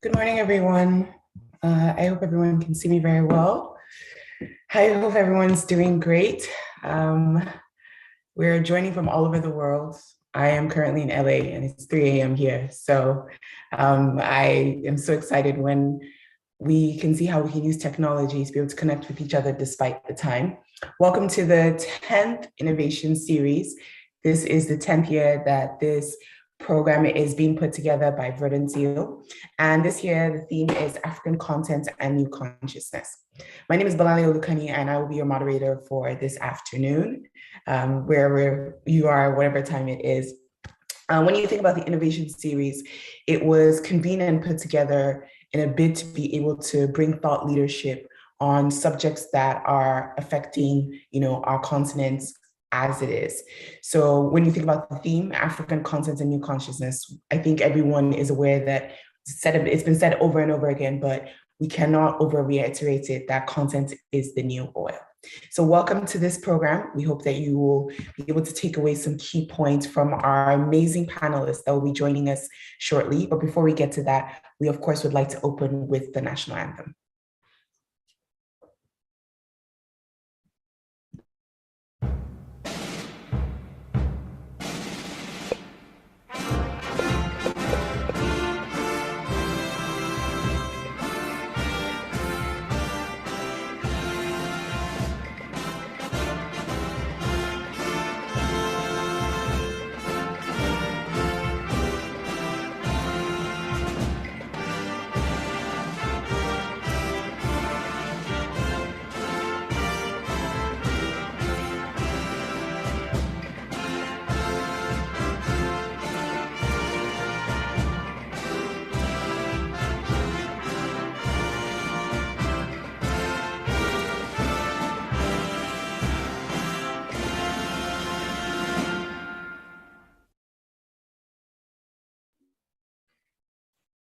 Good morning, everyone. I hope everyone can see me very well. I hope everyone's doing great. We're joining from all over the world. I am currently in LA and it's 3 a.m. here. So I am so excited when we can see how we can use technology to be able to connect with each other despite the time. Welcome to the 10th Innovation Series. This is the 10th year that this program is being put together by Verdant Zeal. And this year, the theme is African content and new consciousness. My name is Balali Olukani, and I will be your moderator for this afternoon, wherever you are, whatever time it is. When you think about the Innovation Series, it was convened and put together in a bid to be able to bring thought leadership on subjects that are affecting, our continents as it is. So when you think about the theme, African content and new consciousness, I think everyone is aware that it's been said over and over again, but we cannot over reiterate it, that content is the new oil. So welcome to this program. We hope that you will be able to take away some key points from our amazing panelists that will be joining us shortly. But before we get to that, we of course would like to open with the national anthem.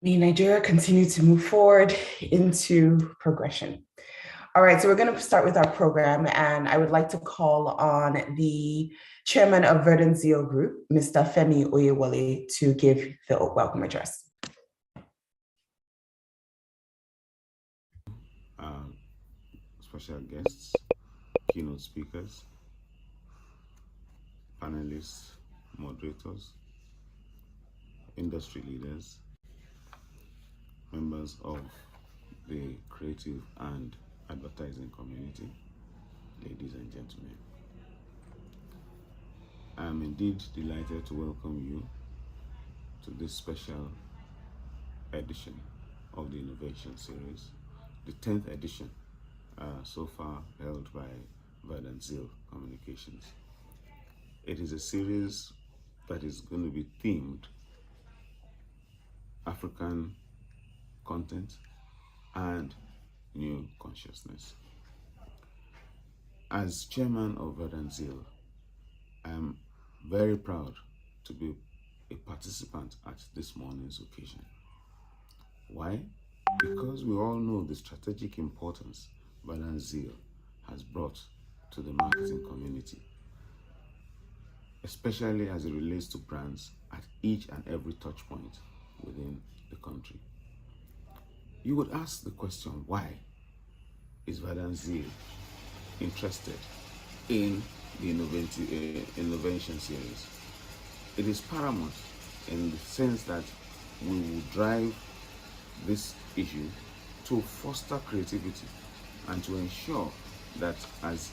Nigeria continued to move forward into progression. All right, so we're going to start with our program, and I would like to call on the chairman of Verdant Zeal Group, Mr. Femi Oyewole, to give the welcome address. Special guests, keynote speakers, panelists, moderators, industry leaders, members of the creative and advertising community, ladies and gentlemen. I am indeed delighted to welcome you to this special edition of the Innovation Series, the 10th edition so far held by Verdant Zeal Communications. It is a series that is going to be themed African content and new consciousness. As chairman of Verdant Zeal, I am very proud to be a participant at this morning's occasion. Why? Because we all know the strategic importance Verdant Zeal has brought to the marketing community, especially as it relates to brands at each and every touch point within the country. You would ask the question, why is Verdant Zeal interested in the Innovention Series? It is paramount in the sense that we will drive this issue to foster creativity and to ensure that as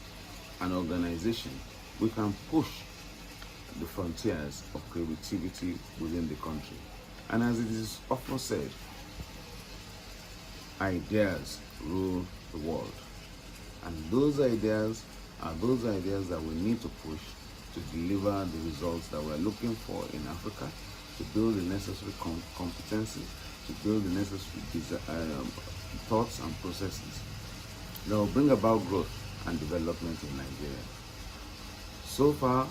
an organization, we can push the frontiers of creativity within the country. And as it is often said, ideas rule the world. And those ideas are those ideas that we need to push to deliver the results that we're looking for in Africa, to build the necessary competencies, to build the necessary thoughts and processes that will bring about growth and development in Nigeria. So far,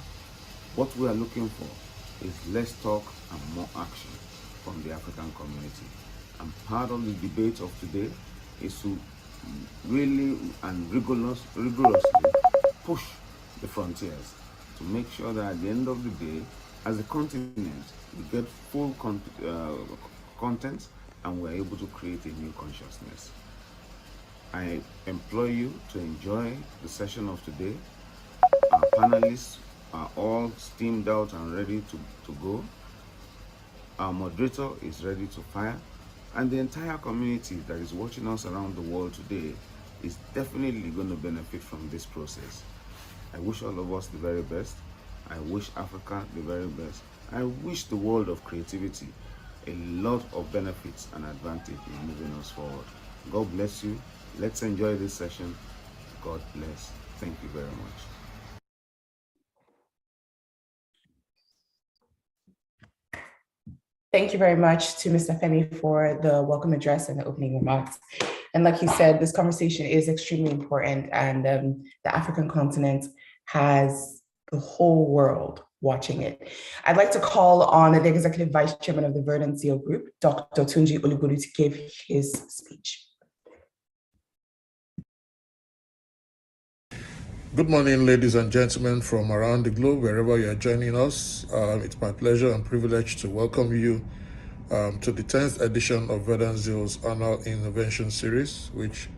what we are looking for is less talk and more action from the African community. And part of the debate of today is to really and rigorously push the frontiers to make sure that at the end of the day, as a continent, we get full content and we're able to create a new consciousness. I implore you to enjoy the session of today. Our panelists are all steamed out and ready to go. Our moderator is ready to fire, and the entire community that is watching us around the world today is definitely going to benefit from this process. I wish all of us the very best. I wish Africa the very best. I wish the world of creativity a lot of benefits and advantage in moving us forward. God bless you. Let's enjoy this session. God bless. Thank you very much. Thank you very much to Mr. Femi for the welcome address and the opening remarks. And like you said, this conversation is extremely important, and the African continent has the whole world watching it. I'd like to call on the Executive Vice Chairman of the Verdant Zeal Group, Dr. Tunji Olubolu, to give his speech. Good morning, ladies and gentlemen from around the globe, wherever you are joining us. It's my pleasure and privilege to welcome you to the 10th edition of Verdant Zeal's annual Innovention Series, which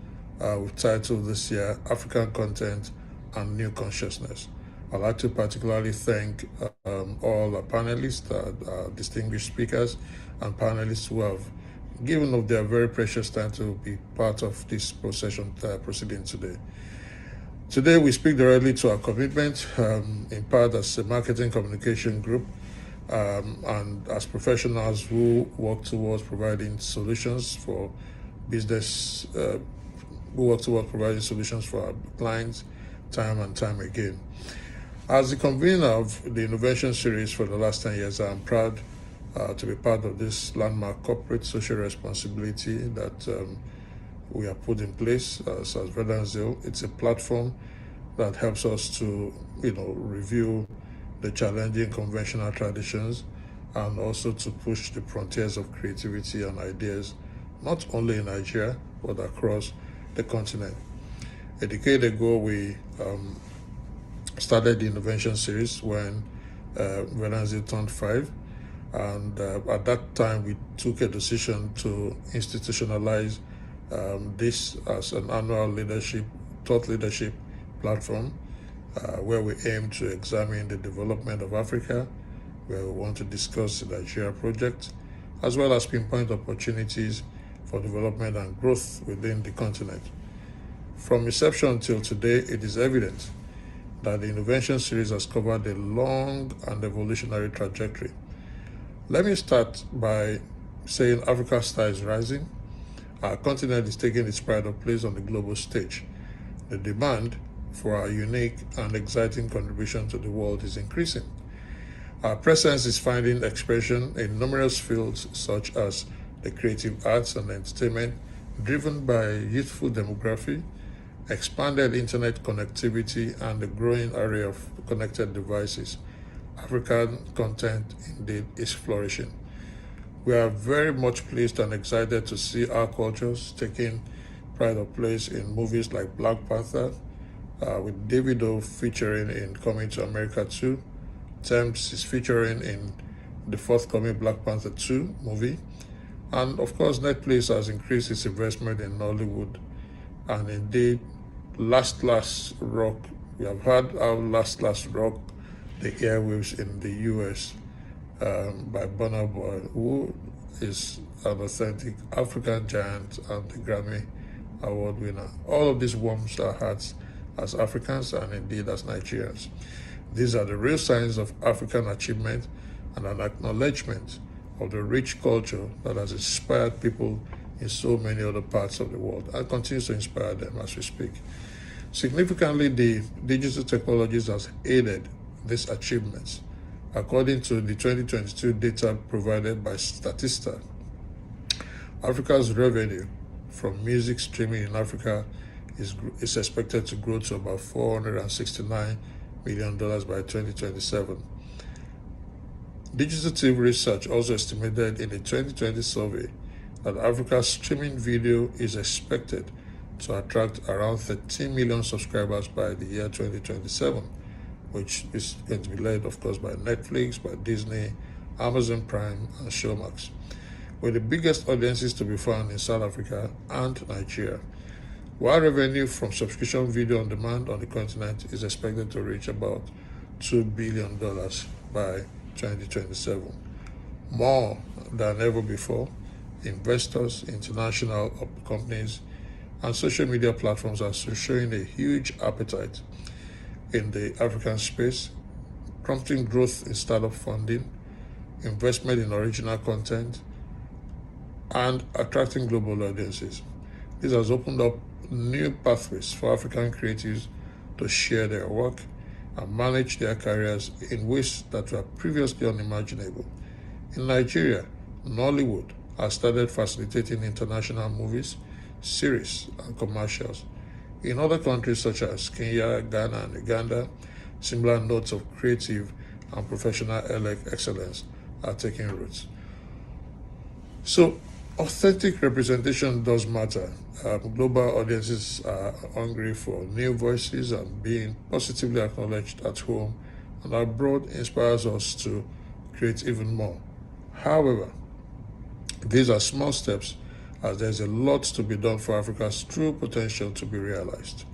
we've titled this year African Content and New Consciousness. I'd like to particularly thank all our panelists, distinguished speakers, and panelists who have given up their very precious time to be part of this proceeding today. Today, we speak directly to our commitment, in part as a marketing communication group, and as professionals who work towards providing solutions for business, who work towards providing solutions for our clients time and time again. As the convener of the Innovention Series for the last 10 years, I am proud to be part of this landmark corporate social responsibility that we have put in place as Verdant Zeal. It's a platform that helps us to, review the challenging conventional traditions and also to push the frontiers of creativity and ideas, not only in Nigeria, but across the continent. A decade ago, we started the Innovention Series when Verdant Zeal turned 5. And at that time, we took a decision to institutionalize this as an annual thought leadership platform, where we aim to examine the development of Africa, where we want to discuss the Nigeria project, as well as pinpoint opportunities for development and growth within the continent. From inception till today, it is evident that the Innovention Series has covered a long and evolutionary trajectory. Let me start by saying Africa's star is rising. Our continent is taking its pride of place on the global stage. The demand for our unique and exciting contribution to the world is increasing. Our presence is finding expression in numerous fields such as the creative arts and entertainment, driven by a youthful demography, expanded internet connectivity, and the growing array of connected devices. African content indeed is flourishing. We are very much pleased and excited to see our cultures taking pride of place in movies like Black Panther, with Davido featuring in Coming to America 2. Thames is featuring in the forthcoming Black Panther 2 movie. And of course, Netflix has increased its investment in Nollywood. And indeed, Last Rock, we have had our Last Rock the airwaves in the US by Burna Boy, who is an authentic African giant and the Grammy Award winner. All of this warms our hearts as Africans and indeed as Nigerians. These are the real signs of African achievement and an acknowledgement of the rich culture that has inspired people in so many other parts of the world and continues to inspire them as we speak. Significantly, the digital technologies has aided these achievements. According to the 2022 data provided by Statista, Africa's revenue from music streaming in Africa is expected to grow to about $469 million by 2027. Digital TV Research also estimated in a 2020 survey that Africa's streaming video is expected to attract around 13 million subscribers by the year 2027, which is going to be led, of course, by Netflix, by Disney, Amazon Prime, and Showmax. with the biggest audiences to be found in South Africa and Nigeria. While revenue from subscription video on demand on the continent is expected to reach about $2 billion by 2027. More than ever before, investors, international companies, and social media platforms are showing a huge appetite in the African space, prompting growth in startup funding, investment in original content, and attracting global audiences. This has opened up new pathways for African creatives to share their work and manage their careers in ways that were previously unimaginable. In Nigeria, Nollywood has started facilitating international movies, series, and commercials. In other countries such as Kenya, Ghana, and Uganda, similar notes of creative and professional excellence are taking roots. So, authentic representation does matter. Global audiences are hungry for new voices, and being positively acknowledged at home and abroad inspires us to create even more. However, these are small steps, as there's a lot to be done for Africa's true potential to be realized.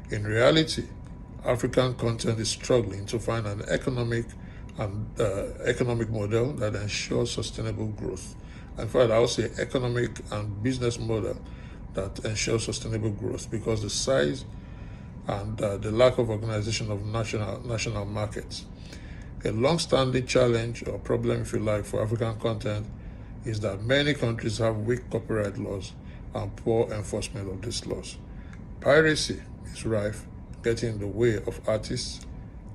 In reality, African content is struggling to find an economic model that ensures sustainable growth. In fact, I would say economic and business model that ensures sustainable growth, because the size and the lack of organization of national markets. A long-standing challenge or problem, if you like, for African content is that many countries have weak copyright laws and poor enforcement of these laws. Piracy is rife, getting in the way of artists,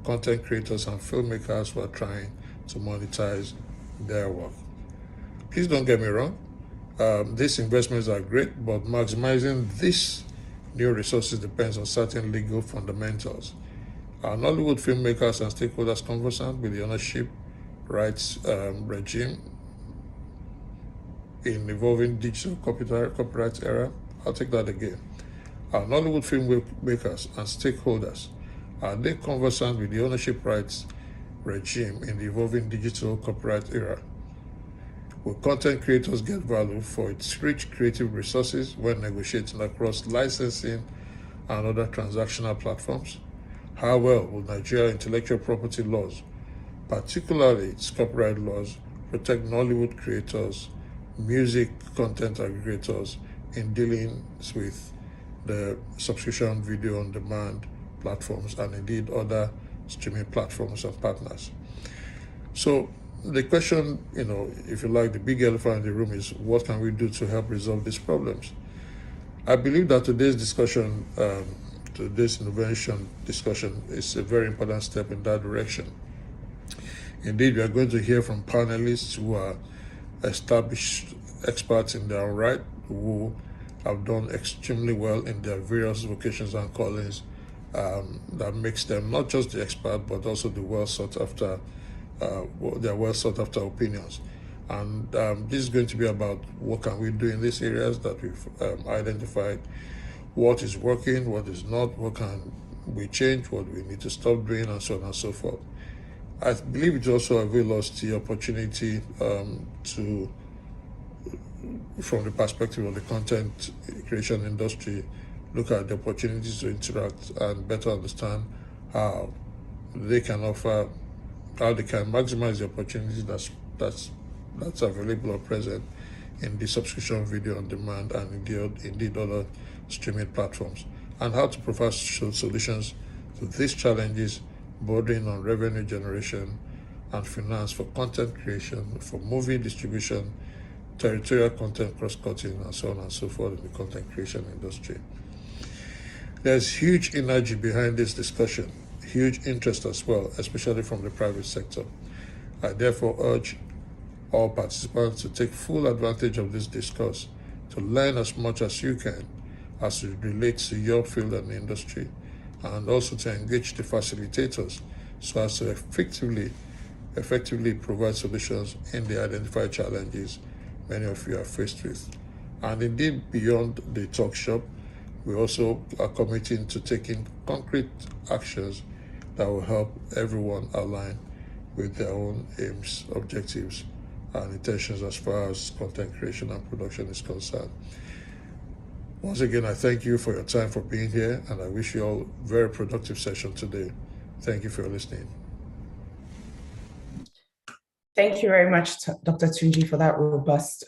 content creators, and filmmakers who are trying to monetize their work. Please don't get me wrong, these investments are great, but maximizing these new resources depends on certain legal fundamentals. Are Nollywood filmmakers and stakeholders conversant with the ownership rights regime in evolving digital copyright era? I'll take that again. Are Nollywood filmmakers and stakeholders, are they conversant with the ownership rights regime in the evolving digital copyright era? Will content creators get value for its rich creative resources when negotiating across licensing and other transactional platforms? How well will Nigeria intellectual property laws, particularly its copyright laws, protect Nollywood creators, music content aggregators in dealings with the subscription video on demand platforms and indeed other streaming platforms and partners? So the question, if you like, the big elephant in the room is, what can we do to help resolve these problems? I believe that today's discussion, today's innovation discussion is a very important step in that direction. Indeed, we are going to hear from panelists who are established experts in their own right, who have done extremely well in their various vocations and callings, that makes them not just the expert, but also the well sought after opinions. And this is going to be about what can we do in these areas that we've identified, what is working, what is not, what can we change, what we need to stop doing, and so on and so forth. I believe it also avails us the opportunity to, from the perspective of the content creation industry, look at the opportunities to interact and better understand how they can maximize the opportunities that's available or present in the subscription video on demand and indeed other streaming platforms, and how to provide solutions to these challenges bordering on revenue generation and finance for content creation, for movie distribution, territorial content cross-cutting, and so on and so forth in the content creation industry. There's huge energy behind this discussion, huge interest as well, especially from the private sector. I therefore urge all participants to take full advantage of this discourse, to learn as much as you can as it relates to your field and industry, and also to engage the facilitators so as to effectively provide solutions in the identified challenges many of you are faced with. And indeed, beyond the talk shop, we also are committing to taking concrete actions that will help everyone align with their own aims, objectives, and intentions as far as content creation and production is concerned. Once again, I thank you for your time for being here, and I wish you all a very productive session today. Thank you for listening. Thank you very much, Dr. Tunji, for that robust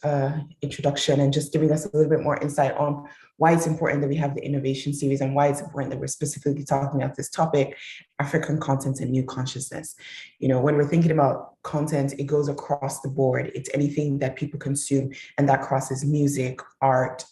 introduction and just giving us a little bit more insight on why it's important that we have the Innovation Series and why it's important that we're specifically talking about this topic, African content and new consciousness. You know, when we're thinking about content, it goes across the board. It's anything that people consume, and that crosses music, art,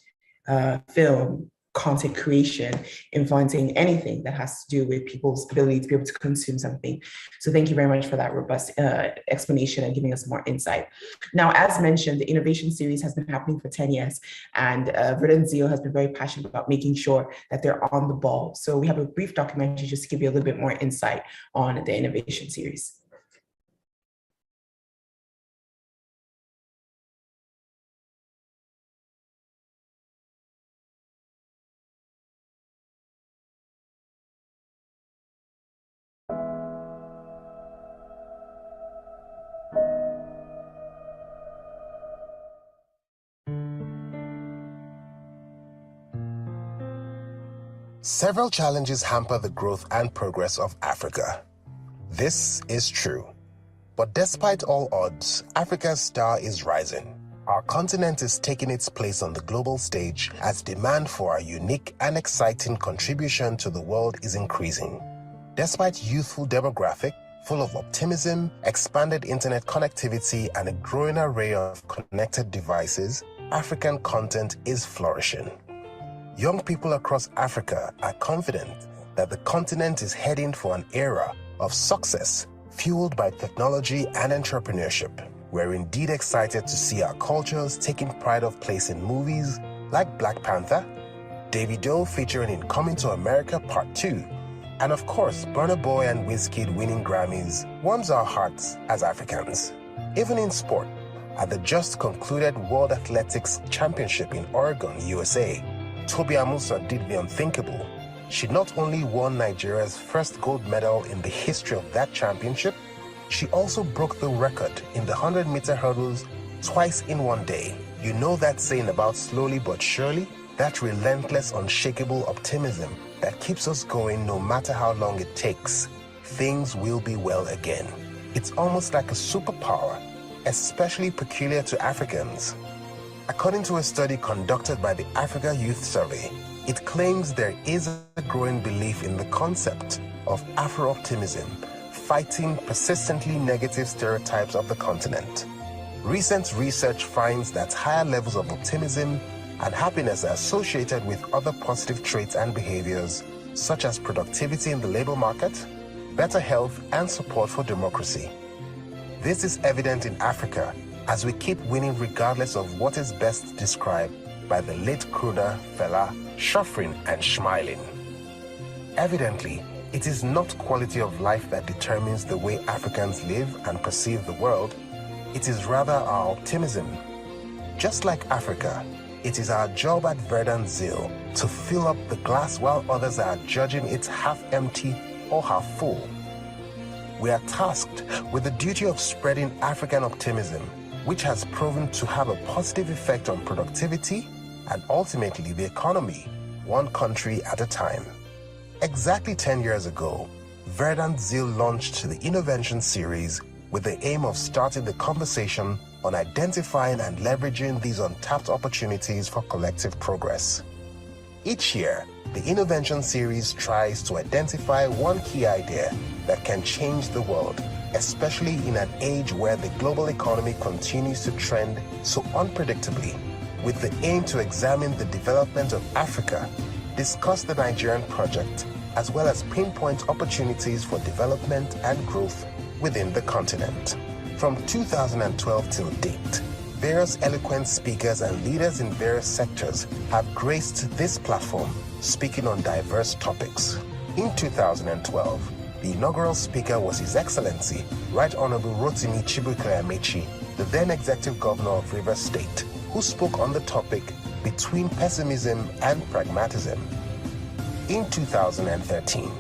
film, content creation, influencing anything that has to do with people's ability to be able to consume something. So thank you very much for that robust explanation and giving us more insight. Now, as mentioned, the Innovation Series has been happening for 10 years, and Verdant Zeal has been very passionate about making sure that they're on the ball. So we have a brief documentary just to give you a little bit more insight on the Innovation Series. Several challenges hamper the growth and progress of Africa. This is true. But despite all odds, Africa's star is rising. Our continent is taking its place on the global stage as demand for our unique and exciting contribution to the world is increasing. Despite youthful demographic, full of optimism, expanded internet connectivity, and a growing array of connected devices, African content is flourishing. Young people across Africa are confident that the continent is heading for an era of success fueled by technology and entrepreneurship. We're indeed excited to see our cultures taking pride of place in movies like Black Panther, Davido featuring in Coming to America Part 2, and of course, Burna Boy and Wizkid winning Grammys warms our hearts as Africans. Even in sport, at the just concluded World Athletics Championship in Oregon, USA, Tobi Amusa did the unthinkable. She not only won Nigeria's first gold medal in the history of that championship, she also broke the record in the 100-meter hurdles twice in one day. You know that saying about slowly but surely? That relentless, unshakable optimism that keeps us going no matter how long it takes. Things will be well again. It's almost like a superpower, especially peculiar to Africans. According to a study conducted by the Africa Youth Survey, it claims there is a growing belief in the concept of Afro-optimism, fighting persistently negative stereotypes of the continent. Recent research finds that higher levels of optimism and happiness are associated with other positive traits and behaviors, such as productivity in the labor market, better health, and support for democracy. This is evident in Africa as we keep winning regardless of what is best described by the late crooner Fela, suffering and smiling. Evidently, it is not quality of life that determines the way Africans live and perceive the world. It is rather our optimism. Just like Africa, it is our job at Verdant Zeal to fill up the glass while others are judging it half empty or half full. We are tasked with the duty of spreading African optimism, which has proven to have a positive effect on productivity and ultimately the economy, one country at a time. Exactly 10 years ago, Verdant Zeal launched the Innovention Series with the aim of starting the conversation on identifying and leveraging these untapped opportunities for collective progress. Each year, the Innovention Series tries to identify one key idea that can change the world, especially in an age where the global economy continues to trend so unpredictably, with the aim to examine the development of Africa, discuss the Nigerian project, as well as pinpoint opportunities for development and growth within the continent. From 2012 till date, various eloquent speakers and leaders in various sectors have graced this platform, speaking on diverse topics. In 2012, the inaugural speaker was His Excellency, Right Honorable Rotimi Chibuike Amechi, the then Executive Governor of Rivers State, who spoke on the topic Between Pessimism and Pragmatism. In 2013,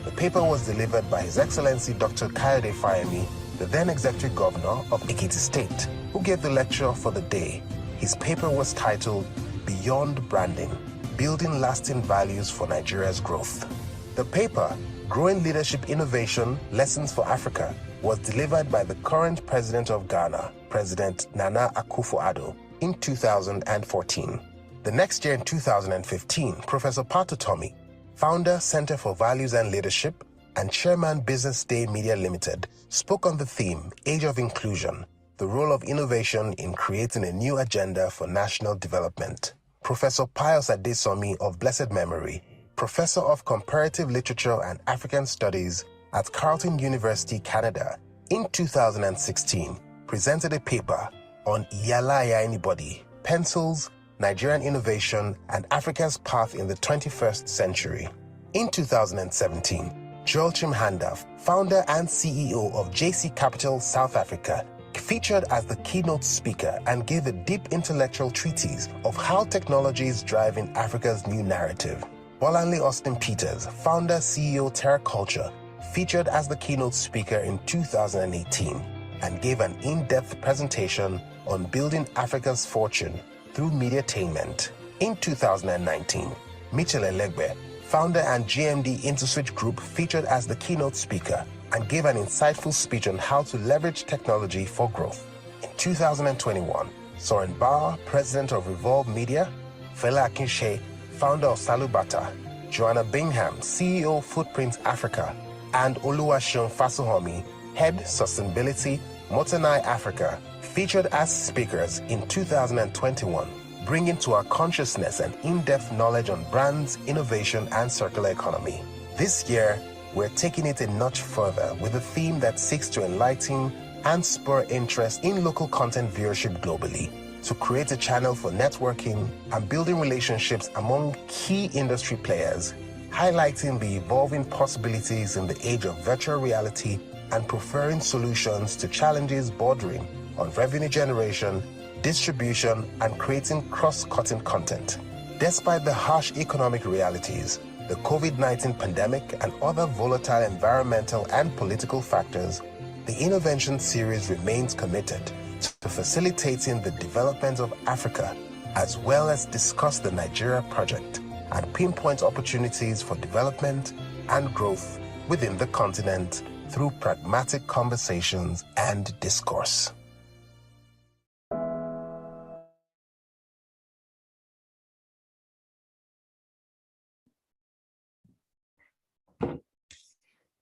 the paper was delivered by His Excellency Dr. Kayode Fayemi, the then Executive Governor of Ekiti State, who gave the lecture for the day. His paper was titled Beyond Branding, Building Lasting Values for Nigeria's Growth. The paper, Growing Leadership Innovation, Lessons for Africa, was delivered by the current president of Ghana, President Nana Akufo-Addo, in 2014. The next year in 2015, Professor Pato Tommy, founder, Center for Values and Leadership, and chairman Business Day Media Limited, spoke on the theme, Age of Inclusion, the role of innovation in creating a new agenda for national development. Professor Pius Adesomi of blessed memory, Professor of Comparative Literature and African Studies at Carleton University, Canada, in 2016, presented a paper on Iyala Anybody, Pencils, Nigerian Innovation, and Africa's Path in the 21st Century. In 2017, Joel Chimhanda, founder and CEO of JC Capital South Africa, featured as the keynote speaker and gave a deep intellectual treatise of how technology is driving Africa's new narrative. Bolanle Austin Peters, founder, CEO TerraCulture, featured as the keynote speaker in 2018 and gave an in-depth presentation on building Africa's fortune through mediatainment. In 2019, Mitchell Elegbe, founder and GMD InterSwitch Group, featured as the keynote speaker and gave an insightful speech on how to leverage technology for growth. In 2021, Soren Bauer, president of Revolve Media, Fela Akinshe, founder of Salubata, Joanna Bingham, CEO Footprint Africa, and Oluwaseun Fasuhomi, head Sustainability, Motenai Africa, featured as speakers in 2021, bringing to our consciousness an in-depth knowledge on brands, innovation, and circular economy. This year, we're taking it a notch further with a theme that seeks to enlighten and spur interest in local content viewership globally, to create a channel for networking and building relationships among key industry players, highlighting the evolving possibilities in the age of virtual reality and preferring solutions to challenges bordering on revenue generation, distribution, and creating cross-cutting content. Despite the harsh economic realities, the COVID-19 pandemic, and other volatile environmental and political factors, the Innovention Series remains committed to facilitating the development of Africa, as well as discuss the Nigeria project and pinpoint opportunities for development and growth within the continent through pragmatic conversations and discourse.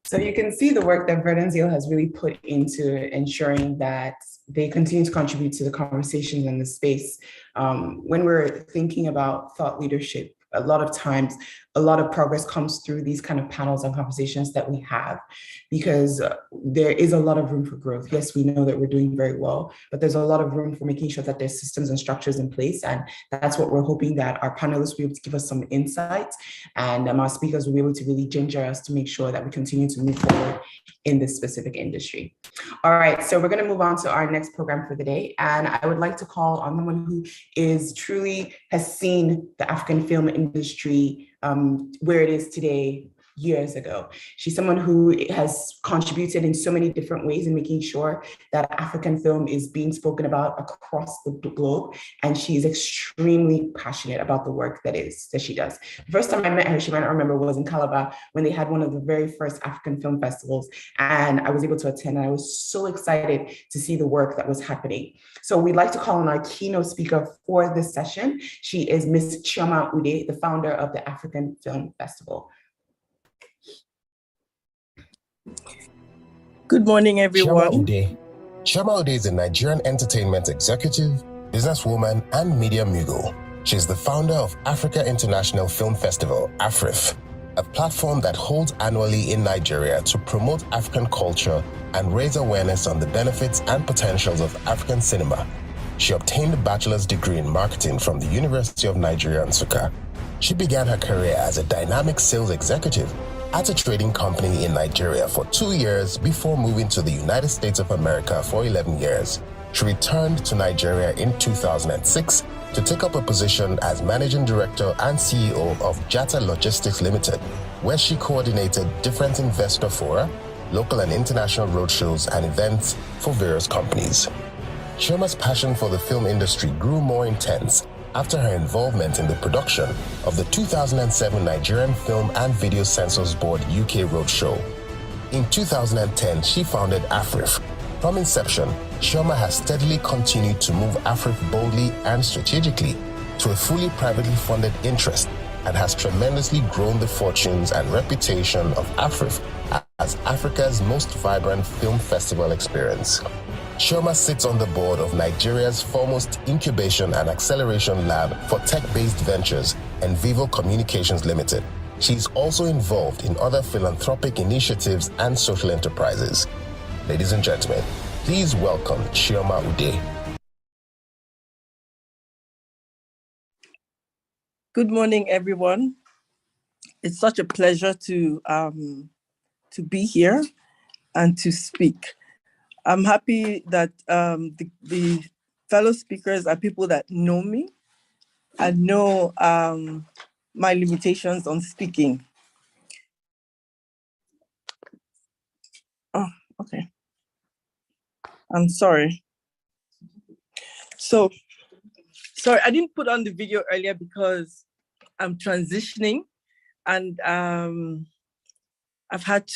So you can see the work that Verdenzeel has really put into ensuring that they continue to contribute to the conversations in the space. When we're thinking about thought leadership, a lot of times, a lot of progress comes through these kind of panels and conversations that we have, because there is a lot of room for growth. Yes, we know that we're doing very well, but there's a lot of room for making sure that there's systems and structures in place. And that's what we're hoping that our panelists will be able to give us some insights, and our speakers will be able to really ginger us to make sure that we continue to move forward in this specific industry. All right, so we're gonna move on to our next program for the day. And I would like to call on someone who has seen the African film industry where it is today years ago. She's someone who has contributed in so many different ways in making sure that African film is being spoken about across the globe. And she's extremely passionate about the work that she does. The first time I met her, she might not remember, was in Calabar when they had one of the very first African film festivals. And I was able to attend, and I was so excited to see the work that was happening. So we'd like to call on our keynote speaker for this session. She is Ms. Chioma Ude, the founder of the African Film Festival. Good morning, everyone. Chioma Ude is a Nigerian entertainment executive, businesswoman, and media mogul. She's the founder of Africa International Film Festival, AFRIF, a platform that holds annually in Nigeria to promote African culture and raise awareness on the benefits and potentials of African cinema. She obtained a bachelor's degree in marketing from the University of Nigeria, Nsukka. She began her career as a dynamic sales executive at a trading company in Nigeria for 2 years before moving to the United States of America for 11 years. She returned to Nigeria in 2006 to take up a position as Managing Director and CEO of Jata Logistics Limited, where she coordinated different investor fora, local and international roadshows, and events for various companies. Chioma's passion for the film industry grew more intense after her involvement in the production of the 2007 Nigerian Film and Video Censors Board UK Roadshow. In 2010, she founded AFRIF. From inception, Chioma has steadily continued to move AFRIF boldly and strategically to a fully privately funded interest and has tremendously grown the fortunes and reputation of AFRIF as Africa's most vibrant film festival experience. Chioma sits on the board of Nigeria's foremost incubation and acceleration lab for tech-based ventures, Envivo Communications Limited. She's also involved in other philanthropic initiatives and social enterprises. Ladies and gentlemen, please welcome Chioma Ude. Good morning, everyone. It's such a pleasure to be here and to speak. I'm happy that the fellow speakers are people that know me and know my limitations on speaking. Oh, okay. I'm sorry. So, sorry, I didn't put on the video earlier because I'm transitioning and I've had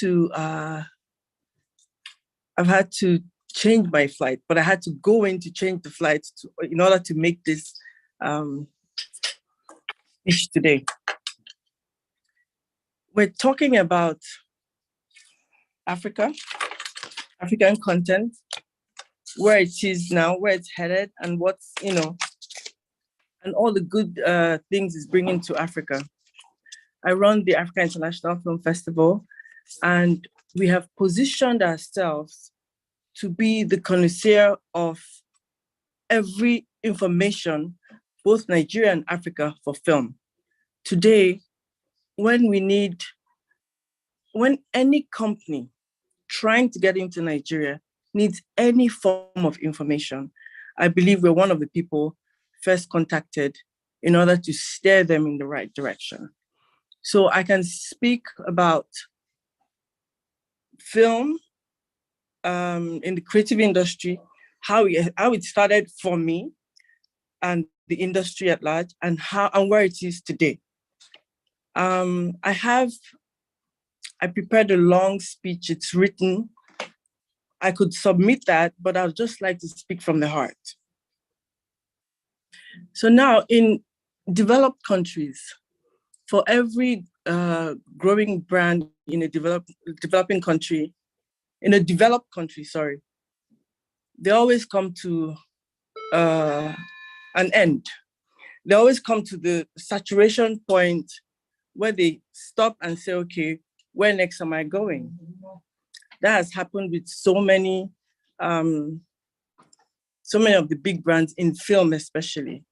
to change my flight, but I had to go in to change the flight in order to make this speech today. We're talking about Africa, African content, where it is now, where it's headed, and what's, and all the good things it's bringing to Africa. I run the Africa International Film Festival, and we have positioned ourselves to be the connoisseur of every information, both Nigeria and Africa, for film. Today, when any company trying to get into Nigeria needs any form of information, I believe we're one of the people first contacted in order to steer them in the right direction. So I can speak about film in the creative industry, how it started for me and the industry at large, and where it is today. I prepared a long speech, it's written. I could submit that, but I'd just like to speak from the heart. So now in developed countries, for every growing brand in a developed country, they always come to an end. They always come to the saturation point where they stop and say, okay, where next am I going? That has happened with so many of the big brands in film, especially.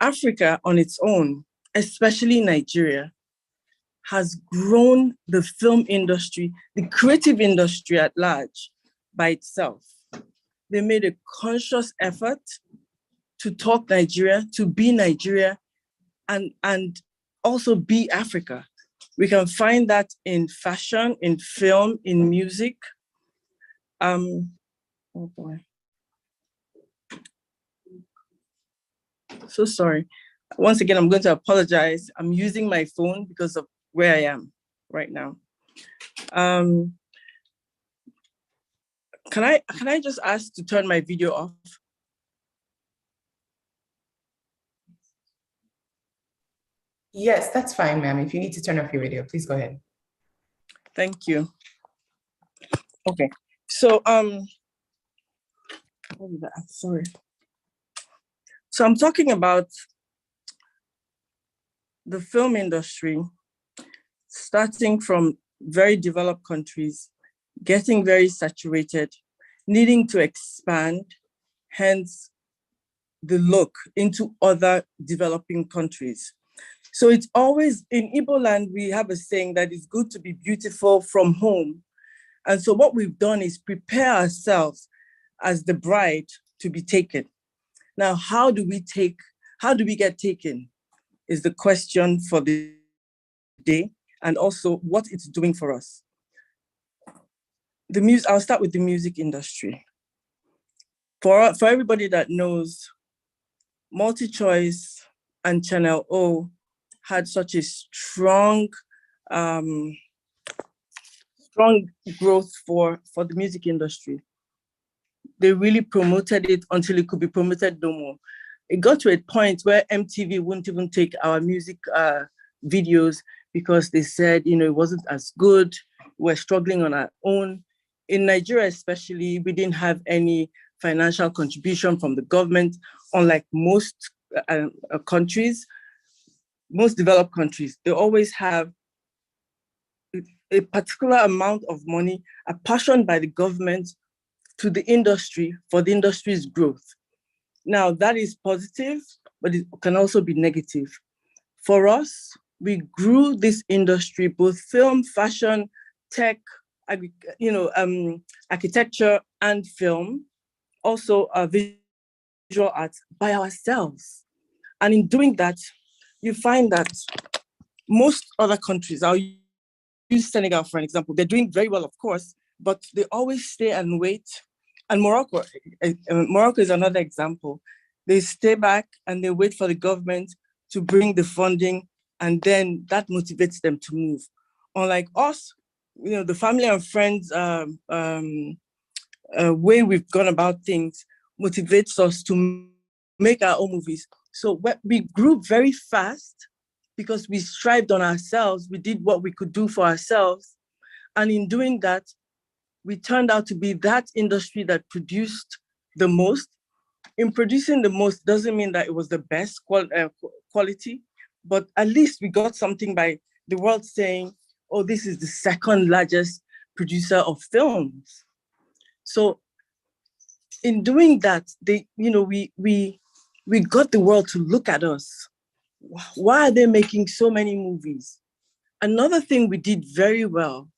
Africa on its own, especially Nigeria, has grown the film industry, the creative industry at large, by itself. They made a conscious effort to talk Nigeria, to be Nigeria, and also be Africa. We can find that in fashion, in film, in music. Oh boy. So sorry. Once again, I'm going to apologize. I'm using my phone because of where I am right now. Can I just ask to turn my video off? Yes, that's fine, ma'am. If you need to turn off your video, please go ahead. Thank you. Okay, so sorry. So I'm talking about the film industry, starting from very developed countries, getting very saturated, needing to expand, hence the look into other developing countries. So it's always, in Igbo land, we have a saying that it's good to be beautiful from home. And so what we've done is prepare ourselves as the bride to be taken. Now, how do we get taken is the question for the day, and also what it's doing for us. I'll start with the music industry. For everybody that knows, MultiChoice and Channel O had such a strong growth for the music industry. They really promoted it until it could be promoted no more. It got to a point where MTV wouldn't even take our music videos because they said, it wasn't as good. We're struggling on our own. In Nigeria especially, we didn't have any financial contribution from the government, unlike most countries, most developed countries. They always have a particular amount of money apportioned by the government to the industry for the industry's growth. Now, that is positive, but it can also be negative. For us, we grew this industry, both film, fashion, tech, architecture, and film, also visual arts, by ourselves. And in doing that, you find that most other countries, I'll use Senegal for an example, they're doing very well, of course, but they always stay and wait. And Morocco is another example. They stay back and they wait for the government to bring the funding, and then that motivates them to move. Unlike us, the family and friends way we've gone about things motivates us to make our own movies. So we grew very fast because we strived on ourselves. We did what we could do for ourselves. And in doing that, we turned out to be that industry that produced the most. In producing the most doesn't mean that it was the best quality, but at least we got something by the world saying, oh, this is the second largest producer of films. So in doing that, we got the world to look at us. Why are they making so many movies? Another thing we did very well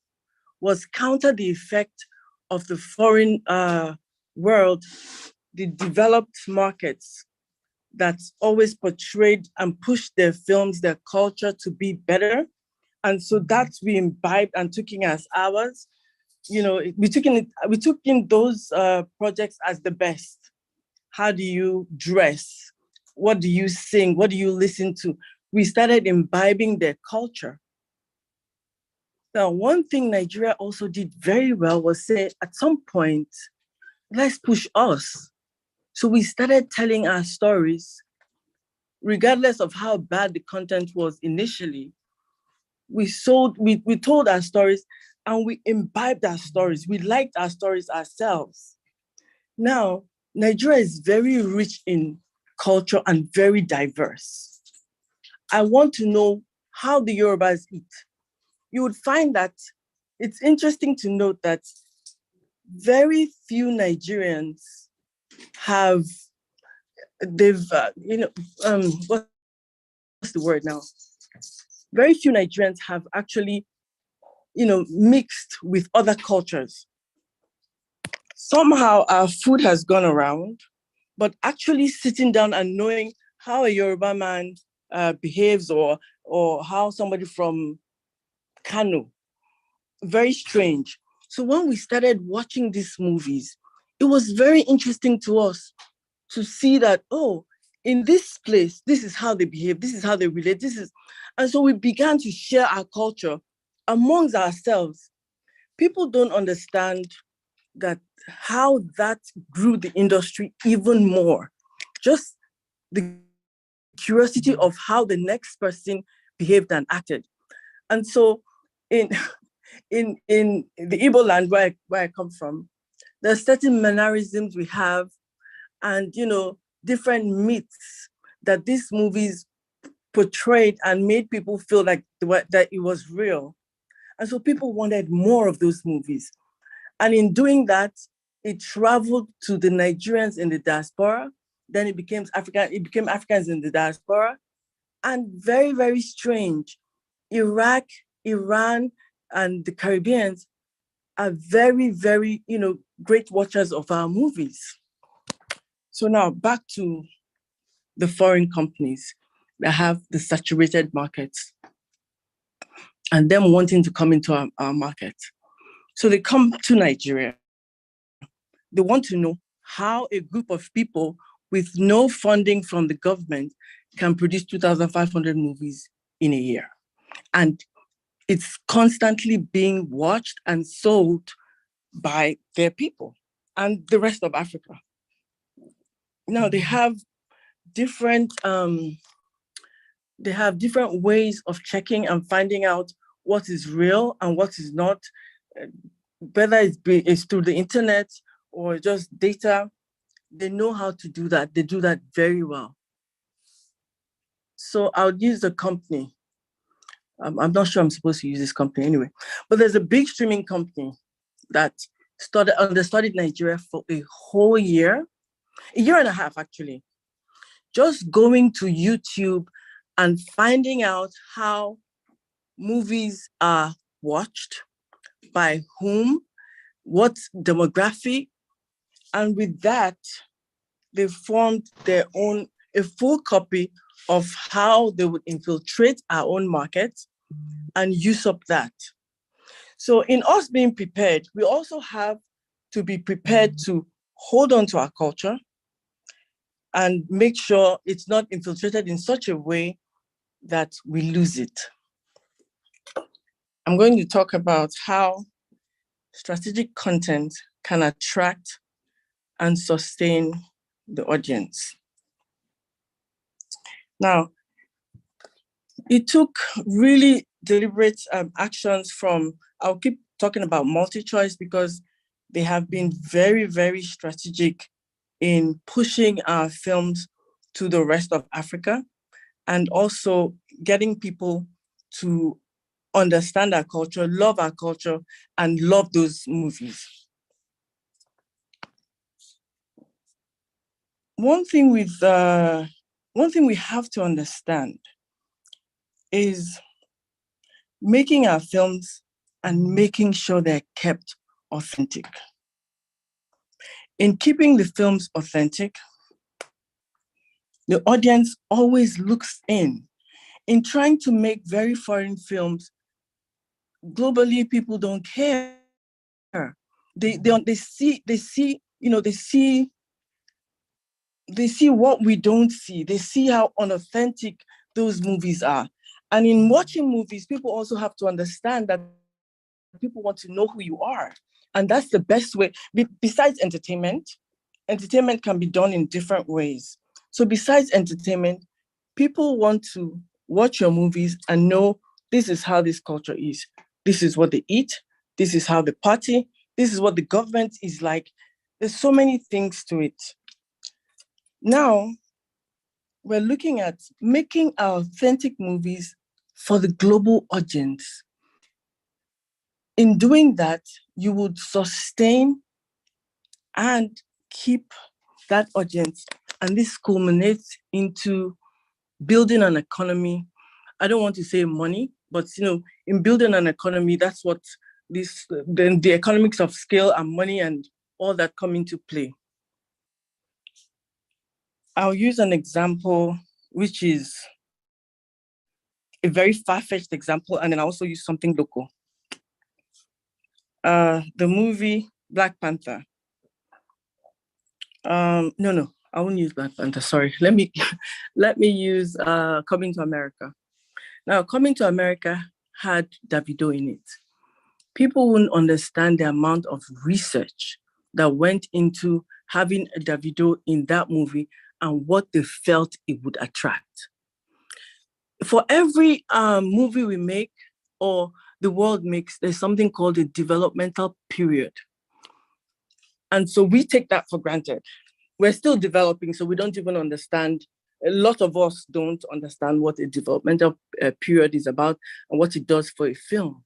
was counter the effect of the foreign world, the developed markets that always portrayed and pushed their films, their culture to be better. And so that we imbibed and took in as ours. We took in those projects as the best. How do you dress? What do you sing? What do you listen to? We started imbibing their culture. Now, one thing Nigeria also did very well was say, at some point, let's push us. So we started telling our stories, regardless of how bad the content was initially. We told our stories and we imbibed our stories. We liked our stories ourselves. Now, Nigeria is very rich in culture and very diverse. I want to know how the Yorubas eat. You would find that it's interesting to note that very few Nigerians what's the word now? Very few Nigerians have actually, mixed with other cultures. Somehow our food has gone around, but actually sitting down and knowing how a Yoruba man behaves or how somebody from Kano, very strange. So when we started watching these movies, it was very interesting to us to see that, oh, in this place, this is how they behave, this is how they relate, and so we began to share our culture amongst ourselves. People don't understand that how that grew the industry even more. Just the curiosity of how the next person behaved and acted. And so in the Igbo land where I come from, there are certain mannerisms we have and, different myths that these movies portrayed and made people feel like that it was real. And so people wanted more of those movies. And in doing that, it traveled to the Nigerians in the diaspora. Then it became Africans in the diaspora. And very, very strange, Iraq, Iran, and the Caribbeans are very, very, great watchers of our movies. So now back to the foreign companies that have the saturated markets and them wanting to come into our market. So they come to Nigeria. They want to know, how a group of people with no funding from the government can produce 2,500 movies in a year. And it's constantly being watched and sold by their people and the rest of Africa. Now they have different ways of checking and finding out what is real and what is not, whether it's through the internet or just data. They know how to do that. They do that very well. So I'll use the company. I'm not sure I'm supposed to use this company anyway, but there's a big streaming company that studied Nigeria for a whole year, a year and a half actually, just going to YouTube and finding out how movies are watched, by whom, what demographic, and with that, they formed their own, a full copy of how they would infiltrate our own market and use up that. So in us being prepared, we also have to be prepared to hold on to our culture and make sure it's not infiltrated in such a way that we lose it. I'm going to talk about how strategic content can attract and sustain the audience. Now, it took really deliberate actions from, I'll keep talking about multi-choice because they have been very, very strategic in pushing our films to the rest of Africa and also getting people to understand our culture, and love those movies. One thing we have to understand is making our films and making sure they're kept authentic. In keeping the films authentic, the audience always looks in. In trying to make very foreign films, globally, people don't care. They see what we don't see. They see how unauthentic those movies are. And in watching movies, people also have to understand that people want to know who you are. And that's the best way. Besides entertainment can be done in different ways. So besides entertainment, people want to watch your movies and know this is how this culture is. This is what they eat. This is how they party. This is what the government is like. There's so many things to it. Now, we're looking at making our authentic movies for the global audience. In doing that, you would sustain and keep that audience. And this culminates into building an economy. I don't want to say money, but in building an economy, that's what then the economics of scale and money and all that come into play. I'll use an example, which is a very far-fetched example, and then I also use something local. The movie Black Panther. No, I won't use Black Panther. Sorry. Let me use Coming to America. Now, Coming to America had Davido in it. People wouldn't understand the amount of research that went into having a Davido in that movie and what they felt it would attract. For every movie we make or the world makes, there's something called a developmental period. And so we take that for granted. We're still developing, so we don't even understand. A lot of us don't understand what a developmental period is about and what it does for a film.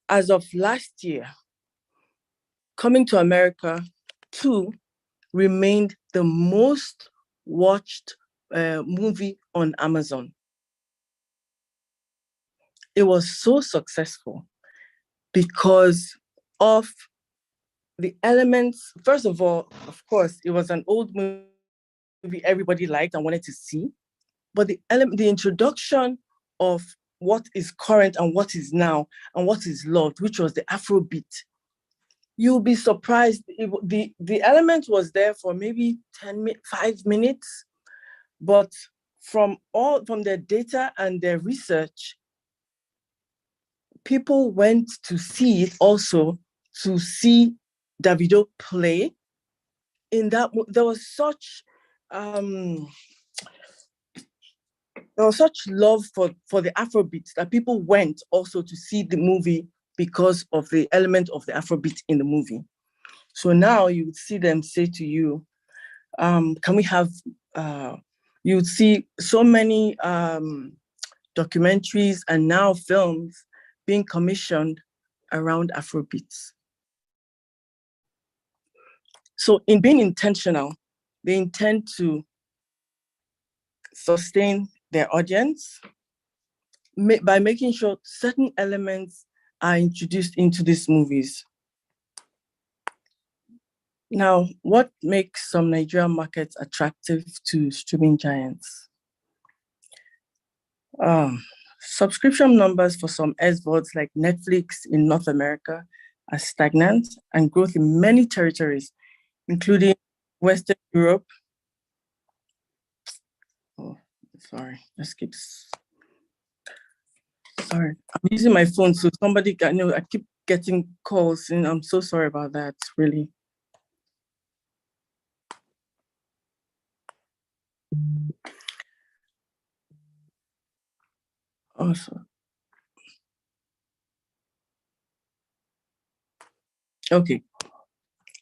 As of last year, Coming to America 2 remained the most watched movie on Amazon. It was so successful because of the elements. First of all, of course, it was an old movie everybody liked and wanted to see, but the introduction of what is current and what is now and what is loved, which was the Afrobeat, you'll be surprised. The element was there for maybe 5 minutes, but from their data and their research, people went to see it also, to see Davido play. In that, there was such love for the Afrobeat that people went also to see the movie because of the element of the Afrobeat in the movie. So now you would see them say to you, can we have, you would see so many documentaries and now films being commissioned around Afrobeats. So in being intentional, they intend to sustain their audience by making sure certain elements are introduced into these movies. Now, what makes some Nigerian markets attractive to streaming giants? Subscription numbers for some SVODs like Netflix in North America are stagnant, and growth in many territories, including Western Europe. Oh, sorry, sorry, I'm using my phone, so somebody, I keep getting calls, and I'm so sorry about that, really. Awesome. Okay,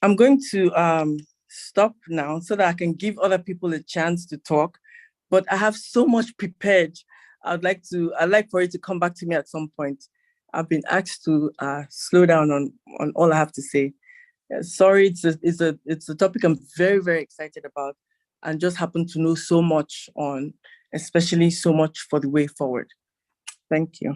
I'm going to stop now so that I can give other people a chance to talk, but I have so much prepared. I'd like for you to come back to me at some point. I've been asked to slow down on all I have to say. Sorry, it's a topic I'm very, very excited about, and just happen to know so much on, especially so much for the way forward. Thank you.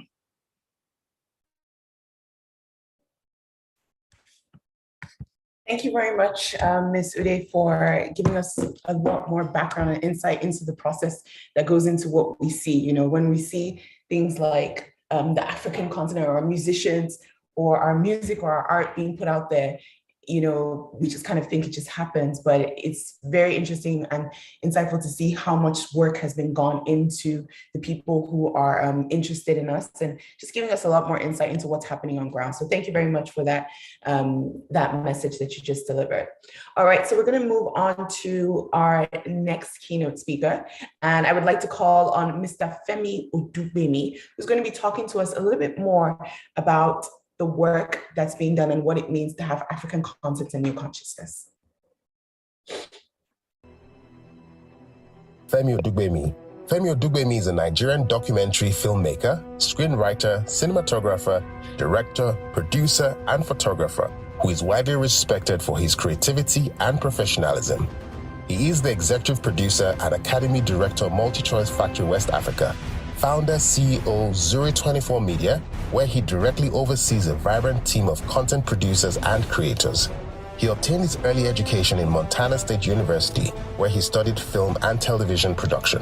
Thank you very much, Ms. Ude, for giving us a lot more background and insight into the process that goes into what we see. You know, when we see things like the African continent, or our musicians, or our music, or our art being put out there, you know, we just kind of think it just happens, but it's very interesting and insightful to see how much work has been gone into the people who are interested in us, and just giving us a lot more insight into what's happening on ground. So thank you very much for that, that message that you just delivered. All right, so we're gonna move on to our next keynote speaker. And I would like to call on Mr. Femi Odubemi, who's gonna be talking to us a little bit more about the work that's being done and what it means to have African content and new consciousness. Femi Odubemi. Femi Odubemi is a Nigerian documentary filmmaker, screenwriter, cinematographer, director, producer, and photographer who is widely respected for his creativity and professionalism. He is the executive producer and Academy Director of MultiChoice Factory West Africa, founder, CEO, Zuri 24 Media, where he directly oversees a vibrant team of content producers and creators. He obtained his early education in Montana State University, where he studied film and television production.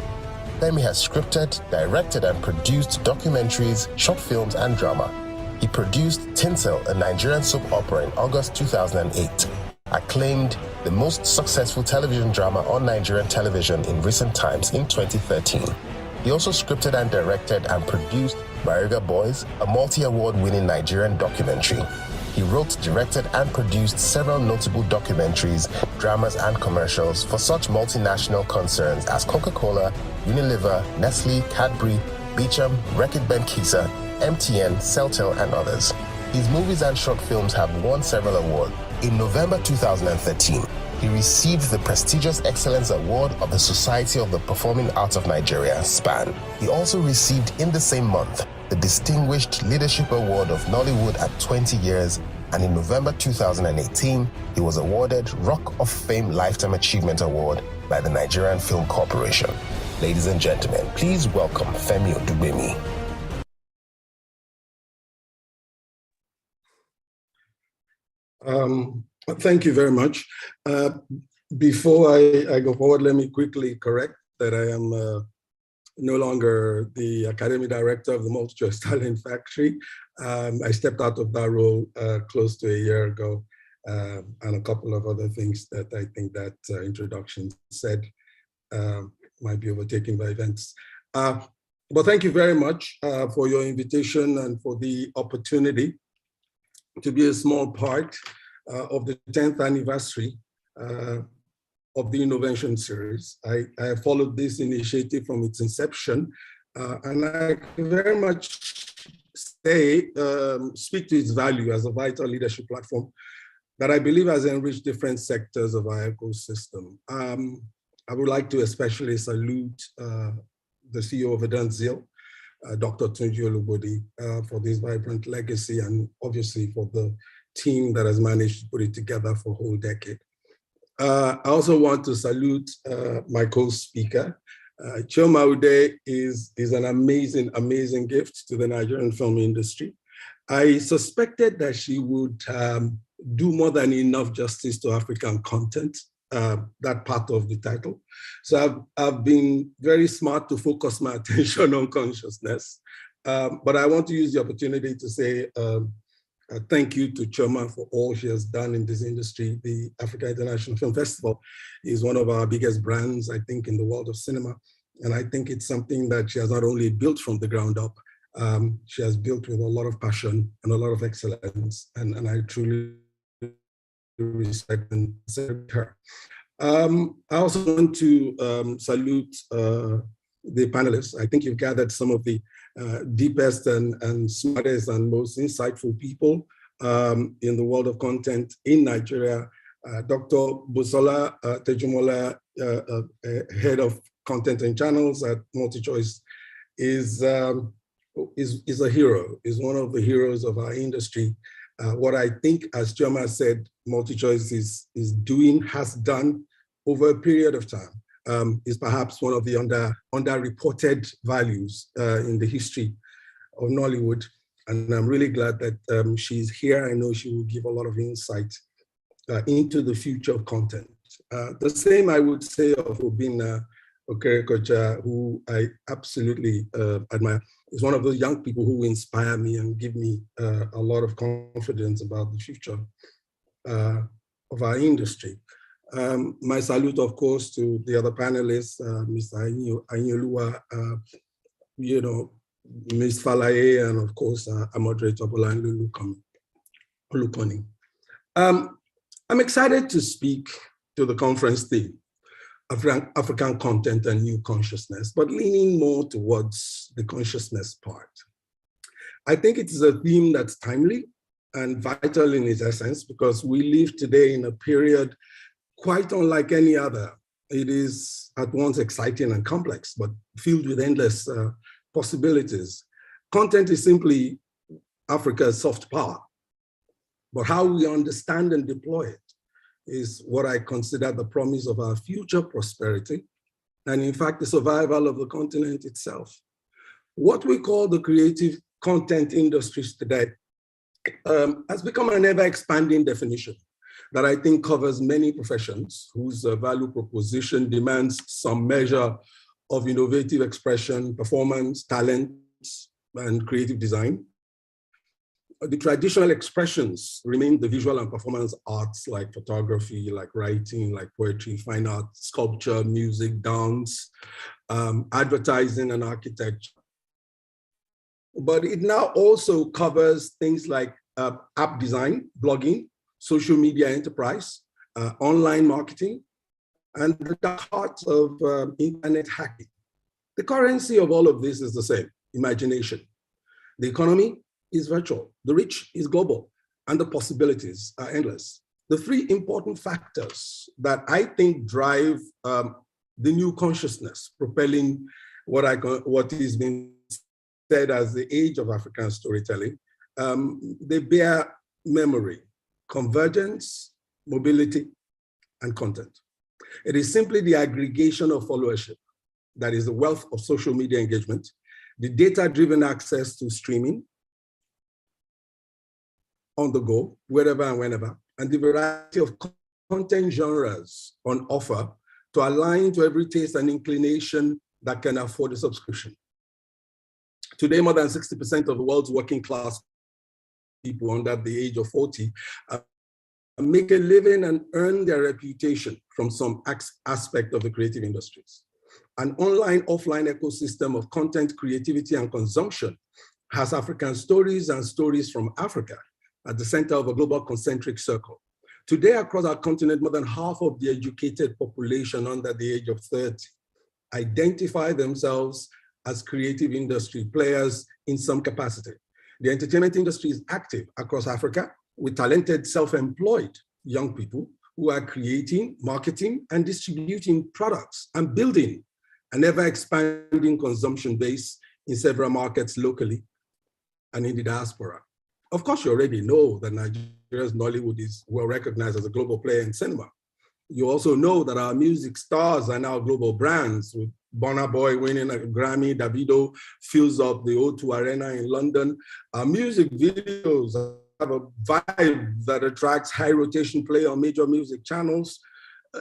Femi has scripted, directed, and produced documentaries, short films, and drama. He produced Tinsel, a Nigerian soap opera, in August 2008, acclaimed the most successful television drama on Nigerian television in recent times in 2013. He also scripted and directed and produced Bariga Boys, a multi-award-winning Nigerian documentary. He wrote, directed, and produced several notable documentaries, dramas, and commercials for such multinational concerns as Coca-Cola, Unilever, Nestle, Cadbury, Beecham, Reckitt Benckiser, MTN, Celtel, and others. His movies and short films have won several awards. In November 2013, he received the prestigious Excellence Award of the Society of the Performing Arts of Nigeria, SPAN. He also received in the same month the Distinguished Leadership Award of Nollywood at 20 years, and in November 2018, he was awarded Rock of Fame Lifetime Achievement Award by the Nigerian Film Corporation. Ladies and gentlemen, please welcome Femi Odubemi. Thank you very much. Before I go forward, let me quickly correct that I am no longer the Academy Director of the MultiChoice Talent Factory. I stepped out of that role close to a year ago. and a couple of other things that I think that introduction said might be overtaken by events. But thank you very much for your invitation and for the opportunity to be a small part of the 10th anniversary of the Innovention Series. I have followed this initiative from its inception, and I can very much speak to its value as a vital leadership platform that I believe has enriched different sectors of our ecosystem. I would like to especially salute the CEO of Vedanzil, Dr. Tunji Olubodi, for this vibrant legacy, and obviously for the team that has managed to put it together for a whole decade. I also want to salute my co-speaker. Chioma Ude is an amazing, amazing gift to the Nigerian film industry. I suspected that she would do more than enough justice to African content, that part of the title. So I've been very smart to focus my attention on consciousness. But I want to use the opportunity to say thank you to Chioma for all she has done in this industry. The Africa International Film Festival is one of our biggest brands, I think, in the world of cinema. And I think it's something that she has not only built from the ground up, she has built with a lot of passion and a lot of excellence. And I truly respect and celebrate her. I also want to salute the panelists. I think you've gathered some of the deepest and smartest and most insightful people in the world of content in Nigeria. Dr. Busola Tejumola, head of content and channels at MultiChoice, is a hero, is one of the heroes of our industry. What I think, as Chioma said, MultiChoice is doing, has done over a period of time, is perhaps one of the underreported values in the history of Nollywood. And I'm really glad that she's here. I know she will give a lot of insight into the future of content. The same I would say of Obinna Okerekocha, who I absolutely admire. Is one of those young people who inspire me and give me a lot of confidence about the future of our industry. My salute, of course, to the other panelists, Mr. Anyolua, Ms. Falaye, and of course, our moderator, Bolanlu Lukoni. I'm excited to speak to the conference theme, African content and new consciousness, but leaning more towards the consciousness part. I think it is a theme that's timely and vital in its essence, because we live today in a period quite unlike any other. It is at once exciting and complex, but filled with endless possibilities. Content is simply Africa's soft power, but how we understand and deploy it is what I consider the promise of our future prosperity, and in fact, the survival of the continent itself. What we call the creative content industries today has become an ever-expanding definition that I think covers many professions whose value proposition demands some measure of innovative expression, performance, talent, and creative design. The traditional expressions remain the visual and performance arts like photography, like writing, like poetry, fine art, sculpture, music, dance, advertising, and architecture. But it now also covers things like app design, blogging, social media enterprise, online marketing, and the dark heart of internet hacking. The currency of all of this is the same: imagination. The economy is virtual, the reach is global, and the possibilities are endless. The three important factors that I think drive the new consciousness, propelling what is being said as the age of African storytelling, they bear memory: convergence, mobility, and content. It is simply the aggregation of followership, that is the wealth of social media engagement, the data-driven access to streaming, on the go, wherever and whenever, and the variety of content genres on offer to align to every taste and inclination that can afford a subscription. Today, more than 60% of the world's working class people under the age of 40 make a living and earn their reputation from some aspect of the creative industries. An online-offline ecosystem of content, creativity, and consumption has African stories and stories from Africa at the center of a global concentric circle. Today, across our continent, more than half of the educated population under the age of 30 identify themselves as creative industry players in some capacity. The entertainment industry is active across Africa with talented, self-employed young people who are creating, marketing, and distributing products and building an ever-expanding consumption base in several markets locally and in the diaspora. Of course, you already know that Nigeria's Nollywood is well recognized as a global player in cinema. You also know that our music stars are now global brands, with Burna Boy winning a Grammy, Davido fills up the O2 Arena in London. Our music videos have a vibe that attracts high rotation play on major music channels.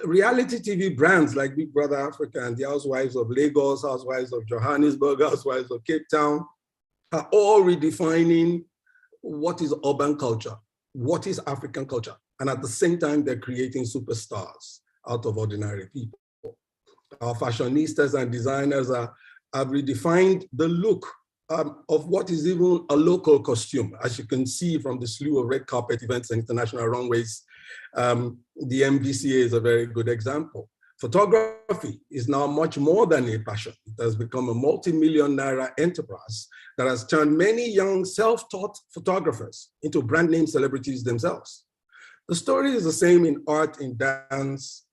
Reality TV brands like Big Brother Africa and the Housewives of Lagos, Housewives of Johannesburg, Housewives of Cape Town are all redefining what is urban culture, what is African culture. And at the same time, they're creating superstars out of ordinary people. Our fashionistas and designers have redefined the look of what is even a local costume. As you can see from the slew of red carpet events and international runways, the MVCA is a very good example. Photography is now much more than a passion. It has become a multi-million naira enterprise that has turned many young self-taught photographers into brand name celebrities themselves. The story is the same in art, in dance,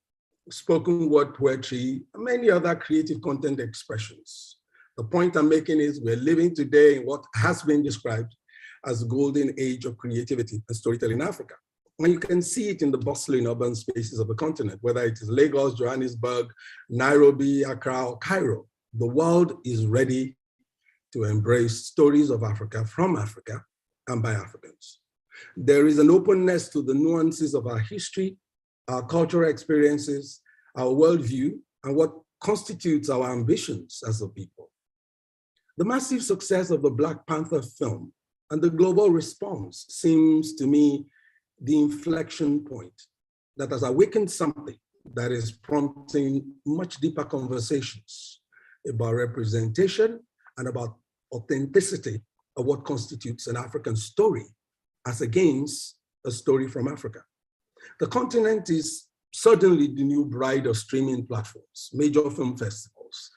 spoken word poetry, and many other creative content expressions. The point I'm making is we're living today in what has been described as the golden age of creativity and storytelling in Africa. And you can see it in the bustling urban spaces of the continent, whether it is Lagos, Johannesburg, Nairobi, Accra, or Cairo. The world is ready to embrace stories of Africa from Africa and by Africans. There is an openness to the nuances of our history, our cultural experiences, our worldview, and what constitutes our ambitions as a people. The massive success of the Black Panther film and the global response seems to me the inflection point that has awakened something that is prompting much deeper conversations about representation and about authenticity of what constitutes an African story as against a story from Africa. The continent is certainly the new bride of streaming platforms, major film festivals,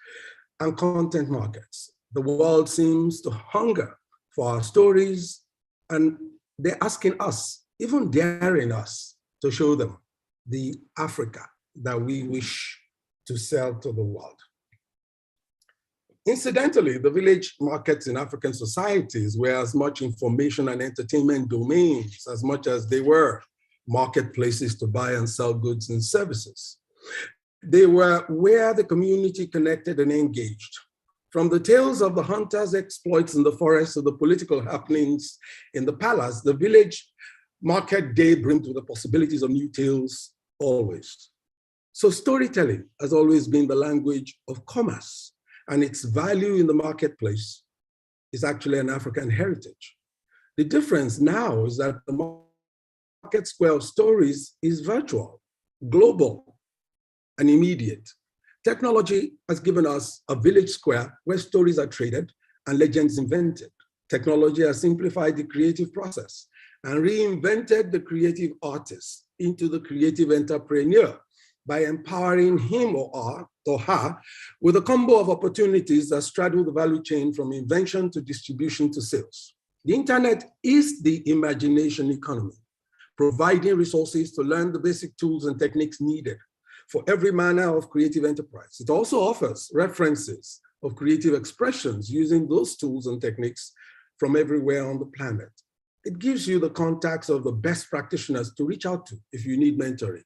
and content markets. The world seems to hunger for our stories, and they're asking us, even daring us, to show them the Africa that we wish to sell to the world. Incidentally, the village markets in African societies were as much information and entertainment domains as much as they were marketplaces to buy and sell goods and services. They were where the community connected and engaged. From the tales of the hunters' exploits in the forest to the political happenings in the palace, the village market day brings with the possibilities of new tales always. So storytelling has always been the language of commerce, and its value in the marketplace is actually an African heritage. The difference now is that the market square of stories is virtual, global, and immediate. Technology has given us a village square where stories are traded and legends invented. Technology has simplified the creative process and reinvented the creative artist into the creative entrepreneur by empowering him or her with a combo of opportunities that straddle the value chain from invention to distribution to sales. The internet is the imagination economy, providing resources to learn the basic tools and techniques needed for every manner of creative enterprise. It also offers references of creative expressions using those tools and techniques from everywhere on the planet. It gives you the contacts of the best practitioners to reach out to if you need mentoring.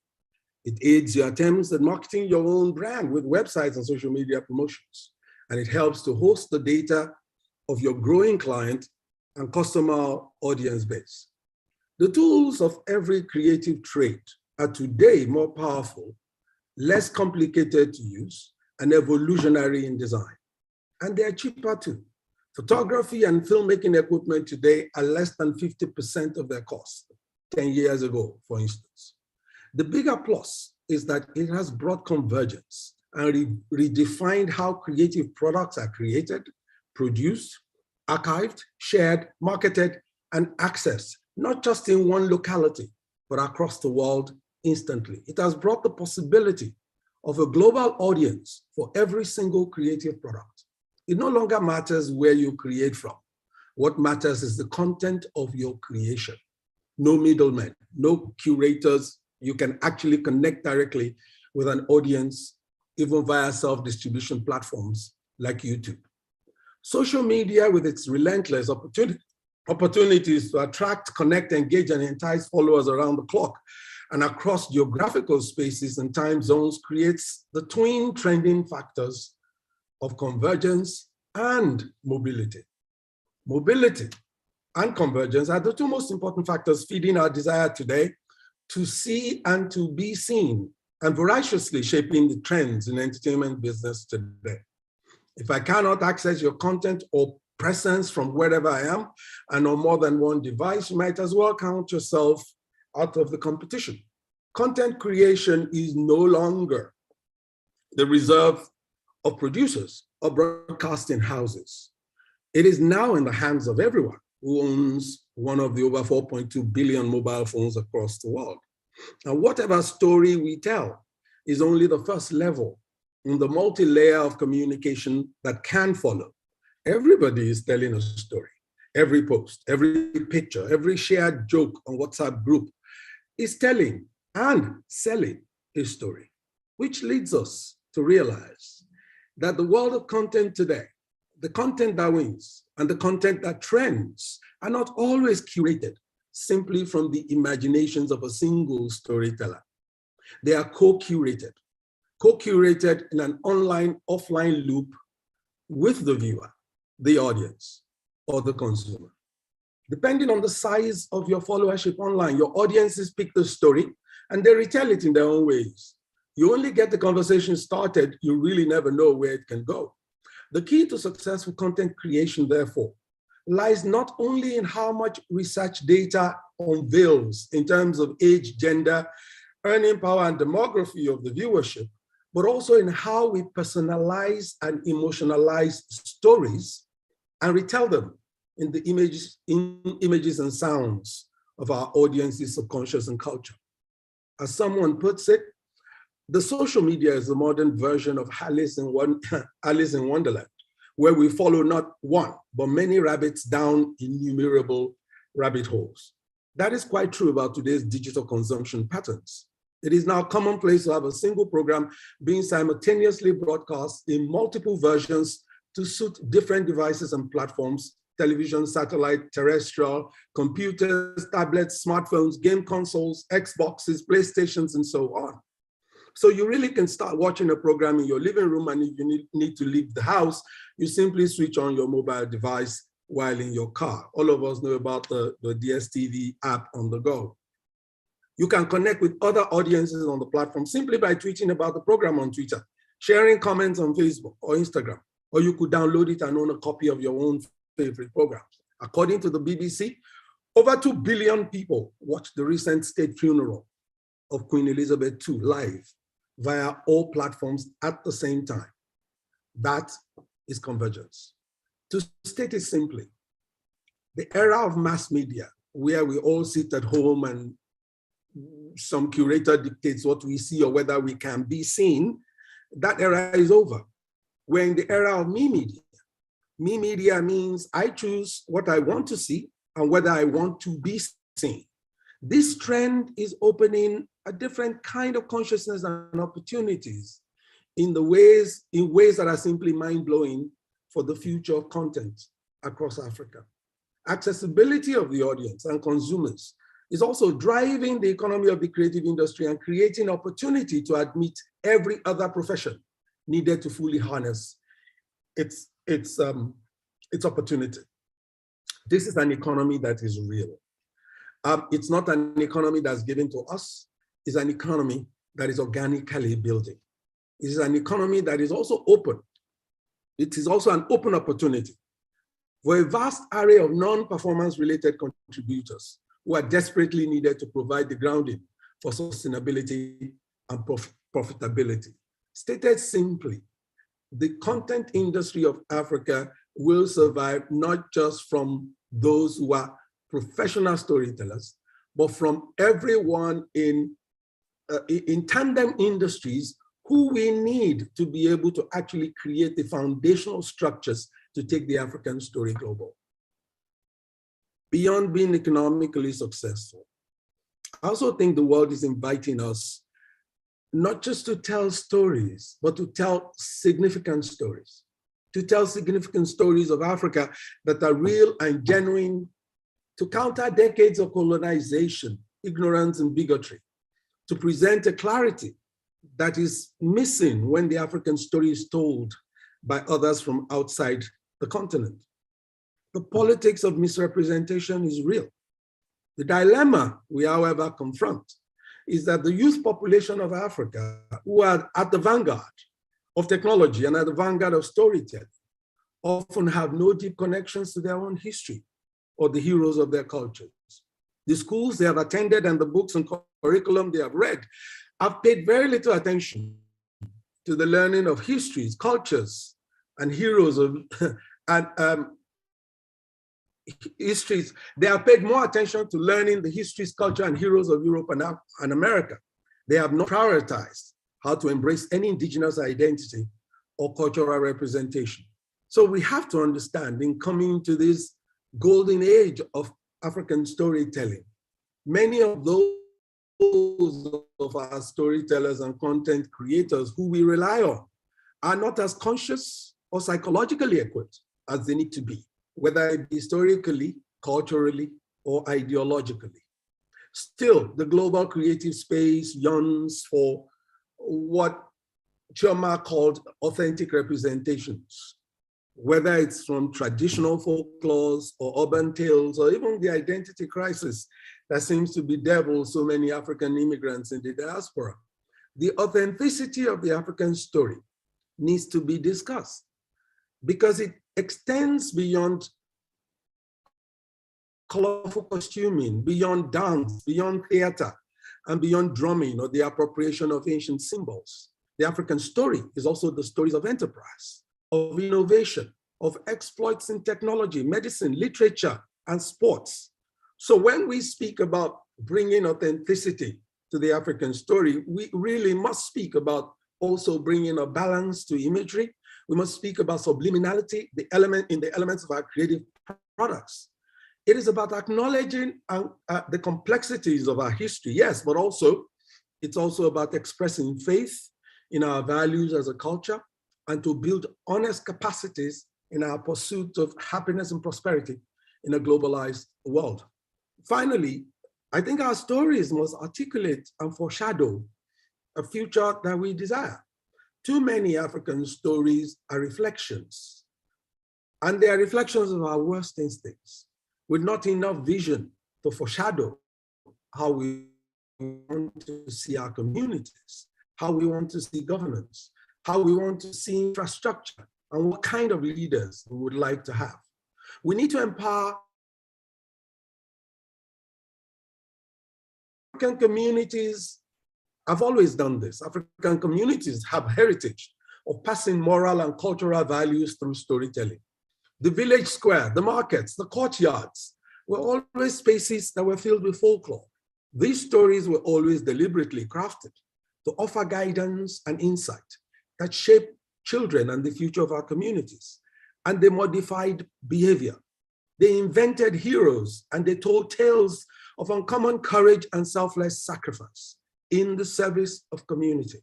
It aids your attempts at marketing your own brand with websites and social media promotions. And it helps to host the data of your growing client and customer audience base. The tools of every creative trade are today more powerful, less complicated to use, and evolutionary in design. And they're cheaper too. Photography and filmmaking equipment today are less than 50% of their cost. 10 years ago, for instance. The bigger plus is that it has brought convergence and redefined how creative products are created, produced, archived, shared, marketed, and accessed, not just in one locality, but across the world instantly. It has brought the possibility of a global audience for every single creative product. It no longer matters where you create from. What matters is the content of your creation. No middlemen, no curators. You can actually connect directly with an audience, even via self-distribution platforms like YouTube. Social media, with its relentless opportunities to attract, connect, engage, and entice followers around the clock and across geographical spaces and time zones, creates the twin trending factors of convergence and mobility. Mobility and convergence are the two most important factors feeding our desire today to see and to be seen, and voraciously shaping the trends in entertainment business today. If I cannot access your content or presence from wherever I am and on more than one device, you might as well count yourself out of the competition. Content creation is no longer the reserve of producers or broadcasting houses. It is now in the hands of everyone who owns one of the over 4.2 billion mobile phones across the world. And whatever story we tell is only the first level in the multi-layer of communication that can follow. Everybody is telling a story. Every post, every picture, every shared joke on WhatsApp group is telling and selling a story, which leads us to realize that the world of content today, the content that wins and the content that trends, are not always curated simply from the imaginations of a single storyteller. They are co-curated in an online-offline loop with the viewer, the audience, or the consumer. Depending on the size of your followership online, your audiences pick the story and they retell it in their own ways. You only get the conversation started, you really never know where it can go. The key to successful content creation, therefore, lies not only in how much research data unveils in terms of age, gender, earning power, and demography of the viewership, but also in how we personalize and emotionalize stories and retell them in the images and sounds of our audience's subconscious and culture. As someone puts it, the social media is the modern version of Alice in Wonderland, where we follow not one, but many rabbits down innumerable rabbit holes. That is quite true about today's digital consumption patterns. It is now commonplace to have a single program being simultaneously broadcast in multiple versions to suit different devices and platforms: television, satellite, terrestrial, computers, tablets, smartphones, game consoles, Xboxes, PlayStations, and so on. So you really can start watching a program in your living room, and if you need to leave the house, you simply switch on your mobile device while in your car. All of us know about the DSTV app on the go. You can connect with other audiences on the platform simply by tweeting about the program on Twitter, sharing comments on Facebook or Instagram, or you could download it and own a copy of your own favorite programs. According to the BBC, over 2 billion people watched the recent state funeral of Queen Elizabeth II live via all platforms at the same time. That is convergence. To state it simply, the era of mass media, where we all sit at home and some curator dictates what we see or whether we can be seen, that era is over. We're in the era of me media. Me media means I choose what I want to see and whether I want to be seen. This trend is opening a different kind of consciousness and opportunities in ways that are simply mind-blowing for the future of content across Africa. Accessibility of the audience and consumers is also driving the economy of the creative industry and creating opportunity to admit every other profession needed to fully harness its opportunity. This is an economy that is real. It's not an economy that's given to us. It's an economy that is organically building. It is an economy that is also open. It is also an open opportunity for a vast array of non-performance related contributors who are desperately needed to provide the grounding for sustainability and profitability. Stated simply, the content industry of Africa will survive not just from those who are professional storytellers, but from everyone in tandem industries who we need to be able to actually create the foundational structures to take the African story global. Beyond being economically successful, I also think the world is inviting us not just to tell stories, but to tell significant stories. To tell significant stories of Africa that are real and genuine, to counter decades of colonization, ignorance, and bigotry, to present a clarity that is missing when the African story is told by others from outside the continent. The politics of misrepresentation is real. The dilemma we, however, confront is that the youth population of Africa, who are at the vanguard of technology and at the vanguard of storytelling, often have no deep connections to their own history or the heroes of their cultures. The schools they have attended and the books and curriculum they have read have paid very little attention to the learning of histories, cultures, and heroes of histories. They have paid more attention to learning the histories, culture, and heroes of Europe and America. They have not prioritized how to embrace any indigenous identity or cultural representation. So we have to understand, in coming to this golden age of African storytelling, many of those of our storytellers and content creators who we rely on are not as conscious or psychologically equipped as they need to be, whether it be historically, culturally, or ideologically. Still, the global creative space yearns for what Chioma called authentic representations, whether it's from traditional folklores or urban tales, or even the identity crisis that seems to bedevil so many African immigrants in the diaspora. The authenticity of the African story needs to be discussed because it extends beyond colorful costuming, beyond dance, beyond theater, and beyond drumming or the appropriation of ancient symbols. The African story is also the stories of enterprise, of innovation, of exploits in technology, medicine, literature, and sports. So when we speak about bringing authenticity to the African story, we really must speak about also bringing a balance to imagery. We must speak about subliminality, the elements of our creative products. It is about acknowledging the complexities of our history, yes, but it's also about expressing faith in our values as a culture and to build honest capacities in our pursuit of happiness and prosperity in a globalized world. Finally, I think our stories must articulate and foreshadow a future that we desire. Too many African stories are reflections, and they are reflections of our worst instincts, with not enough vision to foreshadow how we want to see our communities, how we want to see governance, how we want to see infrastructure, and what kind of leaders we would like to have. We need to empower African communities. Have always done this. African communities have heritage of passing moral and cultural values through storytelling. The village square, the markets, the courtyards were always spaces that were filled with folklore. These stories were always deliberately crafted to offer guidance and insight that shape children and the future of our communities. And they modified behavior. They invented heroes and they told tales of uncommon courage and selfless sacrifice in the service of community.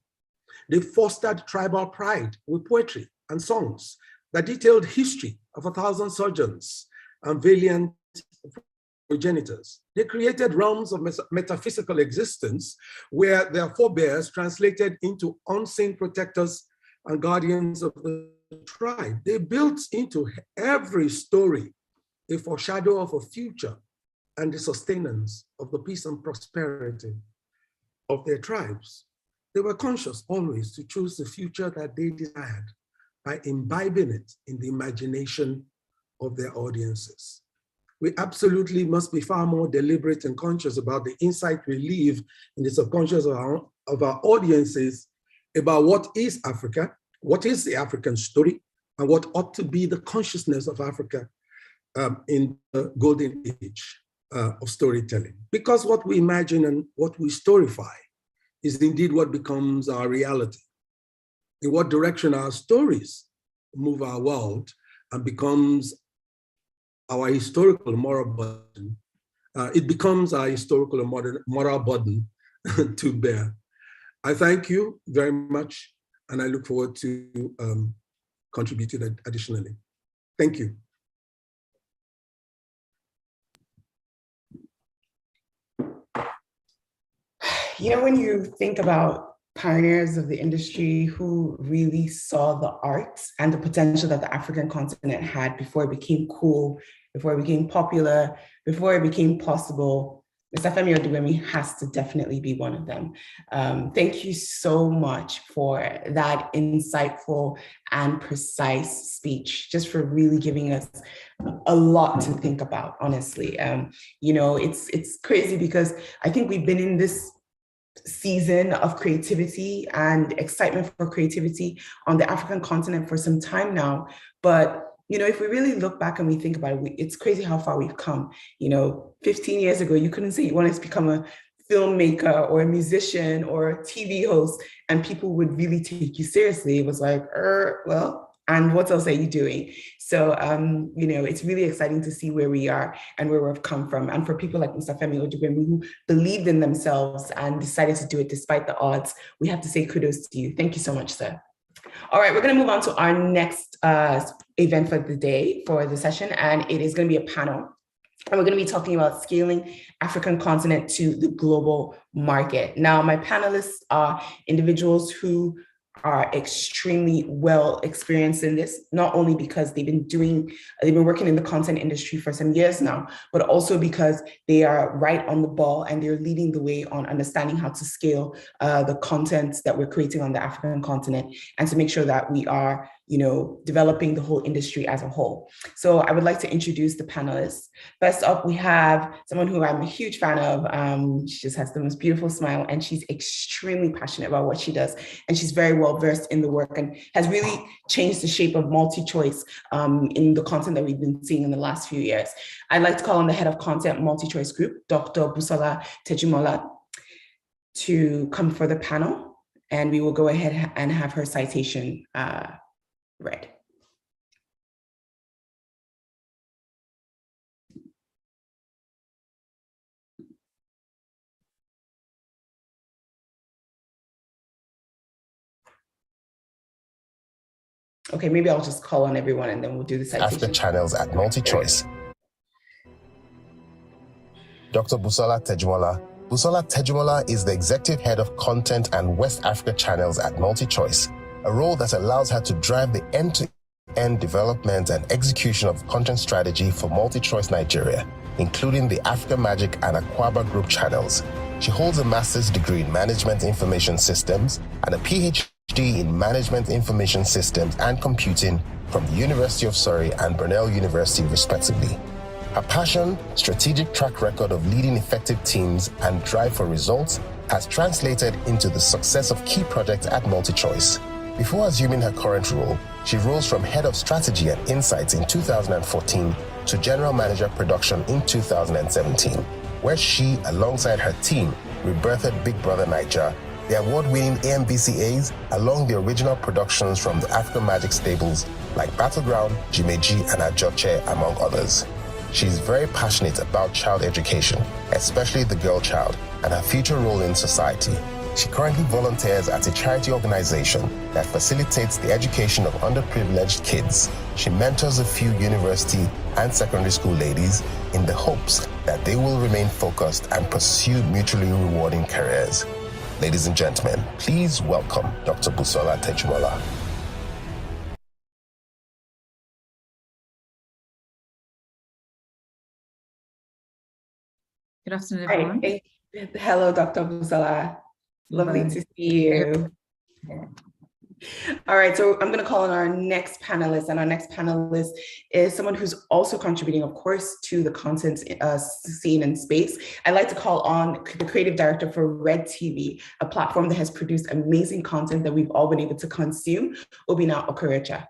They fostered tribal pride with poetry and songs that detailed history of 1,000 surgeons and valiant progenitors. They created realms of metaphysical existence where their forebears translated into unseen protectors and guardians of the tribe. They built into every story a foreshadow of a future and the sustenance of the peace and prosperity of their tribes. They were conscious always to choose the future that they desired by imbibing it in the imagination of their audiences. we absolutely must be far more deliberate and conscious about the insight we leave in the subconscious of our audiences about what is Africa, what is the African story, and what ought to be the consciousness of Africa in the golden age of storytelling. Because what we imagine and what we storify is indeed what becomes our reality. In what direction our stories move our world and becomes our historical moral burden, it becomes our historical and moral burden to bear. I thank you very much, and I look forward to contributing additionally. Thank you. You know, when you think about pioneers of the industry who really saw the arts and the potential that the African continent had before it became cool, before it became popular, before it became possible, Mr. Femi Odubemi has to definitely be one of them. Thank you so much for that insightful and precise speech, just for really giving us a lot to think about, honestly. You know, it's crazy because I think we've been in this season of creativity and excitement for creativity on the African continent for some time now. But, you know, if we really look back and we think about it, it's crazy how far we've come. You know, 15 years ago, you couldn't say you wanted to become a filmmaker or a musician or a TV host, and people would really take you seriously. It was like, well, and what else are you doing? So, you know, it's really exciting to see where we are and where we've come from. And for people like Mr. Femi Odubemi who believed in themselves and decided to do it despite the odds, we have to say kudos to you. Thank you so much, sir. All right, we're going to move on to our next event for the day, for the session, and it is going to be a panel. And we're going to be talking about scaling African continent to the global market. Now, my panelists are individuals who are extremely well experienced in this, not only because they've been working in the content industry for some years now, but also because they are right on the ball and they're leading the way on understanding how to scale the content that we're creating on the African continent and to make sure that we are, you know, developing the whole industry as a whole. So I would like to introduce the panelists. First up, we have someone who I'm a huge fan of. She just has the most beautiful smile and she's extremely passionate about what she does. And she's very well versed in the work and has really changed the shape of multi-choice in the content that we've been seeing in the last few years. I'd like to call on the head of content multi-choice group, Dr. Busola Tejumola, to come for the panel. And we will go ahead and have her citation read. Okay, maybe I'll just call on everyone and then we'll do the citation. African channels at multi-choice. Dr. Busola Tejumola. Busola Tejumola is the executive head of content and West Africa channels at MultiChoice, a role that allows her to drive the end-to-end development and execution of content strategy for MultiChoice Nigeria, including the Africa Magic and Aquaba Group channels. She holds a master's degree in Management Information Systems and a PhD in Management Information Systems and Computing from the University of Surrey and Brunel University, respectively. Her passion, strategic track record of leading effective teams, and drive for results has translated into the success of key projects at MultiChoice. Before assuming her current role, she rose from Head of Strategy and Insights in 2014 to General Manager Production in 2017, where she, alongside her team, rebirthed Big Brother Niger, the award-winning AMVCAs, along the original productions from the Africa Magic stables like Battleground, Jimeji, and Ajoche, among others. She's very passionate about child education, especially the girl child, and her future role in society. She currently volunteers at a charity organization that facilitates the education of underprivileged kids. She mentors a few university and secondary school ladies in the hopes that they will remain focused and pursue mutually rewarding careers. Ladies and gentlemen, please welcome Dr. Busola Tejumola. Good afternoon, everyone. Hi. Hello, Dr. Busola. Lovely to see you. All right, so I'm going to call on our next panelist, and our next panelist is someone who's also contributing, of course, to the content scene and space. I'd like to call on the creative director for Red TV, a platform that has produced amazing content that we've all been able to consume, Obinna Okorecha.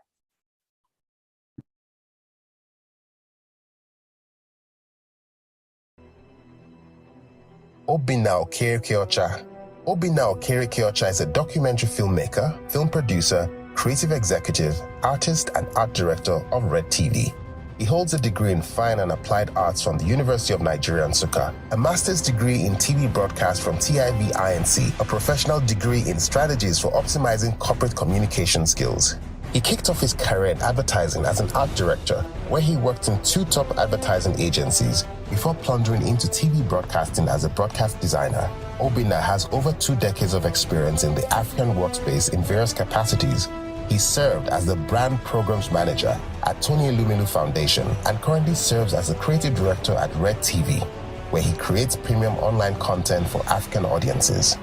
Obinna Okorecha. Obinna Okorecha is a documentary filmmaker, film producer, creative executive, artist, and art director of Red TV. He holds a degree in Fine and Applied Arts from the University of Nigeria, Nsukka, a master's degree in TV broadcast from TIV INC, a professional degree in strategies for optimizing corporate communication skills. He kicked off his career in advertising as an art director, where he worked in 2 top advertising agencies before plunging into TV broadcasting as a broadcast designer. Obinna has over 2 decades of experience in the African workspace in various capacities. He served as the brand programs manager at Tony Elumelu Foundation and currently serves as the creative director at Red TV, where he creates premium online content for African audiences.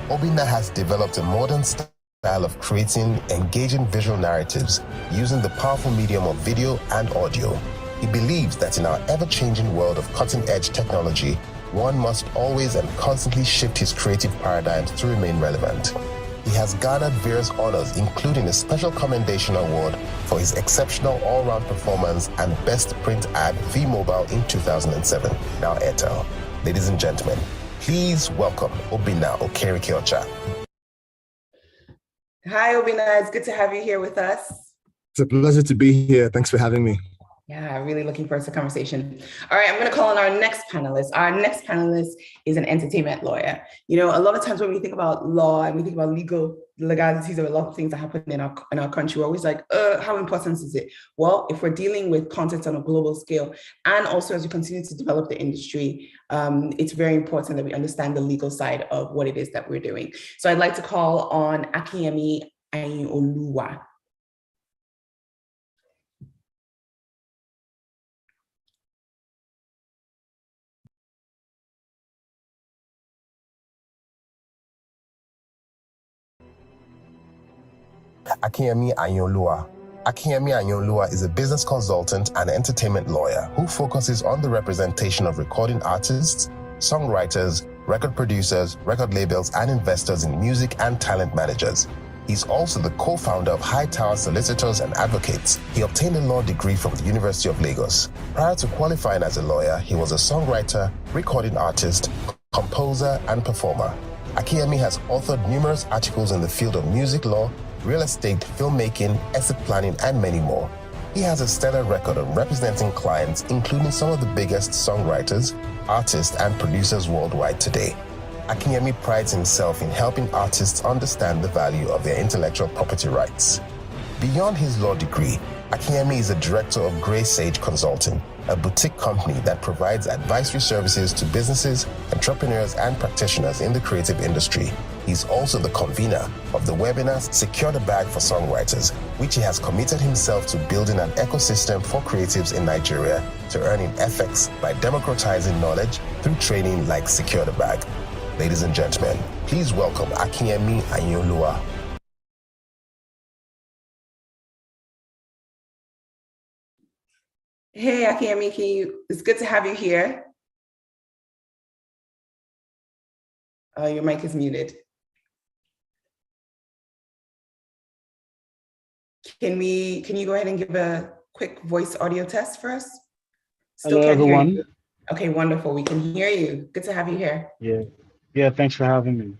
Obinna has developed a modern style of creating engaging visual narratives using the powerful medium of video and audio. He believes that in our ever-changing world of cutting-edge technology, one must always and constantly shift his creative paradigms to remain relevant. He has garnered various honors, including a Special Commendation Award for his exceptional all-round performance and Best Print Ad V-Mobile in 2007, now Airtel. Ladies and gentlemen, please welcome Obinna Okorecha. Hi, Obinna. It's good to have you here with us. It's a pleasure to be here. Thanks for having me. Yeah, really looking forward to the conversation. All right, I'm going to call on our next panelist. Our next panelist is an entertainment lawyer. You know, a lot of times when we think about law and we think about legalities of a lot of things that happen in our country, we're always like, how important is it? Well, if we're dealing with content on a global scale, and also as we continue to develop the industry, it's very important that we understand the legal side of what it is that we're doing. So I'd like to call on Akinyemi Ayinoluwa. Akinyemi Ayinoluwa. Akinyemi Ayinoluwa is a business consultant and entertainment lawyer who focuses on the representation of recording artists, songwriters, record producers, record labels, and investors in music and talent managers. He's also the co-founder of High Tower Solicitors and Advocates. He obtained a law degree from the University of Lagos. Prior to qualifying as a lawyer, he was a songwriter, recording artist, composer, and performer. Akinyemi has authored numerous articles in the field of music law, real estate, filmmaking, estate planning, and many more. He has a stellar record of representing clients, including some of the biggest songwriters, artists, and producers worldwide today. Akinyemi prides himself in helping artists understand the value of their intellectual property rights. Beyond his law degree, Akinyemi is a director of Grey Sage Consulting, a boutique company that provides advisory services to businesses, entrepreneurs, and practitioners in the creative industry. He's also the convener of the webinar Secure the Bag for Songwriters, which he has committed himself to building an ecosystem for creatives in Nigeria to earn in FX by democratizing knowledge through training like Secure the Bag. Ladies and gentlemen, please welcome Akinyemi Ayinoluwa. Hey, Akinyemi, it's good to have you here. Your mic is muted. Can you go ahead and give a quick voice audio test for us? Hello, everyone. Okay, wonderful. We can hear you. Good to have you here. Yeah, thanks for having me.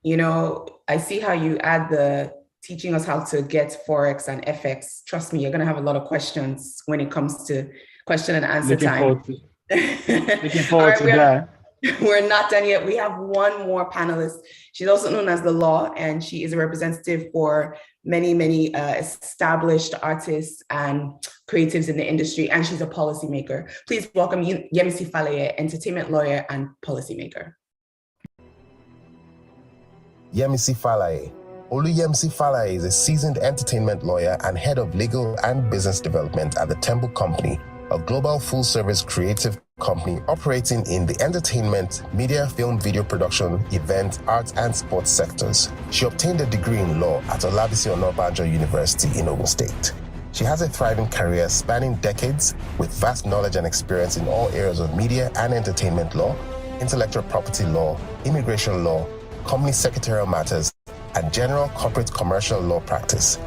You know, I see how you add the teaching us how to get Forex and FX. Trust me, you're going to have a lot of questions when it comes to question and answer time. Looking forward to that. We're not done yet. We have one more panelist. She's also known as the Law, and she is a representative for many established artists and creatives in the industry, and she's a policymaker. Please welcome Yemisi Falaye, entertainment lawyer and policymaker. Yemisi Falaye. Yemisi Falaye is a seasoned entertainment lawyer and head of legal and business development at the Temple Company, a global full-service creative company operating in the entertainment, media, film, video production, event, art, and sports sectors. She obtained a degree in law at Olabisi Onabanjo University in Ogun State. She has a thriving career spanning decades with vast knowledge and experience in all areas of media and entertainment law, intellectual property law, immigration law, company secretarial matters, and general corporate commercial law practice.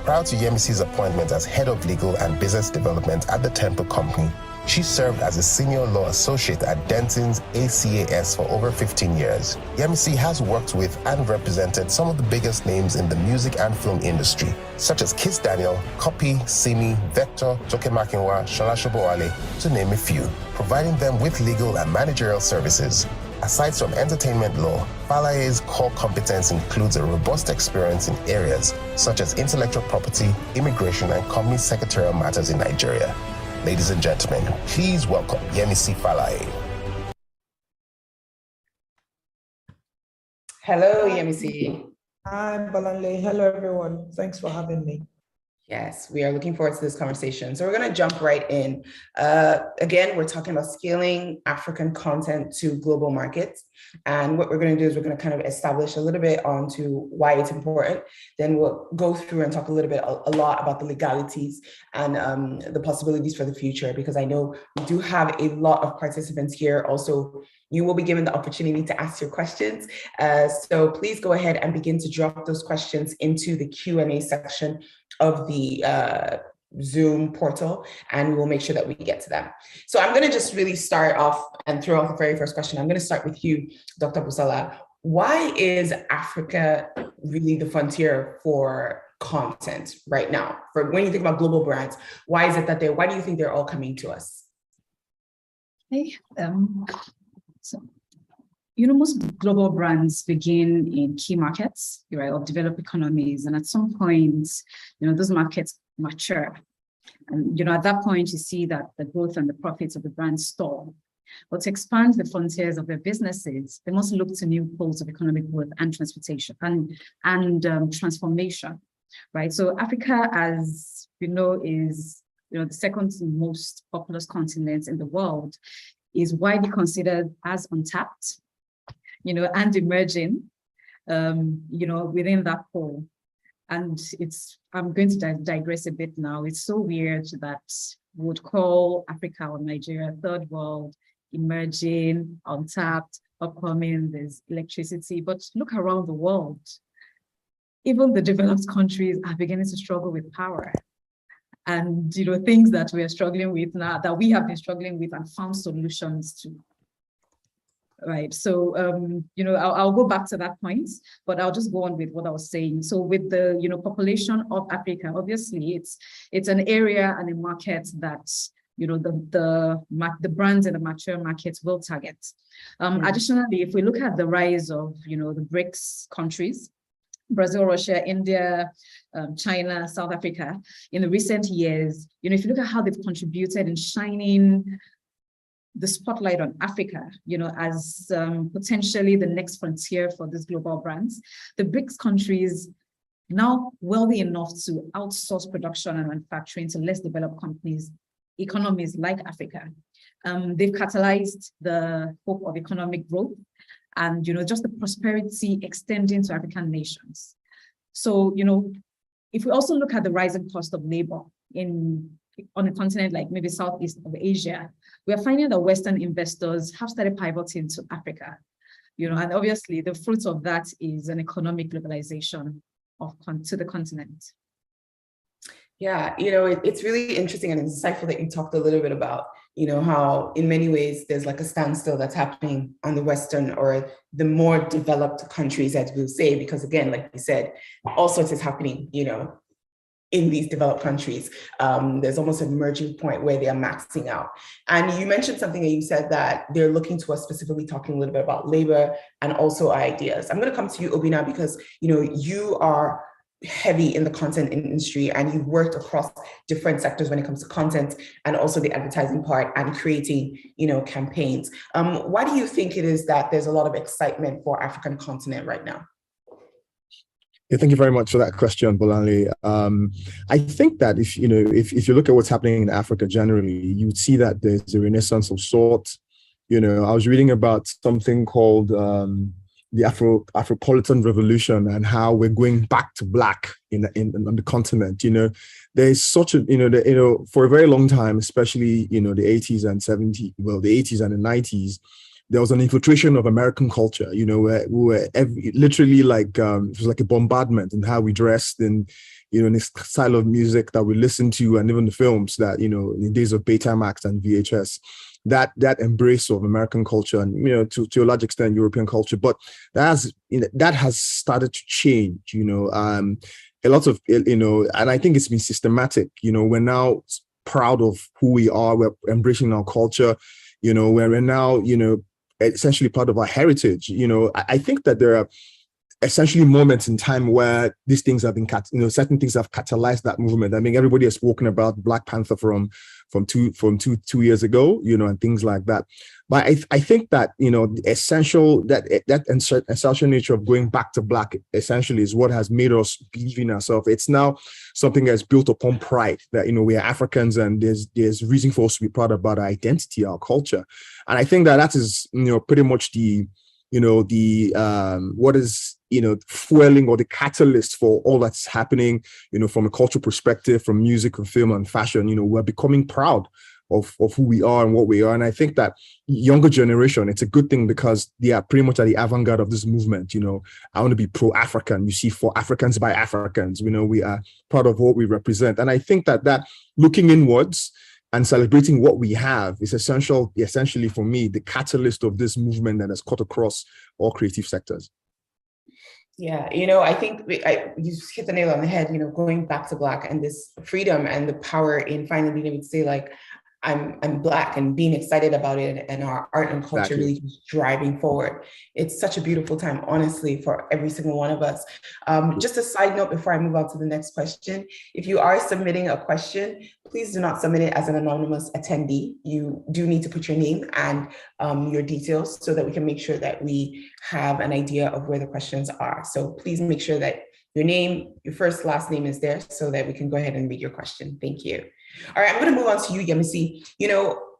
Prior to Yemisi's appointment as head of legal and business development at the Temple Company, she served as a senior law associate at Denton's ACAS for over 15 years. Yemisi has worked with and represented some of the biggest names in the music and film industry, such as Kiss Daniel, Copy, Simi, Vector, Toke Makinwa, Shola Shobowale, to name a few, providing them with legal and managerial services. Aside from entertainment law, Falaye's core competence includes a robust experience in areas such as intellectual property, immigration, and company secretarial matters in Nigeria. Ladies and gentlemen, please welcome Yemisi Falaye. Hello, Yemisi. Hi, Balanle. Hello, everyone. Thanks for having me. Yes, we are looking forward to this conversation. So we're going to jump right in. Again, we're talking about scaling African content to global markets. And what we're going to do is we're going to kind of establish a little bit onto why it's important. Then we'll go through and talk a little bit, a lot about the legalities and the possibilities for the future, because I know we do have a lot of participants here. Also, you will be given the opportunity to ask your questions. So please go ahead and begin to drop those questions into the Q&A section of the Zoom portal, and we'll make sure that we get to them. So I'm going to just really start off and throw out the very first question. I'm going to start with you, Dr. Busala. Why is Africa really the frontier for content right now? For when you think about global brands, why is it that why do you think they're all coming to us? Hey, most global brands begin in key markets, right, of developed economies. And at some point, those markets mature. And, at that point, you see that the growth and the profits of the brand stall. But to expand the frontiers of their businesses, they must look to new poles of economic growth and transportation and transformation, right? So Africa, as we know, is the second most populous continent in the world, is widely considered as untapped, and emerging, within that pole. And I'm going to digress a bit now. It's so weird that we would call Africa or Nigeria third world, emerging, untapped, upcoming, there's electricity, but look around the world. Even the developed countries are beginning to struggle with power. And, things that we are struggling with now, that we have been struggling with and found solutions to. Right. So, I'll go back to that point, but I'll just go on with what I was saying. So with the, population of Africa, obviously it's an area and a market that, the brands in the mature markets will target. Additionally, if we look at the rise of, the BRICS countries, Brazil, Russia, India, China, South Africa, in the recent years, if you look at how they've contributed in shining the spotlight on Africa, as potentially the next frontier for these global brands. The BRICS countries now wealthy enough to outsource production and manufacturing to less developed economies like Africa. They've catalyzed the hope of economic growth and, just the prosperity extending to African nations. So, if we also look at the rising cost of labor on a continent like maybe Southeast of Asia, we are finding that Western investors have started pivoting to Africa, and obviously the fruit of that is an economic globalization to the continent. Yeah, it's really interesting and insightful that you talked a little bit about, how in many ways there's like a standstill that's happening on the Western or the more developed countries, as we'll say, because again, like you said, all sorts is happening, in these developed countries. There's almost an emerging point where they are maxing out. And you mentioned something that you said that they're looking to us specifically talking a little bit about labor and also ideas. I'm gonna come to you, Obina, because you are heavy in the content industry and you've worked across different sectors when it comes to content and also the advertising part and creating, campaigns. Why do you think it is that there's a lot of excitement for African continent right now? Yeah, thank you very much for that question, Bolanle. I think that if you look at what's happening in Africa generally, you would see that there's a renaissance of sorts. I was reading about something called the Afropolitan Revolution and how we're going back to black on the continent. There's such a for a very long time, especially the 80s and 70s, well, the 80s and the 90s. There was an infiltration of American culture, where we were literally like, it was like a bombardment in how we dressed and, in this style of music that we listened to, and even the films that, in the days of Betamax and VHS, that embrace of American culture and, to a large extent, European culture. But that has started to change, a lot of, and I think it's been systematic. We're now proud of who we are. We're embracing our culture, where we're now, essentially part of our heritage. I think that there are essentially moments in time where these things have been certain things have catalyzed that movement. I mean, everybody has spoken about Black Panther from 2 years ago, and things like that. But I think that the essential nature of going back to black essentially is what has made us believe in ourselves. It's now something that's built upon pride that we are Africans, and there's reason for us to be proud about our identity, our culture. And I think that is pretty much the what is fueling or the catalyst for all that's happening, from a cultural perspective, from music and film and fashion. We're becoming proud of who we are and what we are. And I think that younger generation, it's a good thing because they are pretty much at the avant-garde of this movement. I want to be pro-African. You see, for Africans by Africans, we are proud of what we represent. And I think that looking inwards and celebrating what we have is essentially for me, the catalyst of this movement that has cut across all creative sectors. Yeah, I think you hit the nail on the head, going back to black and this freedom and the power in finally being able to say, like, I'm black, and being excited about it, and our art and culture really just driving forward. It's such a beautiful time, honestly, for every single one of us. Just a side note before I move on to the next question, if you are submitting a question, please do not submit it as an anonymous attendee. You do need to put your name and your details so that we can make sure that we have an idea of where the questions are. So please make sure that your name, your first, last name is there so that we can go ahead and read your question. Thank you. All right, I'm going to move on to you, Yemisi.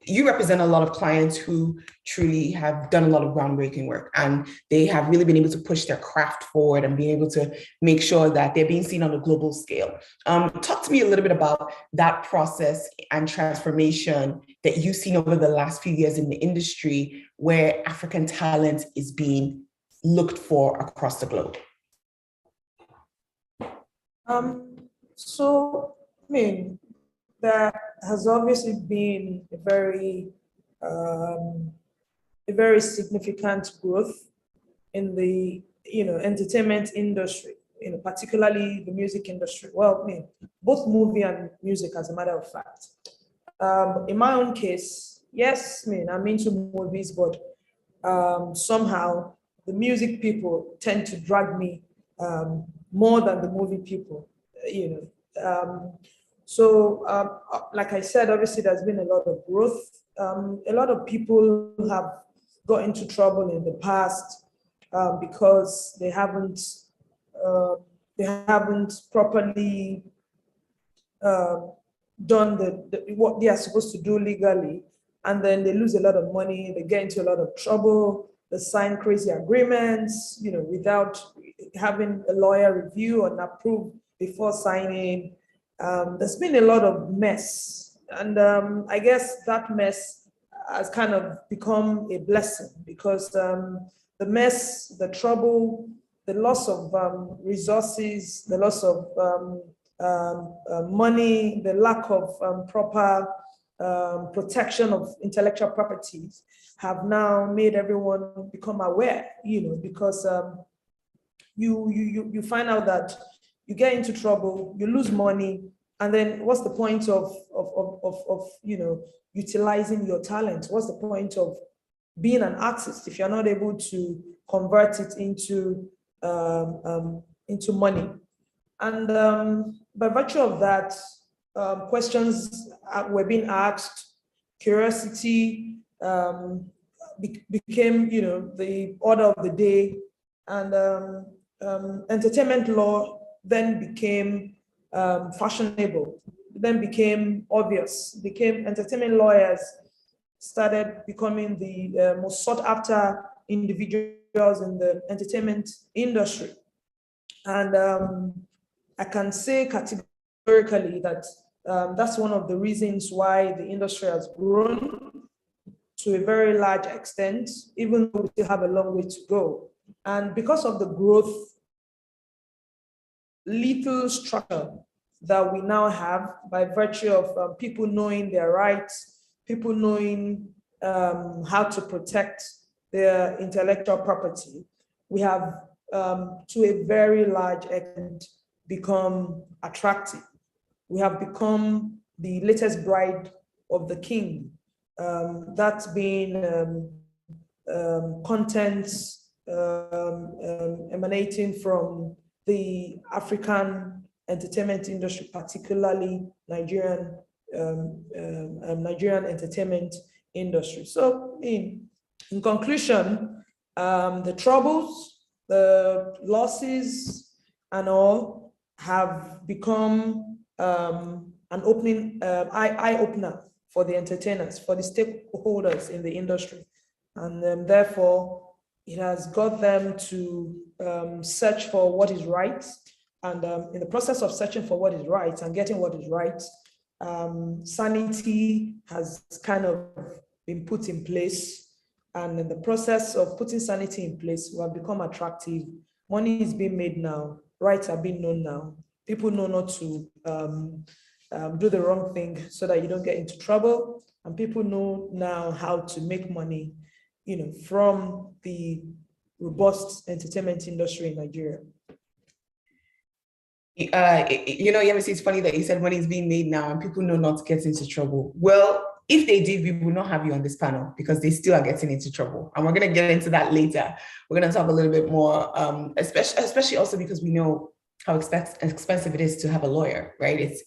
You represent a lot of clients who truly have done a lot of groundbreaking work, and they have really been able to push their craft forward and being able to make sure that they're being seen on a global scale. Talk to me a little bit about that process and transformation that you've seen over the last few years in the industry, where African talent is being looked for across the globe. There has obviously been a very significant growth in the entertainment industry, particularly the music industry. Well, both movie and music, as a matter of fact. In my own case, yes, I'm into movies, but somehow the music people tend to drag me more than the movie people. Like I said, obviously there's been a lot of growth. A lot of people have got into trouble in the past because they haven't properly done what they are supposed to do legally, and then they lose a lot of money. They get into a lot of trouble. They sign crazy agreements, without having a lawyer review and approve before signing. There's been a lot of mess, and I guess that mess has kind of become a blessing, because the mess, the trouble, the loss of resources, the loss of money, the lack of proper protection of intellectual properties have now made everyone become aware, because you find out that you get into trouble, you lose money, and then what's the point of utilizing your talent? What's the point of being an artist if you're not able to convert it into money? And by virtue of that, questions were being asked. Curiosity became, the order of the day, and entertainment law then became fashionable, then became obvious, became entertainment lawyers started becoming the most sought after individuals in the entertainment industry. And I can say categorically that that's one of the reasons why the industry has grown to a very large extent, even though we still have a long way to go. And because of the growth, lethal structure that we now have by virtue of people knowing their rights, people knowing how to protect their intellectual property, we have to a very large extent become attractive. We have become the latest bride of the king. That's been content emanating from the African entertainment industry, particularly Nigerian entertainment industry. So in conclusion, the troubles, the losses and all have become an eye-opener for the entertainers, for the stakeholders in the industry. And therefore, it has got them to search for what is right. And in the process of searching for what is right and getting what is right, sanity has kind of been put in place. And in the process of putting sanity in place, we have become attractive. Money is being made now. Rights are being known now. People know not to do the wrong thing so that you don't get into trouble. And people know now how to make money, from the robust entertainment industry in Nigeria. Yemisi, it's funny that you said money is being made now and people know not to get into trouble. Well, if they did, we would not have you on this panel because they still are getting into trouble. And we're going to get into that later. We're going to talk a little bit more, especially also because we know how expensive it is to have a lawyer, right? It's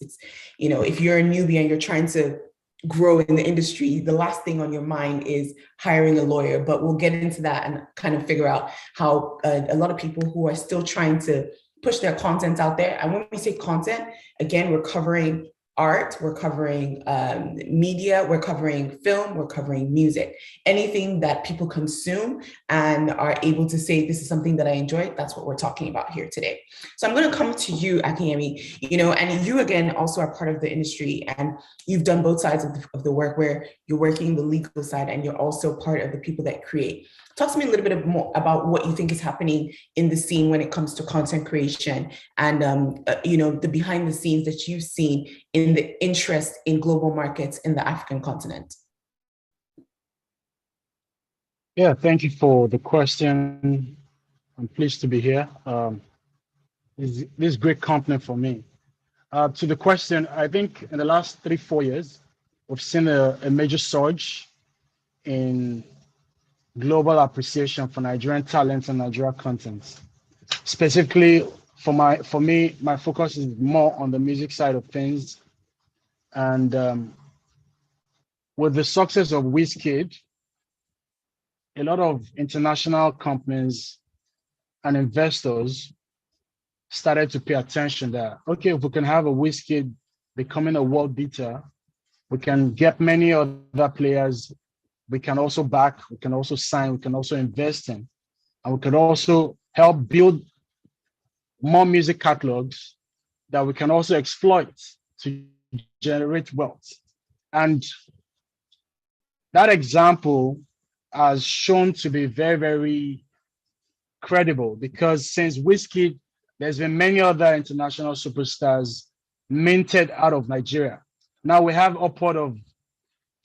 if you're a newbie and you're trying to grow in the industry, the last thing on your mind is hiring a lawyer. But we'll get into that and kind of figure out how a lot of people who are still trying to push their content out there. And when we say content, again, we're covering art, we're covering media, we're covering film, we're covering music. Anything that people consume and are able to say, this is something that I enjoy, that's what we're talking about here today. So I'm going to come to you, Akinyemi, and you again also are part of the industry and you've done both sides of the work where you're working the legal side and you're also part of the people that create. Talk to me a little bit more about what you think is happening in the scene when it comes to content creation and, the behind the scenes that you've seen in the interest in global markets in the African continent. Yeah, thank you for the question. I'm pleased to be here. This is great company for me. To the question, I think in the last 3-4 years, we've seen a major surge in global appreciation for Nigerian talent and Nigerian content. Specifically, for me, my focus is more on the music side of things. And with the success of Wizkid, a lot of international companies and investors started to pay attention that, okay, if we can have a Wizkid becoming a world beater, we can get many other players. We can also back, we can also sign, we can also invest in, and we can also help build more music catalogs that we can also exploit to generate wealth. And that example has shown to be very, very credible because since Wizkid, there's been many other international superstars minted out of Nigeria. Now we have upward of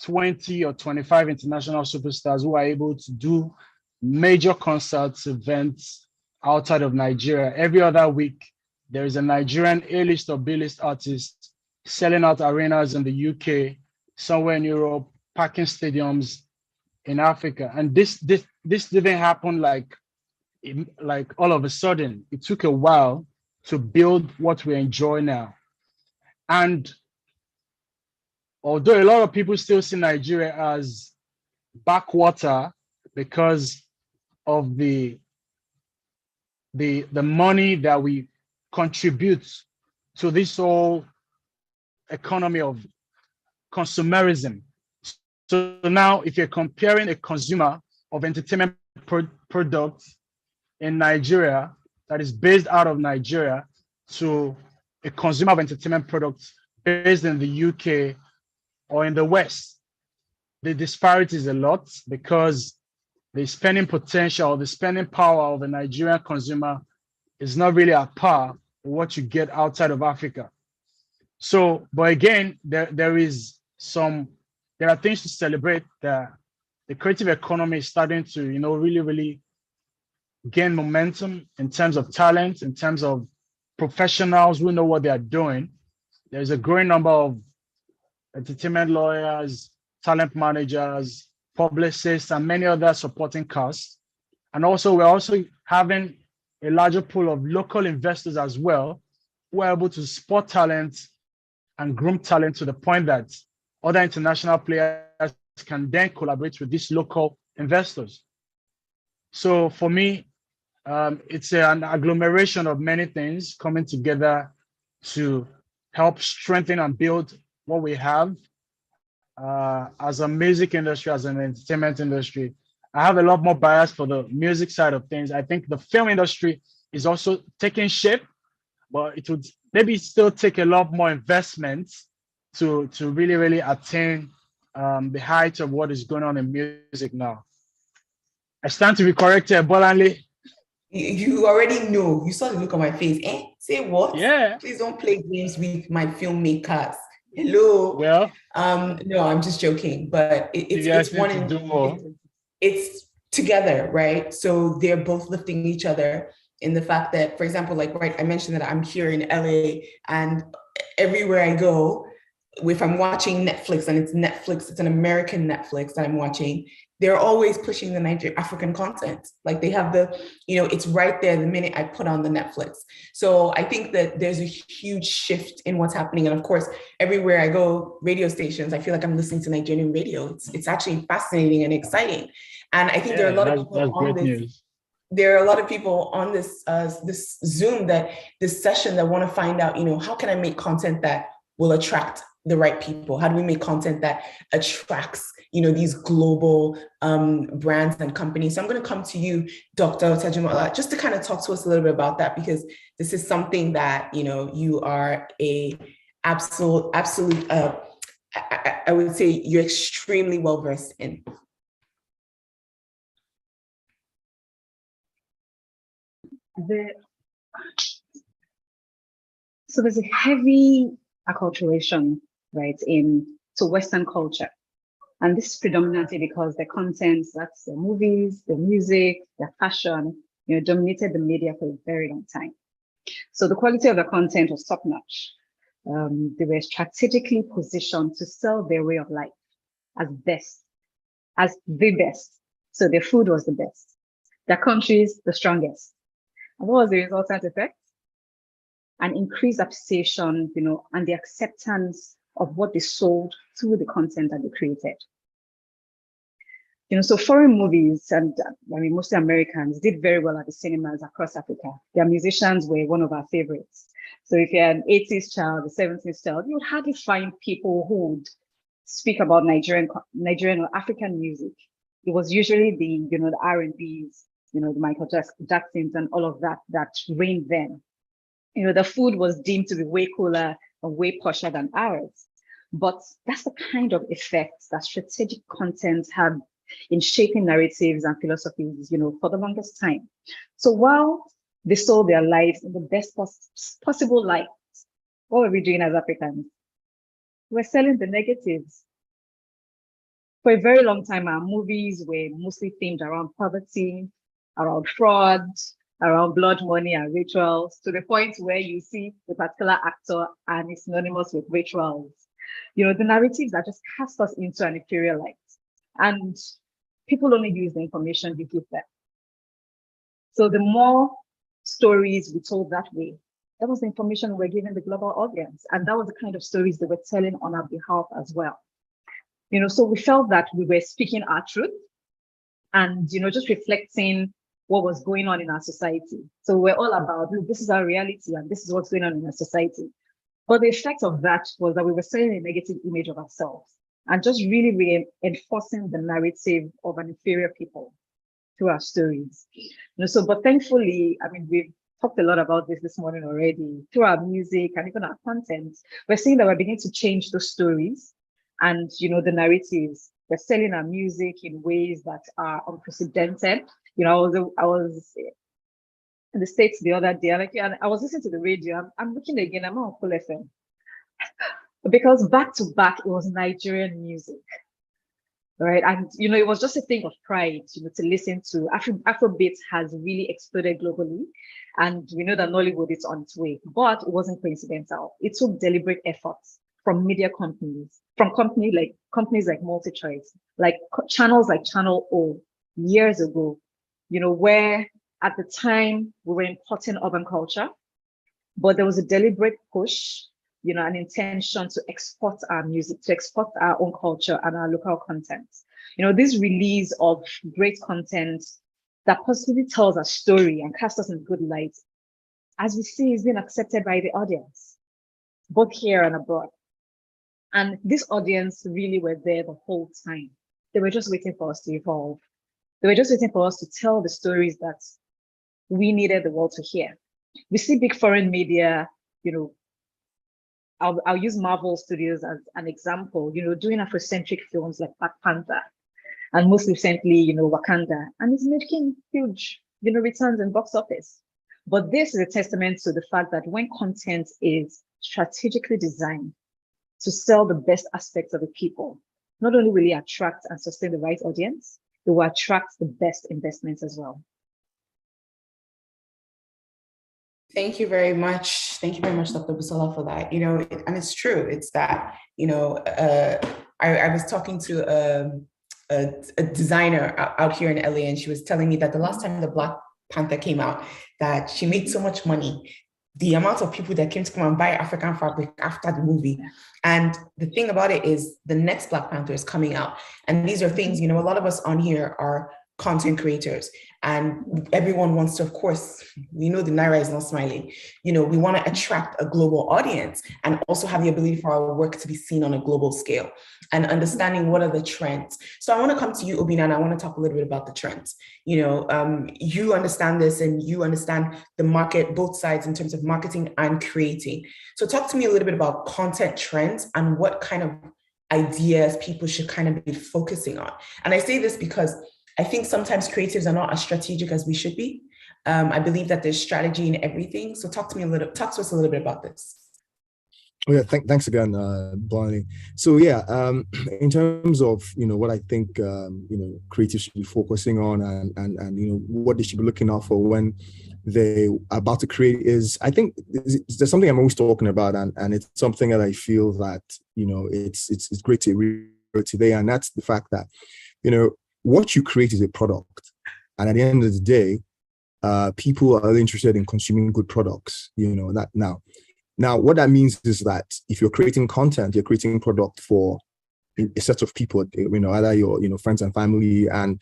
20 or 25 international superstars who are able to do major concerts, events outside of Nigeria. Every other week, there is a Nigerian A-list or B-list artist selling out arenas in the UK, somewhere in Europe, packing stadiums in Africa. And this didn't happen like all of a sudden. It took a while to build what we enjoy now. And although a lot of people still see Nigeria as backwater because of the the money that we contribute to this whole economy of consumerism. So now, if you're comparing a consumer of entertainment products in Nigeria that is based out of Nigeria to a consumer of entertainment products based in the UK or in the West, the disparity is a lot because the spending potential, the spending power of a Nigerian consumer is not really at par with what you get outside of Africa. So, but again, there are things to celebrate. The creative economy is starting to, really gain momentum in terms of talent, in terms of professionals who know what they are doing. There's a growing number of entertainment lawyers, talent managers, publicists, and many other supporting casts. And also, we're also having a larger pool of local investors as well, who are able to spot talent and groom talent to the point that other international players can then collaborate with these local investors. So for me, it's an agglomeration of many things coming together to help strengthen and build what we have as a music industry, as an entertainment industry. I have a lot more bias for the music side of things. I think the film industry is also taking shape, but it would maybe still take a lot more investment to really attain the height of what is going on in music now. I stand to be corrected, Bolanle. You already know. You saw the look on my face. Say what? Yeah. Please don't play games with my filmmakers. Hello. Well, no, I'm just joking. But it's one in, it's together, right? So they're both lifting each other in the fact that, for example, like, right, I mentioned that I'm here in LA, and everywhere I go, if I'm watching Netflix and it's Netflix, it's an American Netflix that I'm watching, they're always pushing the African content. Like they have it's right there the minute I put on the Netflix. So I think that there's a huge shift in what's happening. And of course, everywhere I go, radio stations, I feel like I'm listening to Nigerian radio. It's actually fascinating and exciting. And I think there are a lot of people on this. News. There are a lot of people on this this Zoom this session that want to find out, how can I make content that will attract the right people? How do we make content that attracts, these global brands and companies? So I'm going to come to you, Dr. Tejumola, just to kind of talk to us a little bit about that, because this is something that, you are a absolute, I would say you're extremely well-versed in. So there's a heavy acculturation, right, to Western culture. And this is predominantly because the content, that's the movies, the music, the fashion, dominated the media for a very long time. So the quality of the content was top notch. They were strategically positioned to sell their way of life as the best. So their food was the best. Their countries, the strongest. And what was the resultant effect? An increased appreciation, and the acceptance of what they sold through the content that they created. So foreign movies, and mostly Americans, did very well at the cinemas across Africa. Their musicians were one of our favorites. So if you're an 80s child, the 70s child, you would hardly find people who would speak about Nigerian or African music. It was usually the R&Bs, the Michael Jacksons and all of that reigned then. The food was deemed to be way cooler and way posher than ours. But that's the kind of effect that strategic content had in shaping narratives and philosophies, for the longest time. So while they sold their lives in the best possible light, what were we doing as Africans? We're selling the negatives. For a very long time, our movies were mostly themed around poverty, around fraud, around blood money and rituals, to the point where you see a particular actor and it's synonymous with rituals. The narratives that just cast us into an inferior light. And people only use the information you give them. So the more stories we told that way, that was the information we're giving the global audience. And that was the kind of stories they were telling on our behalf as well. So we felt that we were speaking our truth and, just reflecting what was going on in our society. So we're all about, look, this is our reality and this is what's going on in our society. But the effect of that was that we were selling a negative image of ourselves and just really reinforcing the narrative of an inferior people through our stories. But thankfully, I mean, we've talked a lot about this morning already. Through our music and even our content, we're seeing that we're beginning to change those stories and, the narratives. We're selling our music in ways that are unprecedented. I was in the States the other day, and I was listening to the radio. I'm looking again, I'm on Cool FM. Because back to back, it was Nigerian music. Right. And, it was just a thing of pride, to listen to. Afrobeat has really exploded globally. And we know that Nollywood is on its way, but it wasn't coincidental. It took deliberate efforts from media companies, from companies like MultiChoice, like channels like Channel O years ago, where at the time we were importing urban culture, but there was a deliberate push, an intention to export our music, to export our own culture and our local content. This release of great content that positively tells a story and casts us in good light, as we see, is being accepted by the audience, both here and abroad. And this audience really were there the whole time. They were just waiting for us to evolve. They were just waiting for us to tell the stories that we needed the world to hear. We see big foreign media, I'll use Marvel Studios as an example, doing Afrocentric films like Black Panther, and most recently, Wakanda, and it's making huge, returns in box office. But this is a testament to the fact that when content is strategically designed to sell the best aspects of the people, not only will it attract and sustain the right audience, it will attract the best investments as well. Thank you very much. Thank you very much, Dr. Busola, for that. And it's true. It's that, I was talking to a designer out here in LA, and she was telling me that the last time the Black Panther came out, that she made so much money, the amount of people that came to come and buy African fabric after the movie. And the thing about it is the next Black Panther is coming out. And these are things, a lot of us on here are content creators, and everyone wants to, of course, we know the Naira is not smiling. We want to attract a global audience and also have the ability for our work to be seen on a global scale and understanding what are the trends. So I want to come to you, Obina, and I want to talk a little bit about the trends. You understand this and you understand the market, both sides in terms of marketing and creating. So talk to me a little bit about content trends and what kind of ideas people should kind of be focusing on. And I say this because I think sometimes creatives are not as strategic as we should be. I believe that there's strategy in everything. So talk to us a little bit about this. Oh yeah, thanks again, Bonnie. So yeah, in terms of what I think creatives should be focusing on and what they should be looking out for when they are about to create is, I think there's something I'm always talking about, and it's something that I feel that it's great to read today, and that's the fact that what you create is a product, and at the end of the day, people are interested in consuming good products. That now what that means is that if you're creating content, you're creating product for a set of people, either your friends and family, and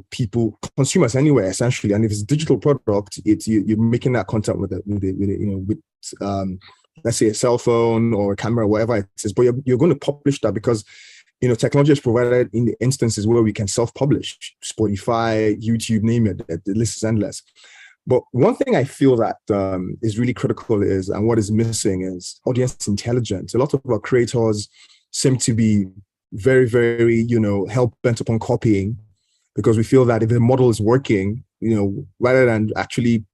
people, consumers anywhere, essentially. And if it's a digital product, you're making that content with let's say a cell phone or a camera, whatever it is. But you're going to publish that because technology is provided in the instances where we can self-publish, Spotify, YouTube, name it. The list is endless. But one thing I feel that is really critical is, and what is missing is audience intelligence. A lot of our creators seem to be very, very, hell-bent upon copying, because we feel that if the model is working, rather than actually,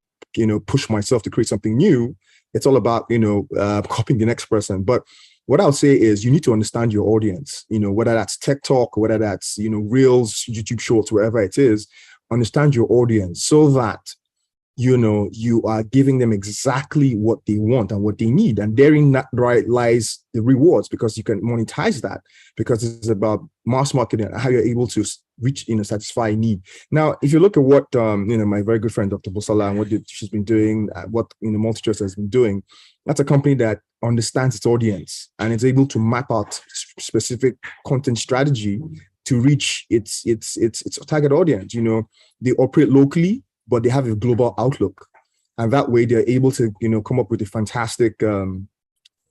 push myself to create something new, it's all about, copying the next person. But what I'll say is you need to understand your audience, whether that's TikTok, whether that's, Reels, YouTube Shorts, wherever it is, understand your audience so that, you are giving them exactly what they want and what they need. And therein that right lies the rewards, because you can monetize that, because it's about mass marketing and how you're able to reach, satisfy a need. Now, if you look at what, my very good friend, Dr. Busola, and what she's been doing, what, MultiChoice has been doing, that's a company that understands its audience and is able to map out specific content strategy to reach its target audience. They operate locally, but they have a global outlook. And that way they're able to, come up with the fantastic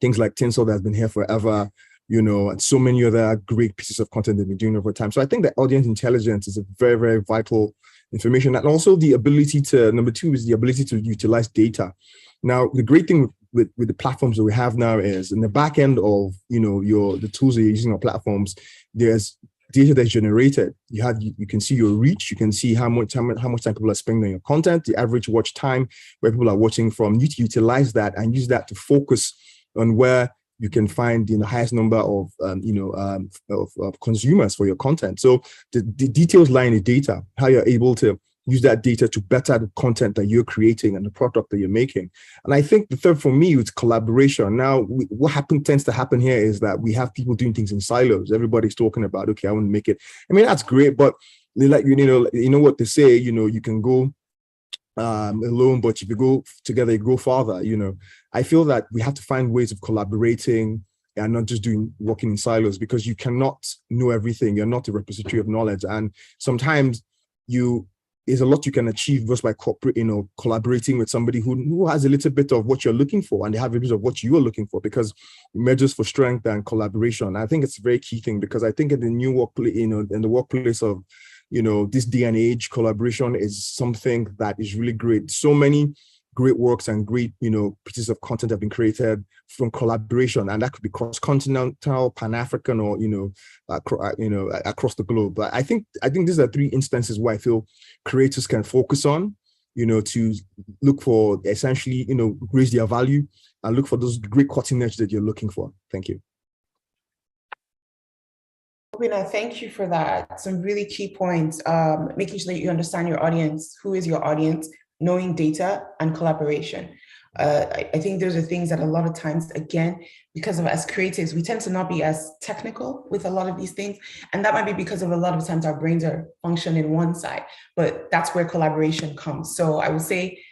things like Tinsel that's been here forever, and so many other great pieces of content they've been doing over time. So I think that audience intelligence is a very, very vital information. And also the ability to, number two is the ability to utilize data. Now, the great thing with the platforms that we have now is in the back end of, the tools that you're using on platforms, there's data that's generated. You can see your reach, you can see how much time people are spending on your content, the average watch time, where people are watching from. You need to utilize that and use that to focus on where you can find the highest number of consumers for your content. So the details lie in the data, how you're able to use that data to better the content that you're creating and the product that you're making. And I think the third for me is collaboration. Now, what tends to happen here is that we have people doing things in silos. Everybody's talking about, okay, I want to make it. I mean, that's great, but like, you know what they say, you can go alone, but if you go together, you go farther. I feel that we have to find ways of collaborating and not just working in silos, because you cannot know everything. You're not a repository of knowledge, and sometimes there's a lot you can achieve just by collaborating with somebody who has a little bit of what you're looking for, and they have a bit of what you are looking for, because measures for strength and collaboration. I think it's a very key thing, because I think in the new workplace, in the workplace of this day and age, collaboration is something that is really great. So many great works and great, pieces of content have been created from collaboration, and that could be cross-continental, Pan-African, or across the globe. But I think these are three instances where I feel creators can focus on, to look for essentially, raise their value and look for those great cutting edge that you're looking for. Thank you. Obina, thank you for that. Some really key points, making sure that you understand your audience, who is your audience, knowing data and collaboration. I think those are things that a lot of times, again, because of as creatives, we tend to not be as technical with a lot of these things. And that might be because of a lot of times our brains are functioning one side, but that's where collaboration comes. So I would say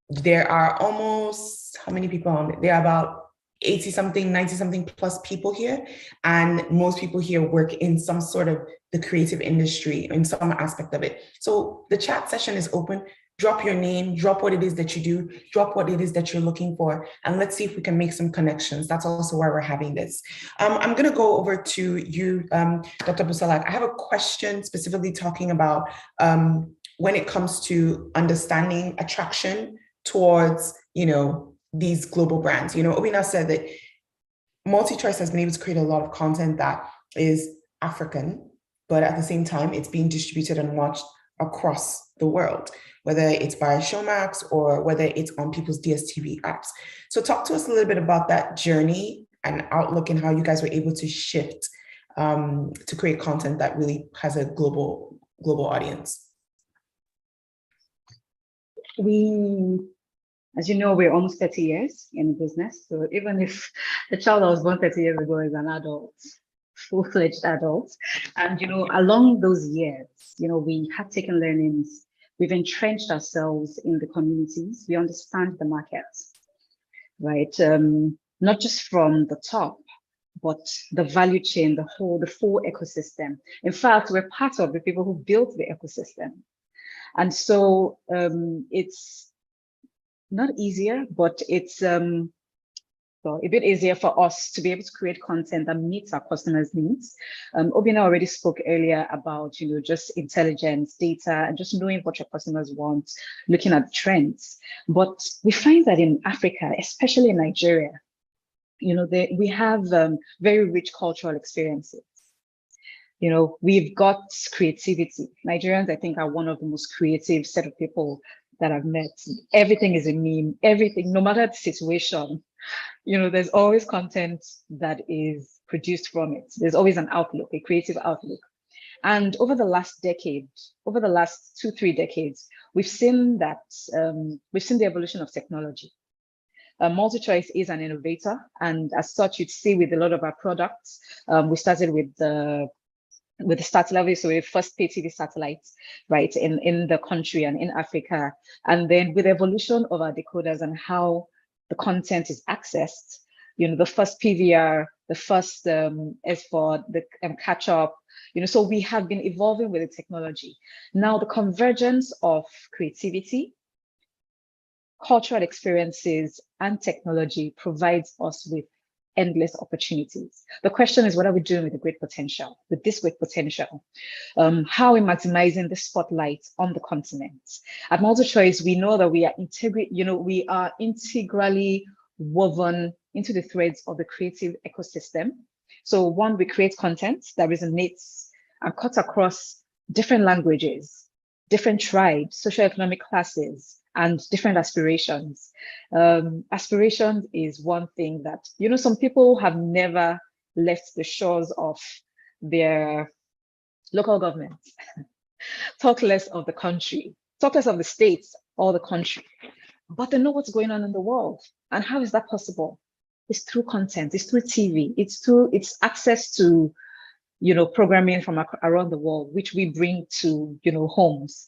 there are almost, how many people on it? There are about 80 something, 90 something plus people here. And most people here work in some sort of the creative industry, in some aspect of it. So the chat session is open. Drop your name, drop what it is that you do, drop what it is that you're looking for, and let's see if we can make some connections. That's also why we're having this. I'm gonna go over to you, Dr. Busalak. I have a question specifically talking about when it comes to understanding attraction towards, these global brands. Obina said that MultiChoice has been able to create a lot of content that is African, but at the same time, it's being distributed and watched across the world, whether it's by Showmax or whether it's on people's DSTV apps. So talk to us a little bit about that journey and outlook, and how you guys were able to shift to create content that really has a global audience. As you know, we're almost 30 years in business. So even if the child that was born 30 years ago is an adult, full-fledged adult, and along those years, we have taken learnings. We've entrenched ourselves in the communities. We understand the markets, right? Not just from the top, but the value chain, the full ecosystem. In fact, we're part of the people who built the ecosystem. And so it's not easier, but it's a bit easier for us to be able to create content that meets our customers' needs. Obina already spoke earlier about, just intelligence, data, and just knowing what your customers want, looking at trends. But we find that in Africa, especially in Nigeria, we have very rich cultural experiences. We've got creativity. Nigerians, I think, are one of the most creative set of people that I've met. Everything is a meme, everything, no matter the situation, there's always content that is produced from it. There's always an outlook, a creative outlook. And over the last 2-3 decades, we've seen the evolution of technology. MultiChoice is an innovator, and as such, you'd see with a lot of our products, we started with the satellite, so the first pay TV satellites, right, in the country and in Africa. And then with the evolution of our decoders and how the content is accessed, the first PVR, the first S4, the catch up. So we have been evolving with the technology. Now the convergence of creativity, cultural experiences, and technology provides us with endless opportunities. The question is, what are we doing with this great potential? How are we maximizing the spotlight on the continent? At MultiChoice, we know that we are integrally woven into the threads of the creative ecosystem. So one, we create content that resonates and cuts across different languages, different tribes, socioeconomic classes, and different aspirations. Aspirations is one thing that, some people have never left the shores of their local governments. Talk less of the country, talk less of the states or the country, but they know what's going on in the world. And how is that possible? It's through content, it's through TV, it's access to programming from around the world, which we bring to, homes.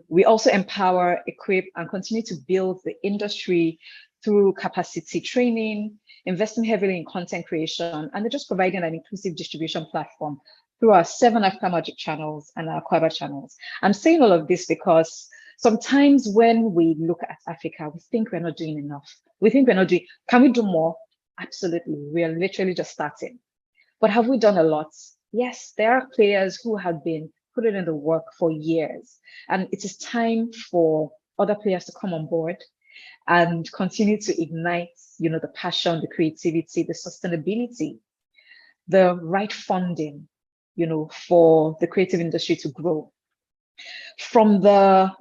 We also empower, equip, and continue to build the industry through capacity training, investing heavily in content creation, and they're just providing an inclusive distribution platform through our 7 Africa Magic channels and our Kwaba channels. I'm saying all of this because sometimes when we look at Africa, we think we're not doing enough. Can we do more? Absolutely. We are literally just starting. But have we done a lot? Yes, there are players who have been putting in the work for years. And it is time for other players to come on board and continue to ignite, the passion, the creativity, the sustainability, the right funding, for the creative industry to grow. From the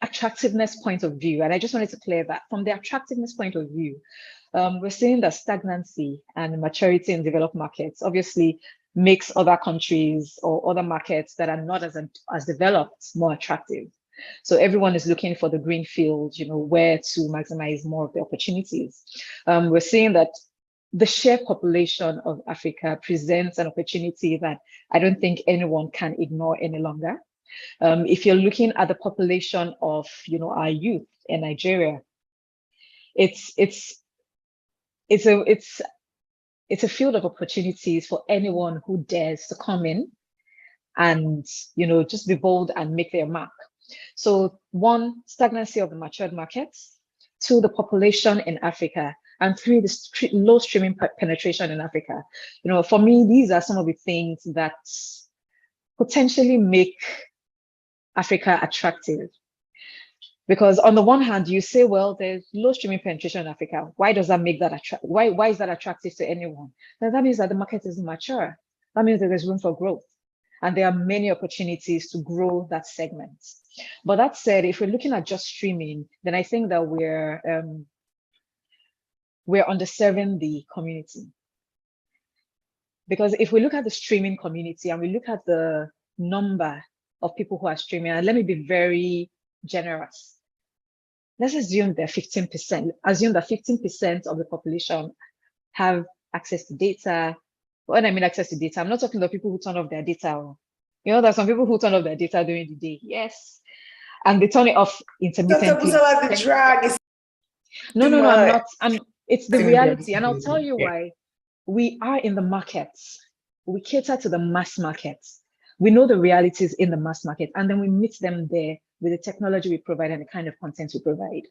attractiveness point of view, and I just wanted to clear that, from the attractiveness point of view, we're seeing that stagnancy and maturity in developed markets obviously makes other countries or other markets that are not as developed more attractive. So everyone is looking for the green field, where to maximize more of the opportunities. We're seeing that the sheer population of Africa presents an opportunity that I don't think anyone can ignore any longer. If you're looking at the population of, our youth in Nigeria, it's a field of opportunities for anyone who dares to come in and, just be bold and make their mark. So 1, stagnancy of the matured markets, 2, the population in Africa, and 3, the low streaming penetration in Africa. For me, these are some of the things that potentially make Africa attractive. Because on the one hand, you say, well, there's low streaming penetration in Africa. Why does that make that attractive? Why is that attractive to anyone? Now, that means that the market isn't mature. That means that there's room for growth. And there are many opportunities to grow that segment. But that said, if we're looking at just streaming, then I think that we're underserving the community. Because if we look at the streaming community and we look at the number of people who are streaming, and let me be very generous. Let's assume they're 15%. Assume that 15% of the population have access to data. When I mean access to data, I'm not talking about people who turn off their data. There's some people who turn off their data during the day. Yes. And they turn it off intermittently. No, I'm not. It's the reality. And I'll tell you why. We are in the markets. We cater to the mass markets. We know the realities in the mass market, and then we meet them there with the technology we provide and the kind of content we provide.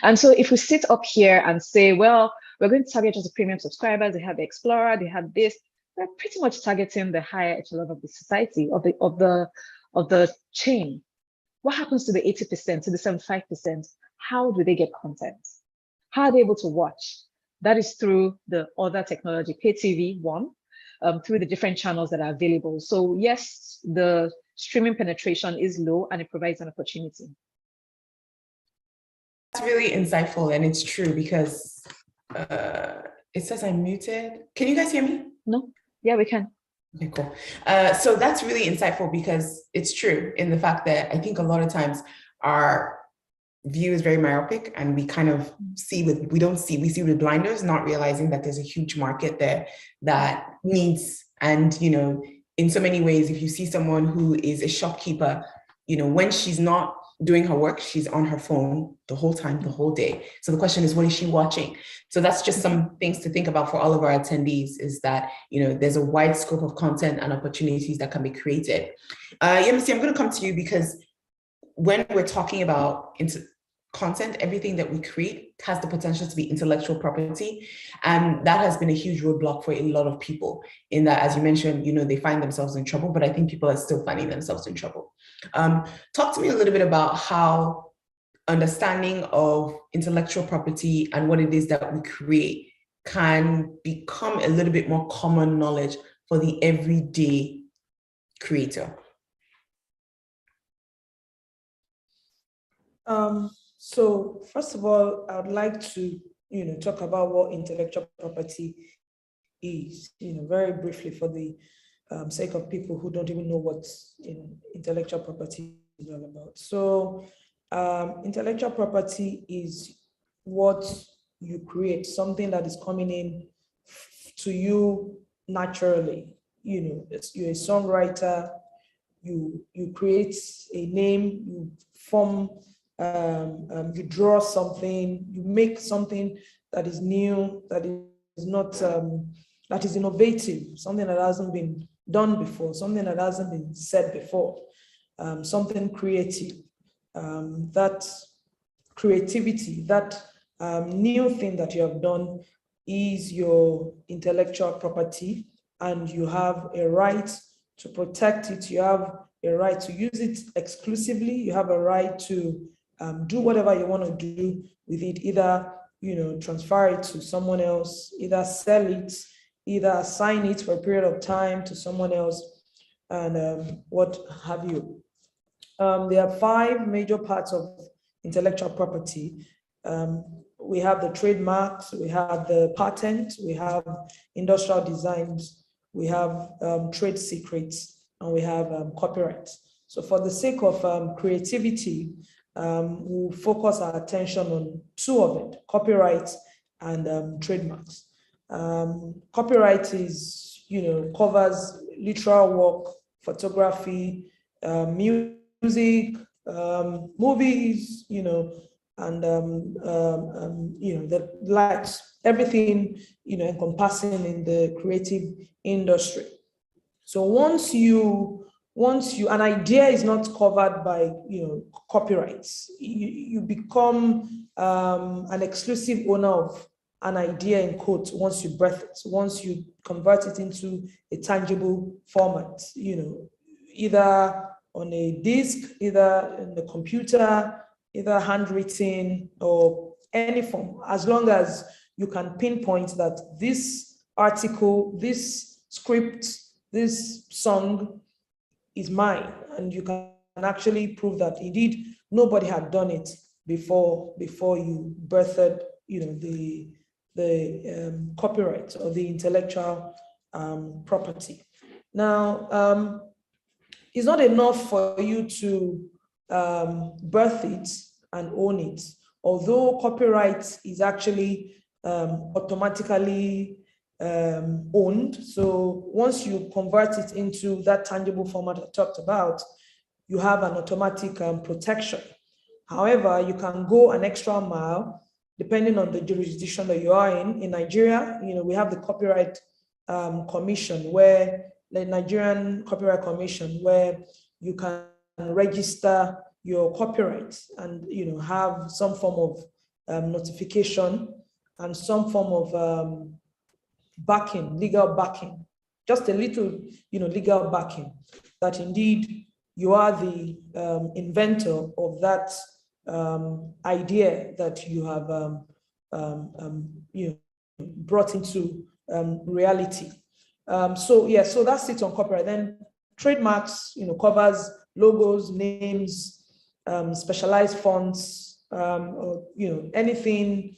And so if we sit up here and say, well, we're going to target just the premium subscribers, they have the Explorer, they have this, we're pretty much targeting the higher echelon of the society, of the chain. What happens to the 80%, to the 75%? How do they get content? How are they able to watch? That is through the other technology, pay TV, one, through the different channels that are available. So yes, the streaming penetration is low and it provides an opportunity. That's really insightful, and it's true because it says I'm muted. Can you guys hear me? No, yeah, we can. Okay, cool. So that's really insightful because it's true in the fact that I think a lot of times our view is very myopic and we kind of see we see with blinders, not realizing that there's a huge market there that needs, and in so many ways, if you see someone who is a shopkeeper, when she's not doing her work, she's on her phone the whole time, the whole day. So the question is, what is she watching? So that's just some things to think about for all of our attendees, is that, there's a wide scope of content and opportunities that can be created. Yemisi, I'm going to come to you, because when we're talking about content, everything that we create has the potential to be intellectual property. And that has been a huge roadblock for a lot of people, in that, as you mentioned, they find themselves in trouble, but I think people are still finding themselves in trouble. Talk to me a little bit about how understanding of intellectual property and what it is that we create can become a little bit more common knowledge for the everyday creator. So first of all, I would like to, talk about what intellectual property is, very briefly, for the sake of people who don't even know what intellectual property is all about. So intellectual property is what you create, something that is coming in to you naturally. You're a songwriter, you create a name, you form, you draw something, you make something that is new, that is not, that is innovative, something that hasn't been done before, something that hasn't been said before, something creative. That creativity, that new thing that you have done is your intellectual property, and you have a right to protect it. You have a right to use it exclusively. You have a right to do whatever you want to do with it, either transfer it to someone else, either sell it, either assign it for a period of time to someone else, and what have you. There are 5 major parts of intellectual property. We have the trademarks, we have the patent, we have industrial designs, we have trade secrets, and we have copyright. So for the sake of creativity, we'll focus our attention on 2 of it, copyright and trademarks. Copyright is, covers literal work, photography, music, movies, and the likes, everything, encompassing in the creative industry. So once an idea is not covered by, copyrights, you become an exclusive owner of an idea, in quotes, once you birth it, once you convert it into a tangible format, either on a disk, either in the computer, either handwritten or any form, as long as you can pinpoint that this article, this script, this song is mine, and you can actually prove that indeed nobody had done it before you birthed, the copyright or the intellectual property. Now, it's not enough for you to birth it and own it, although copyright is actually automatically owned. So once you convert it into that tangible format I talked about, you have an automatic protection. However, you can go an extra mile depending on the jurisdiction that you are in. In Nigeria, we have the Copyright Commission, where the Nigerian Copyright Commission, where you can register your copyright and have some form of notification and some form of backing, legal backing, just a little legal backing, that indeed you are the inventor of that idea that you have brought into reality. So that's it on copyright. Then trademarks, covers logos, names, specialized fonts, or anything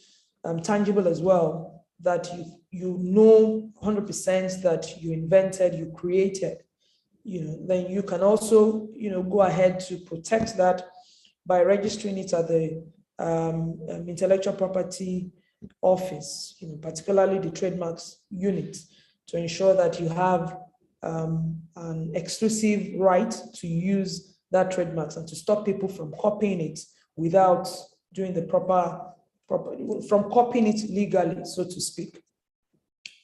tangible as well that you know 100% that you invented, you created. Then you can also go ahead to protect that by registering it at the intellectual property office, particularly the trademarks unit, to ensure that you have an exclusive right to use that trademarks and to stop people from copying it without doing the proper from copying it legally, so to speak.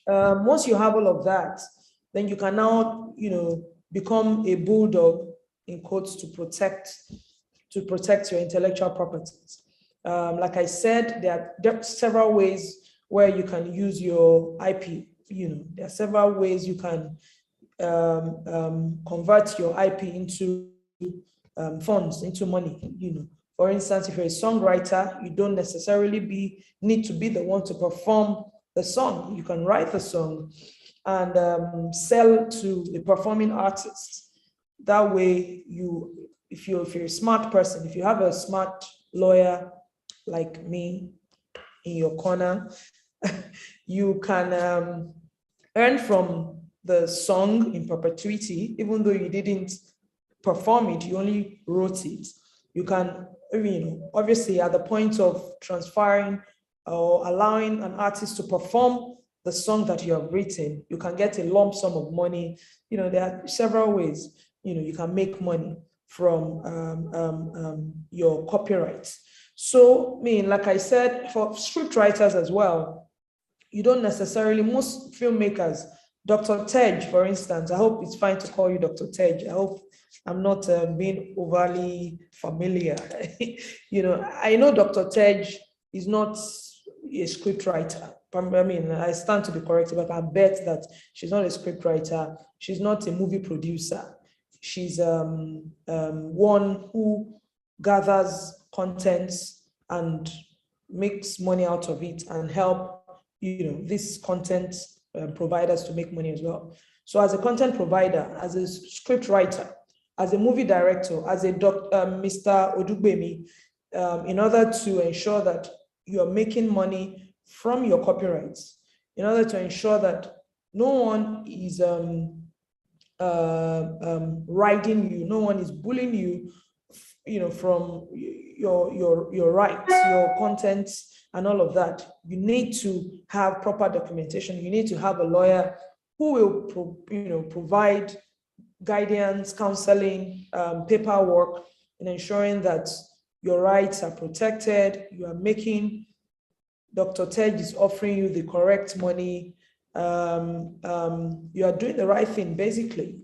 Once you have all of that, then you can now, become a bulldog in quotes to protect your intellectual properties. Like I said, there are several ways where you can use your IP. There are several ways you can convert your IP into funds, into money. For instance, if you're a songwriter, you don't necessarily need to be the one to perform the song. You can write the song and sell to a performing artist. That way, if you're a smart person, if you have a smart lawyer like me in your corner, you can earn from the song in perpetuity, even though you didn't perform it, you only wrote it. You can, obviously at the point of transferring or allowing an artist to perform the song that you have written, you can get a lump sum of money. There are several ways, you can make money from your copyrights. So, like I said, for script writers as well, you don't necessarily, most filmmakers, Dr. Tej, for instance, I hope it's fine to call you Dr. Tej. I hope I'm not being overly familiar. I know Dr. Tej is not a script writer. I stand to be corrected, but I bet that she's not a script writer. She's not a movie producer. She's one who gathers content and makes money out of it and help these content providers to make money as well. So as a content provider, as a script writer, as a movie director, as a Mr. Odugbemi, in order to ensure that you're making money from your copyrights, in order to ensure that no one is riding you, no one is bullying you, from your rights, your content, and all of that. You need to have proper documentation. You need to have a lawyer who will provide guidance, counseling, paperwork, in ensuring that your rights are protected. You are making, Dr. Tej is offering you the correct money. You are doing the right thing, basically,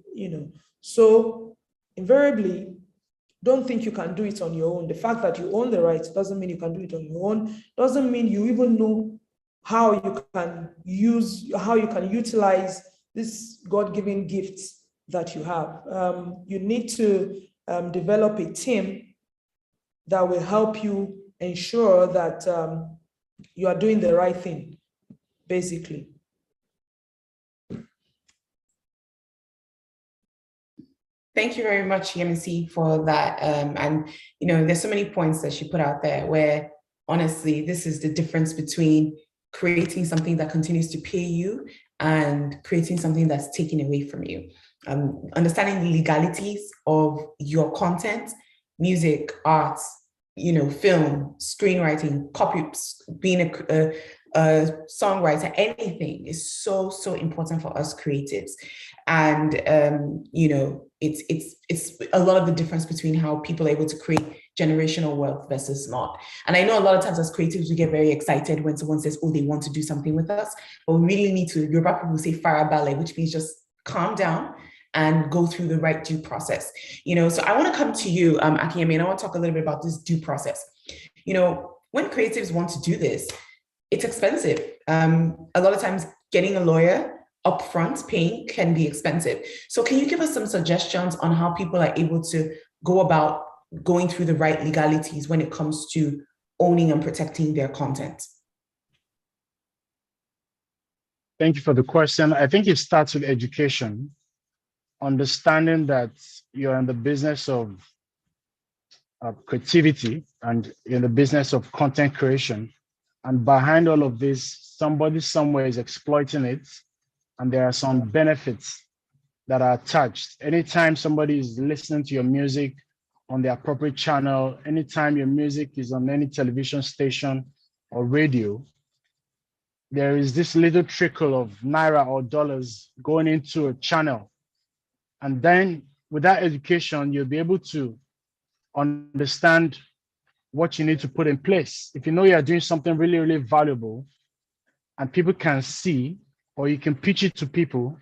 So invariably, don't think you can do it on your own. The fact that you own the rights doesn't mean you can do it on your own. Doesn't mean you even know how you can utilize this God-given gifts that you have. You need to develop a team that will help you ensure that you are doing the right thing, basically. Thank you very much, Yemisi, for that. And there's so many points that she put out there where, honestly, this is the difference between creating something that continues to pay you and creating something that's taken away from you. Understanding the legalities of your content, music, arts, film, screenwriting, copy, being a songwriter, anything is so important for us creatives. And it's a lot of the difference between how people are able to create generational wealth versus not. And I know a lot of times as creatives, we get very excited when someone says, oh, they want to do something with us, but we really need to, Yoruba people say farabalẹ̀, which means just calm down and go through the right due process. So I want to come to you, Akiyemi, and I want to talk a little bit about this due process. When creatives want to do this, it's expensive. A lot of times getting a lawyer upfront paying can be expensive. So can you give us some suggestions on how people are able to go about going through the right legalities when it comes to owning and protecting their content? Thank you for the question. I think it starts with education, understanding that you're in the business of creativity and in the business of content creation. And behind all of this, somebody somewhere is exploiting it, and there are some benefits that are attached. Anytime somebody is listening to your music on the appropriate channel, anytime your music is on any television station or radio, there is this little trickle of naira or dollars going into a channel. And then with that education, you'll be able to understand what you need to put in place. If you know you're doing something really, really valuable and people can see, or you can pitch it to people,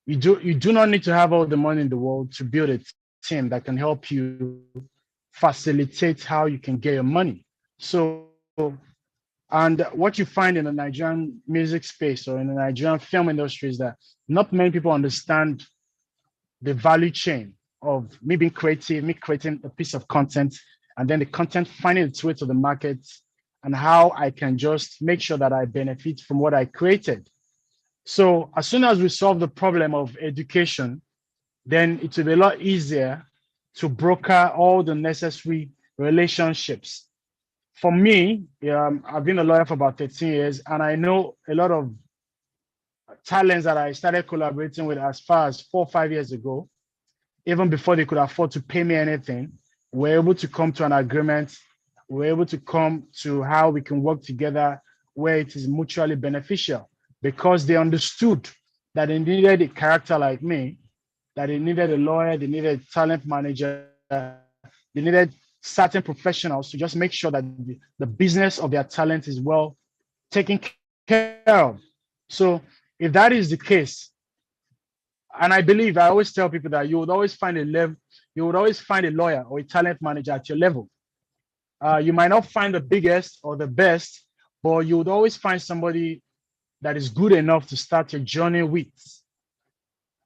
you do not need to have all the money in the world to build a team that can help you facilitate how you can get your money. So, and what you find in the Nigerian music space or in the Nigerian film industry is that not many people understand the value chain of me being creative, me creating a piece of content, and then the content finding its way to the market, and how I can just make sure that I benefit from what I created. So as soon as we solve the problem of education, then it will be a lot easier to broker all the necessary relationships. For me, I've been a lawyer for about 13 years, and I know a lot of talents that I started collaborating with as far as 4 or 5 years ago, even before they could afford to pay me anything. We're able to come to an agreement. We're able to come to how we can work together where it is mutually beneficial, because they understood that they needed a character like me, that they needed a lawyer, they needed a talent manager, they needed certain professionals to just make sure that the business of their talent is well taken care of. So if that is the case, and I always tell people that you would always find a lawyer or a talent manager at your level. You might not find the biggest or the best, but you would always find somebody that is good enough to start your journey with.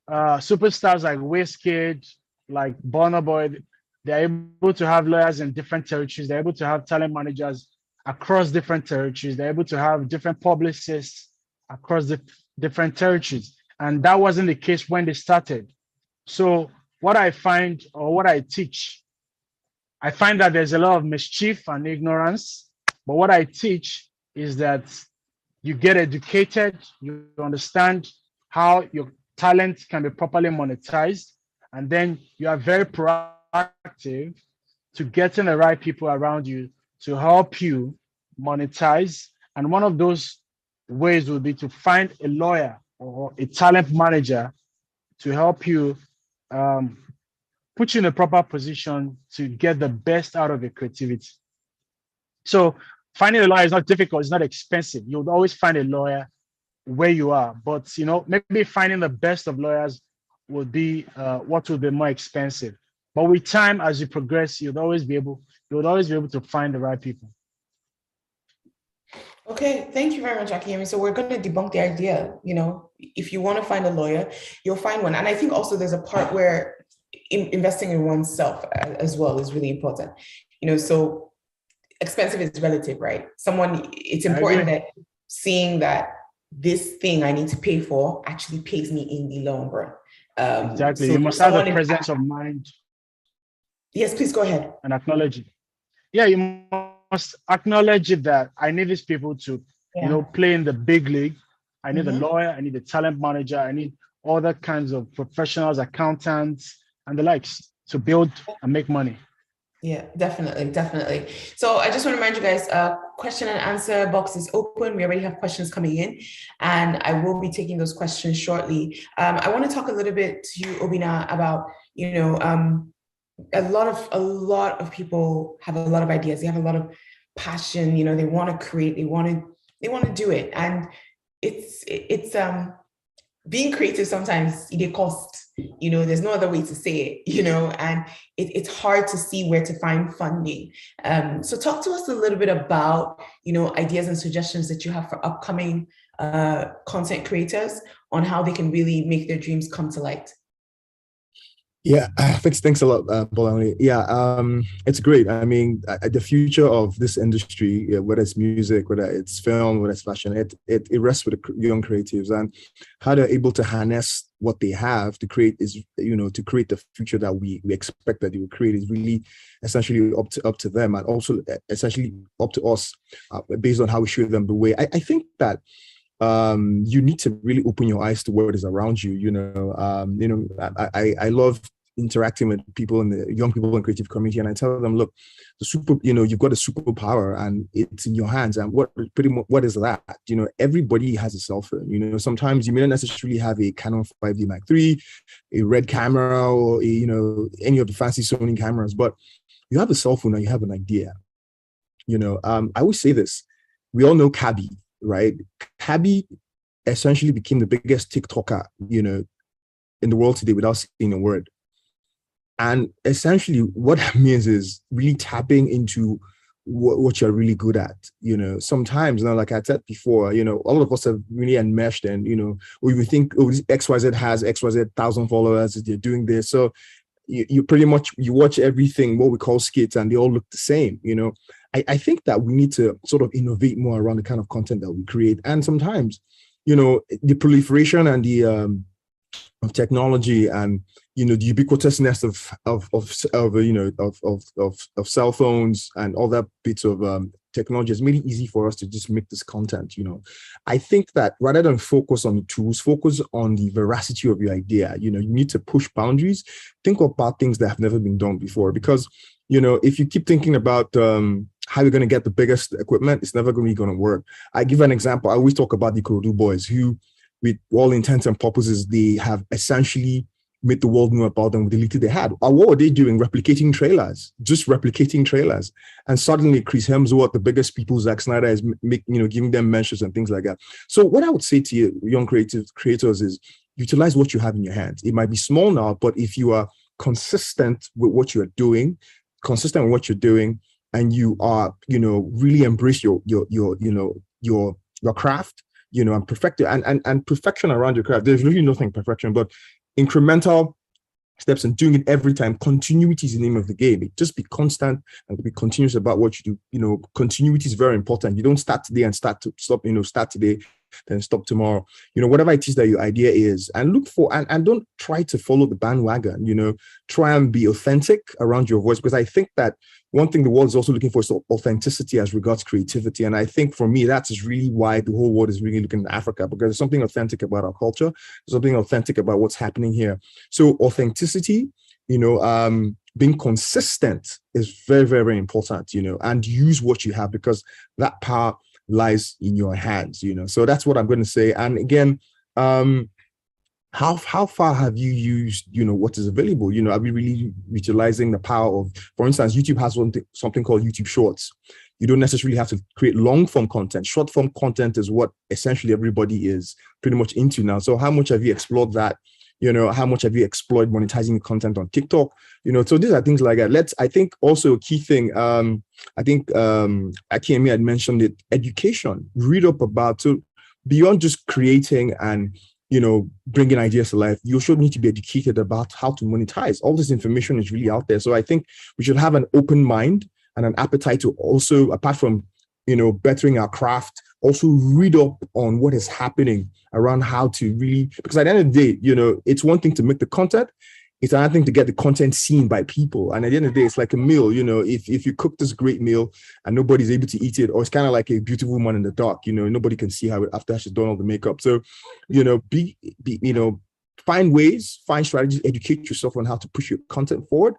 Superstars like Wizkid, like Burna Boy, they're able to have lawyers in different territories. They're able to have talent managers across different territories. They're able to have different publicists across the different territories. And that wasn't the case when they started. So what I find, or what I teach, I find that there's a lot of mischief and ignorance. But what I teach is that you get educated, you understand how your talent can be properly monetized, and then you are very proactive to getting the right people around you to help you monetize. And one of those ways would be to find a lawyer or a talent manager to help you put you in a proper position to get the best out of your creativity. So finding a lawyer is not difficult, it's not expensive. You would always find a lawyer where you are, but maybe finding the best of lawyers would be what would be more expensive. But with time, as you progress, you would always be able to find the right people. Okay, thank you very much, Akiyemi. So we're going to debunk the idea, if you want to find a lawyer, you'll find one. And I think also there's a part where investing in oneself as well is really important. So expensive is relative, right? It's important that seeing that this thing I need to pay for actually pays me in the long run. Exactly. So you must have the presence of mind. Yes, please go ahead. And acknowledge it. Yeah, you must acknowledge it that I need these people to, play in the big league. I need a lawyer, I need a talent manager, I need other kinds of professionals, accountants, and the likes to build and make money. Yeah, definitely. So I just want to remind you guys, question and answer box is open. We already have questions coming in, and I will be taking those questions shortly. I want to talk a little bit to you, Obinna, about, a lot of people have a lot of ideas. They have a lot of passion. They want to create. They want to do it, and it's being creative sometimes it costs. There's no other way to say it. And it's hard to see where to find funding. So talk to us a little bit about ideas and suggestions that you have for upcoming content creators on how they can really make their dreams come to light. Yeah, thanks a lot, Bolanle. Yeah, it's great. I mean, the future of this industry, whether it's music, whether it's film, whether it's fashion, it rests with the young creatives, and how they're able to harness what they have to create to create the future that we expect that they will create is really essentially up to them, and also essentially up to us based on how we show them the way. I think that you need to really open your eyes to what is around you. I love interacting with people in the young people in creative community, and I tell them, look, you've got a superpower and it's in your hands. And what is that? Everybody has a cell phone. Sometimes you may not necessarily have a Canon 5D Mark III, a red camera, or any of the fancy Sony cameras, but you have a cell phone and you have an idea. I always say this. We all know Kabi, right? Kabi essentially became the biggest TikToker, in the world today without saying a word. And essentially what that means is really tapping into what you're really good at. Sometimes, like I said before, all of us are really enmeshed and, or you think, XYZ has XYZ 1,000 followers, they're doing this. So you pretty much, you watch everything, what we call skits, and they all look the same. I think that we need to sort of innovate more around the kind of content that we create. And sometimes, the proliferation and the of technology and the ubiquitousness of cell phones and all that bits of technology has made it easy for us to just make this content. I think that rather than focus on the tools, focus on the veracity of your idea. You need to push boundaries, think about things that have never been done before, because if you keep thinking about how you're going to get the biggest equipment, it's never going to work. I give an example. I always talk about the Ikorodu boys, who, with all intents and purposes, they have essentially made the world know about them with the little they had. What were they doing? Replicating trailers, just replicating trailers. And suddenly Chris Hemsworth, the biggest people, Zack Snyder, is giving them mentions and things like that. So what I would say to you, young creators, is utilize what you have in your hands. It might be small now, but if you are consistent with what you're doing, and you are, really embrace your craft, and perfect it, and perfection around your craft. There's really nothing perfection, but incremental steps and doing it every time. Continuity is the name of the game. Just be constant and be continuous about what you do. Continuity is very important. You don't start today and start today, then stop tomorrow. Whatever it is that your idea is, and look for, and don't try to follow the bandwagon. Try and be authentic around your voice, because I think that one thing the world is also looking for is authenticity as regards creativity. And I think for me, that is really why the whole world is really looking at Africa, because there's something authentic about our culture, there's something authentic about what's happening here. So authenticity, being consistent is very, very, very important, and use what you have, because that power lies in your hands, So that's what I'm going to say. And again, how far have you used, what is available? Are we really utilizing the power of, for instance, YouTube has something called YouTube Shorts. You don't necessarily have to create long form content. Short form content is what essentially everybody is pretty much into now. So how much have you explored that? How much have you explored monetizing content on TikTok? So these are things like that. I think also a key thing, I think Akemi had mentioned it, education. Read up about, so beyond just creating and bringing ideas to life, you should need to be educated about how to monetize. All this information is really out there. So I think we should have an open mind and an appetite to also, apart from, bettering our craft, also read up on what is happening around how to really, because at the end of the day, it's one thing to make the content, it's another thing to get the content seen by people. And at the end of the day, it's like a meal, if you cook this great meal and nobody's able to eat it, or it's kind of like a beautiful woman in the dark, nobody can see how after she's done all the makeup. So, find ways, find strategies, educate yourself on how to push your content forward.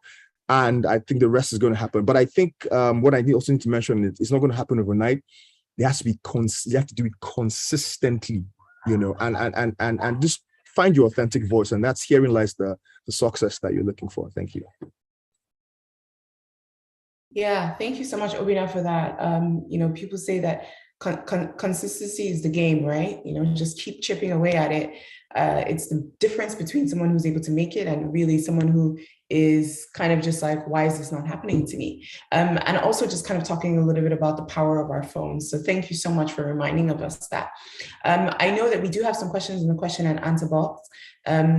And I think the rest is going to happen. But I think what I also need to mention is it's not going to happen overnight. There has to be, you have to do it consistently, and just find your authentic voice. And that's herein lies the success that you're looking for. Thank you. Yeah, thank you so much, Obina, for that. People say that consistency is the game, right? Just keep chipping away at it. It's the difference between someone who's able to make it and really someone who is kind of just like, why is this not happening to me? And also just kind of talking a little bit about the power of our phones. So thank you so much for reminding of us that. I know that we do have some questions in the question and answer box.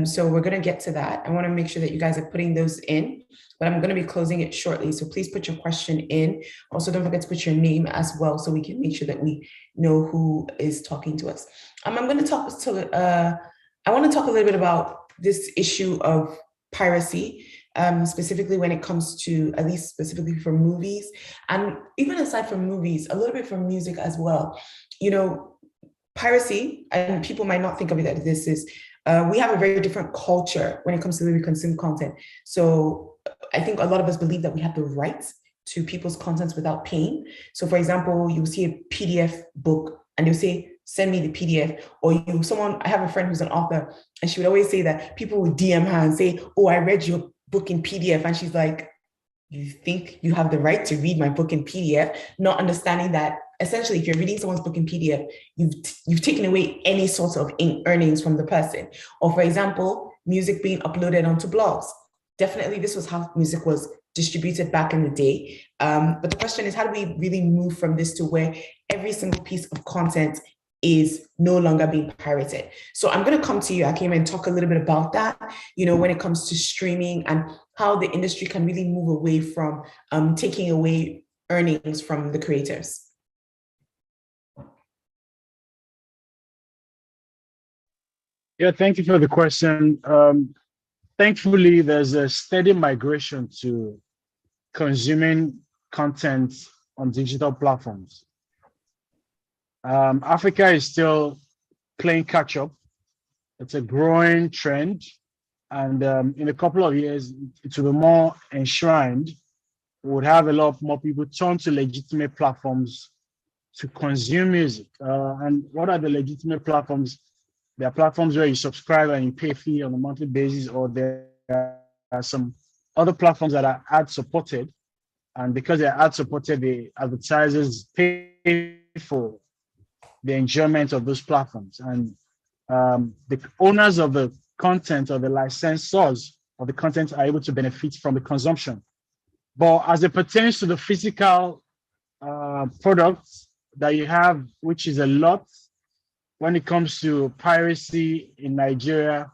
So we're going to get to that. I want to make sure that you guys are putting those in, but I'm going to be closing it shortly. So please put your question in. Also, don't forget to put your name as well, so we can make sure that we know who is talking to us. I'm going to talk I want to talk a little bit about this issue of piracy, specifically when it comes to, at least specifically for movies, and even aside from movies, a little bit from music as well. Piracy, and people might not think of it that this is We have a very different culture when it comes to the way we consume content. So I think a lot of us believe that we have the right to people's contents without paying. So for example, you'll see a PDF book and they'll say, send me the PDF. Or I have a friend who's an author, and she would always say that people would DM her and say, oh, I read your book in PDF. And she's like, you think you have the right to read my book in PDF, not understanding that essentially if you're reading someone's book in PDF, you've taken away any sort of earnings from the person. Or for example, music being uploaded onto blogs. Definitely this was how music was distributed back in the day. But the question is, how do we really move from this to where every single piece of content is no longer being pirated? So I'm going to come to you, Akim, and talk a little bit about that, when it comes to streaming and how the industry can really move away from taking away earnings from the creators. Yeah, thank you for the question. Thankfully, there's a steady migration to consuming content on digital platforms. Africa is still playing catch up. It's a growing trend. And in a couple of years, it will be more enshrined. We would have a lot more people turn to legitimate platforms to consume music. And what are the legitimate platforms? There are platforms where you subscribe and you pay a fee on a monthly basis, or there are some other platforms that are ad supported. And because they're ad supported, the advertisers pay for the enjoyment of those platforms. And the owners of the content or the licensors of the content are able to benefit from the consumption. But as it pertains to the physical products that you have, which is a lot, when it comes to piracy in Nigeria,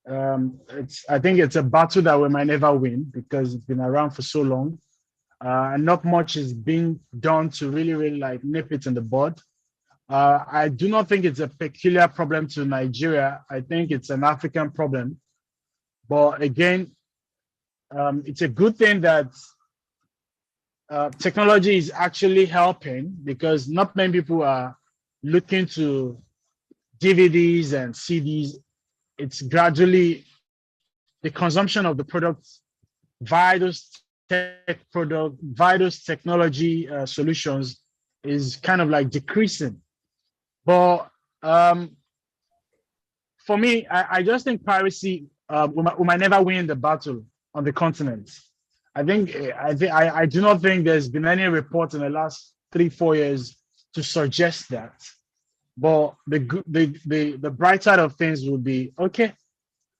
I think it's a battle that we might never win because it's been around for so long. And not much is being done to really like nip it in the bud. I do not think it's a peculiar problem to Nigeria. I think it's an African problem. But again, it's a good thing that technology is actually helping, because not many people are looking to DVDs and CDs. It's gradually the consumption of the products via those technology solutions is kind of like decreasing. But for me, I just think piracy, we might never win the battle on the continent. I do not think there's been any report in the last 3-4 years to suggest that. But the bright side of things would be, okay,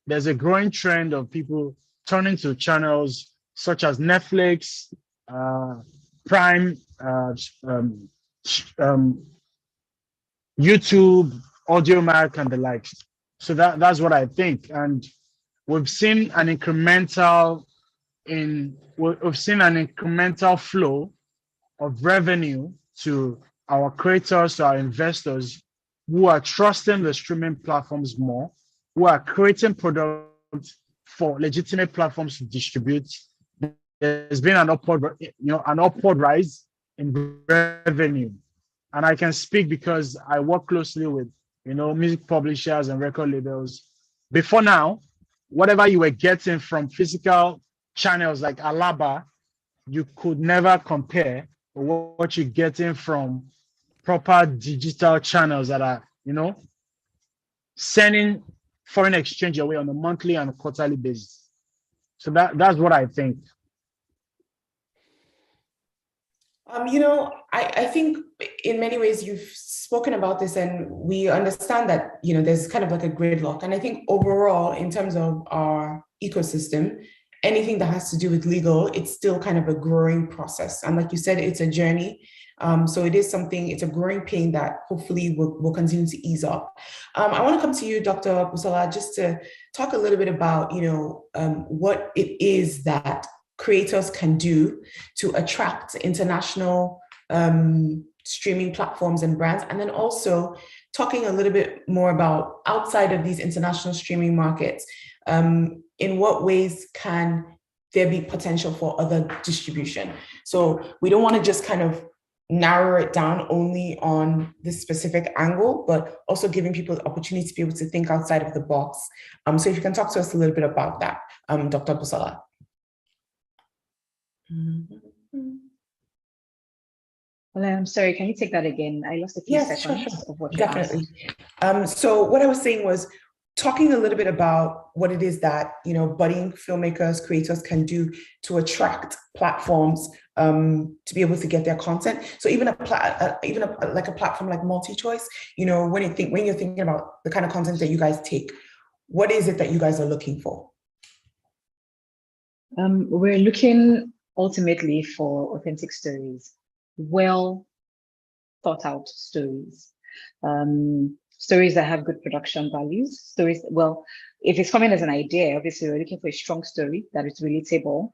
there's a growing trend of people turning to channels such as Netflix, Prime, YouTube, AudioMac, and the likes. So that's what I think. And we've seen an incremental flow of revenue to our creators, to our investors, who are trusting the streaming platforms more, who are creating products for legitimate platforms to distribute. There's been an upward rise in revenue. And I can speak because I work closely with, music publishers and record labels. Before now, whatever you were getting from physical channels like Alaba, you could never compare what you're getting from proper digital channels that are, sending foreign exchange away on a monthly and quarterly basis. So that's what I think. I think in many ways you've spoken about this, and we understand that, there's kind of like a gridlock. And I think overall, in terms of our ecosystem, anything that has to do with legal, it's still kind of a growing process. And like you said, it's a journey. So it's a growing pain that hopefully will continue to ease up. I want to come to you, Dr. Busala, just to talk a little bit about, what it is that creators can do to attract international streaming platforms and brands, and then also talking a little bit more about outside of these international streaming markets, in what ways can there be potential for other distribution? So we don't want to just kind of narrow it down only on this specific angle, but also giving people the opportunity to be able to think outside of the box. So if you can talk to us a little bit about that, Dr. Busala. Well, I'm sorry, can you take that again? I lost a few seconds sure. of what you Definitely. asked. So what I was saying was talking a little bit about what it is that, you know, budding filmmakers, creators can do to attract platforms to be able to get their content. So even like a platform like MultiChoice, you know, when you're thinking about the kind of content that you guys take, what is it that you guys are looking for? We're looking ultimately for authentic stories, well thought out stories, stories that have good production values, stories, well, if it's coming as an idea, obviously we're looking for a strong story that is relatable,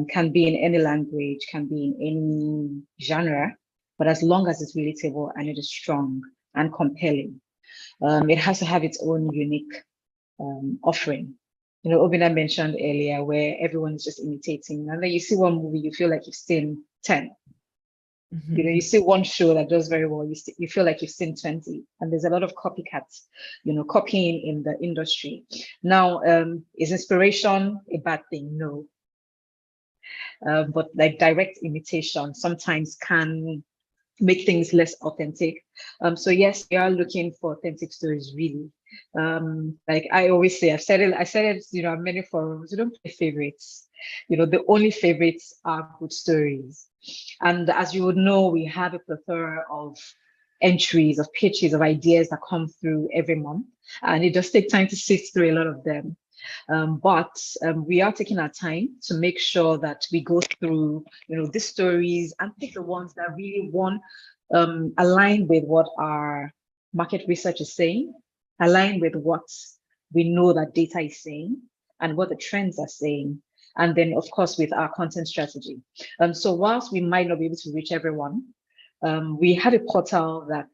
can be in any language, can be in any genre, but as long as it's relatable and it is strong and compelling, it has to have its own unique offering. You know, Obina mentioned earlier where everyone is just imitating, and then you see one movie, you feel like you've seen 10. You know, you see one show that does very well, you feel like you've seen 20, and there's a lot of copycats, you know, copying in the industry. Now, is inspiration a bad thing? No. But like direct imitation sometimes can make things less authentic. So yes, we are looking for authentic stories, really. Like I always say, I said it, you know, on many forums, you don't play favorites. You know, the only favorites are good stories. And as you would know, we have a plethora of entries, of pitches, of ideas that come through every month. And it does take time to sift through a lot of them. But we are taking our time to make sure that we go through, you know, these stories and pick the ones that really align with what our market research is saying, align with what we know that data is saying, and what the trends are saying. And then, of course, with our content strategy. So whilst we might not be able to reach everyone, we have a portal that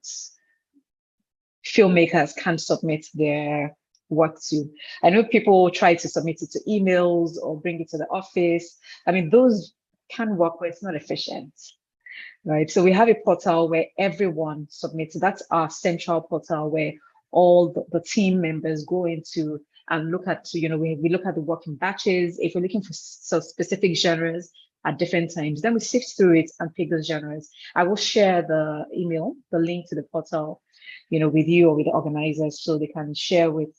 filmmakers can submit their work to. I know people try to submit it to emails or bring it to the office. I mean, those can work, but it's not efficient, right? So we have a portal where everyone submits. That's our central portal where all the team members go into and look at, you know, we look at the work in batches. If we're looking for specific genres at different times, then we sift through it and pick those genres. I will share the link to the portal, you know, with you or with the organizers so they can share with,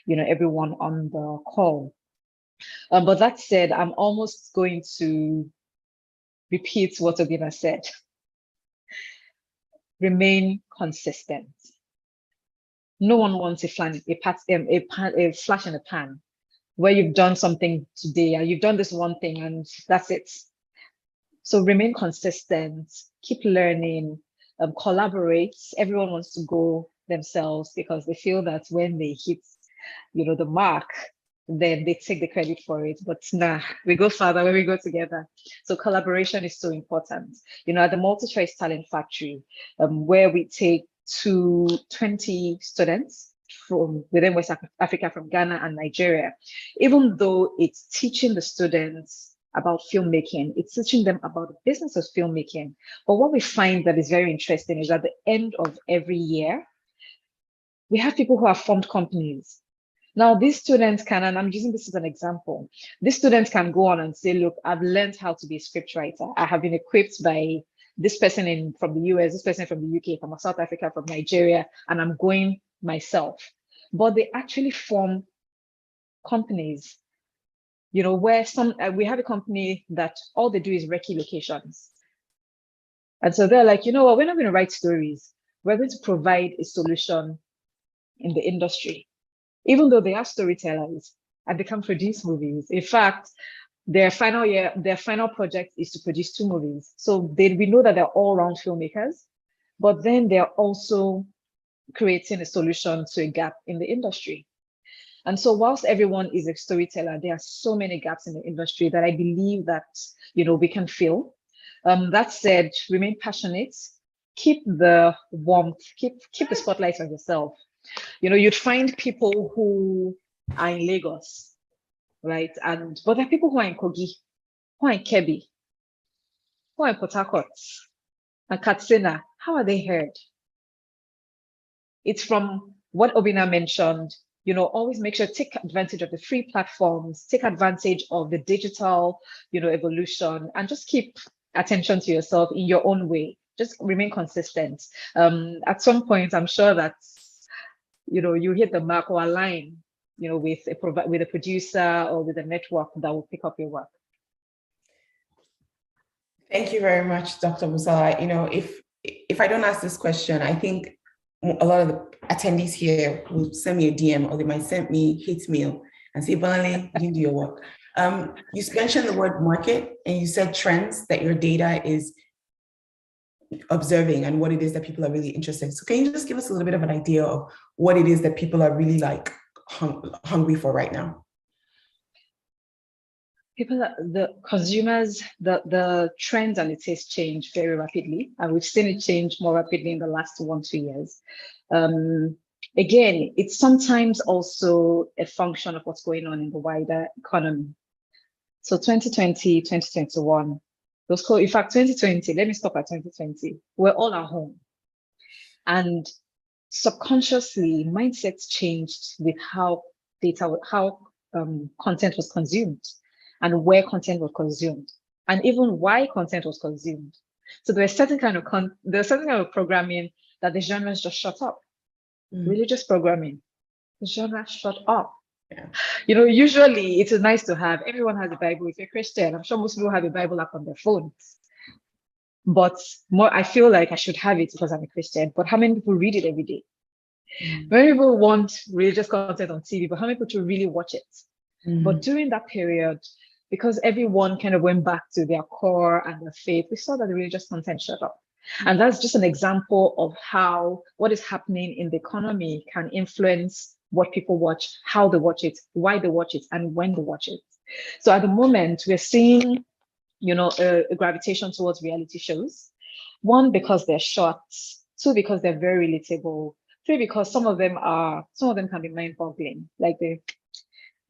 you know, everyone on the call. But that said, I'm almost going to repeat what Obina said. Remain consistent. No one wants a flash in the pan where you've done something today and you've done this one thing and that's it. So remain consistent, keep learning, collaborate. Everyone wants to go themselves because they feel that when they hit, you know, the mark, then they take the credit for it. But nah, we go further when we go together. So collaboration is so important. You know, at the MultiChoice Talent Factory, where we take 20 students from within West Africa, from Ghana and Nigeria, even though it's teaching the students about filmmaking, it's teaching them about the business of filmmaking. But what we find that is very interesting is at the end of every year, we have people who have formed companies. Now, these students can, and I'm using this as an example, these students can go on and say, look, I've learned how to be a scriptwriter. I have been equipped by this person from the US, this person from the UK, from South Africa, from Nigeria, and I'm going myself. But they actually form companies, you know, where we have a company that all they do is recce locations. And so they're like, you know what, we're not going to write stories. We're going to provide a solution in the industry. Even though they are storytellers and they can produce movies. In fact, their final project is to produce 2 movies. So we know that they're all-round filmmakers, but then they're also creating a solution to a gap in the industry. And so whilst everyone is a storyteller, there are so many gaps in the industry that I believe that, you know, we can fill. That said, remain passionate, keep the warmth, keep the spotlight on yourself. You know, you'd find people who are in Lagos, right? But there are people who are in Kogi, who are in Kebbi, who are in Port Harcourt, and Katsina, how are they heard? It's from what Obina mentioned, always make sure take advantage of the free platforms, take advantage of the digital, evolution, and just keep attention to yourself in your own way. Just remain consistent. At some point, I'm sure that, you hit the mark or align, with a producer or with a network that will pick up your work. Thank you very much, Dr. Busala. If I don't ask this question, I think a lot of the attendees here will send me a DM, or they might send me hate mail and say, Bolanle, you didn't do your work. You mentioned the word market, and you said trends that your data is observing and what it is that people are really interested in. So can you just give us a little bit of an idea of what it is that people are really hungry for right now? The consumers, the trends and the taste change very rapidly, and we've seen it change more rapidly in the last 1-2 years. Again, it's sometimes also a function of what's going on in the wider economy. So 2020, 2021, in fact, 2020, let me stop at 2020. We're all at home. And subconsciously, mindsets changed with how content was consumed, and where content was consumed, and even why content was consumed. So there's certain kind of programming that the genres just shut up. Religious programming, the genre shut up. Yeah. Usually it is nice to have. Everyone has a Bible. If you're Christian, I'm sure most people have a Bible app on their phones. But I feel like I should have it because I'm a Christian. But how many people read it every day? Many people want religious content on TV, but how many people really watch it? But during that period, because everyone kind of went back to their core and their faith, we saw that the religious content shut up. And that's just an example of how what is happening in the economy can influence what people watch, how they watch it, why they watch it, and when they watch it. So at the moment, we're seeing, a gravitation towards reality shows. 1, because they're short. 2, because they're very relatable. 3, because some of them can be mind-boggling, like the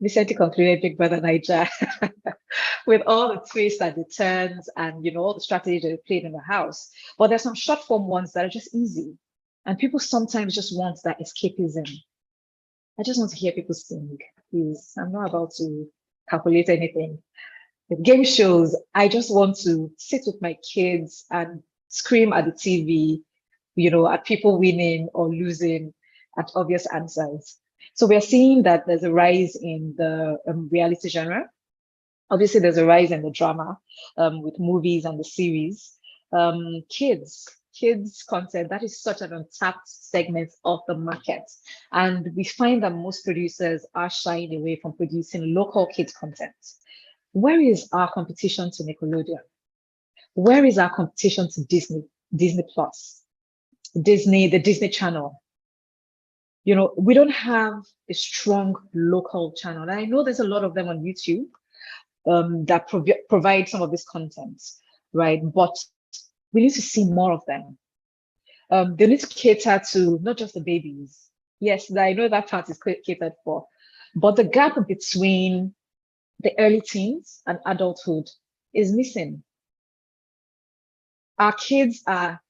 recently concluded Big Brother Niger, with all the twists and the turns and all the strategies that they played in the house. But there's some short form ones that are just easy, and people sometimes just want that escapism. I just want to hear people sing. Please, I'm not about to calculate anything. The game shows, I just want to sit with my kids and scream at the TV, at people winning or losing, at obvious answers. So we're seeing that there's a rise in the reality genre. Obviously, there's a rise in the drama with movies and the series. Kids content, that is such an untapped segment of the market. And we find that most producers are shying away from producing local kids content. Where is our competition to Nickelodeon? Where is our competition to Disney Plus, the Disney Channel? We don't have a strong local channel. And I know there's a lot of them on YouTube that provide some of this content, right? But we need to see more of them. They need to cater to not just the babies. Yes, I know that part is catered for, but the gap between the early teens and adulthood is missing. Our kids are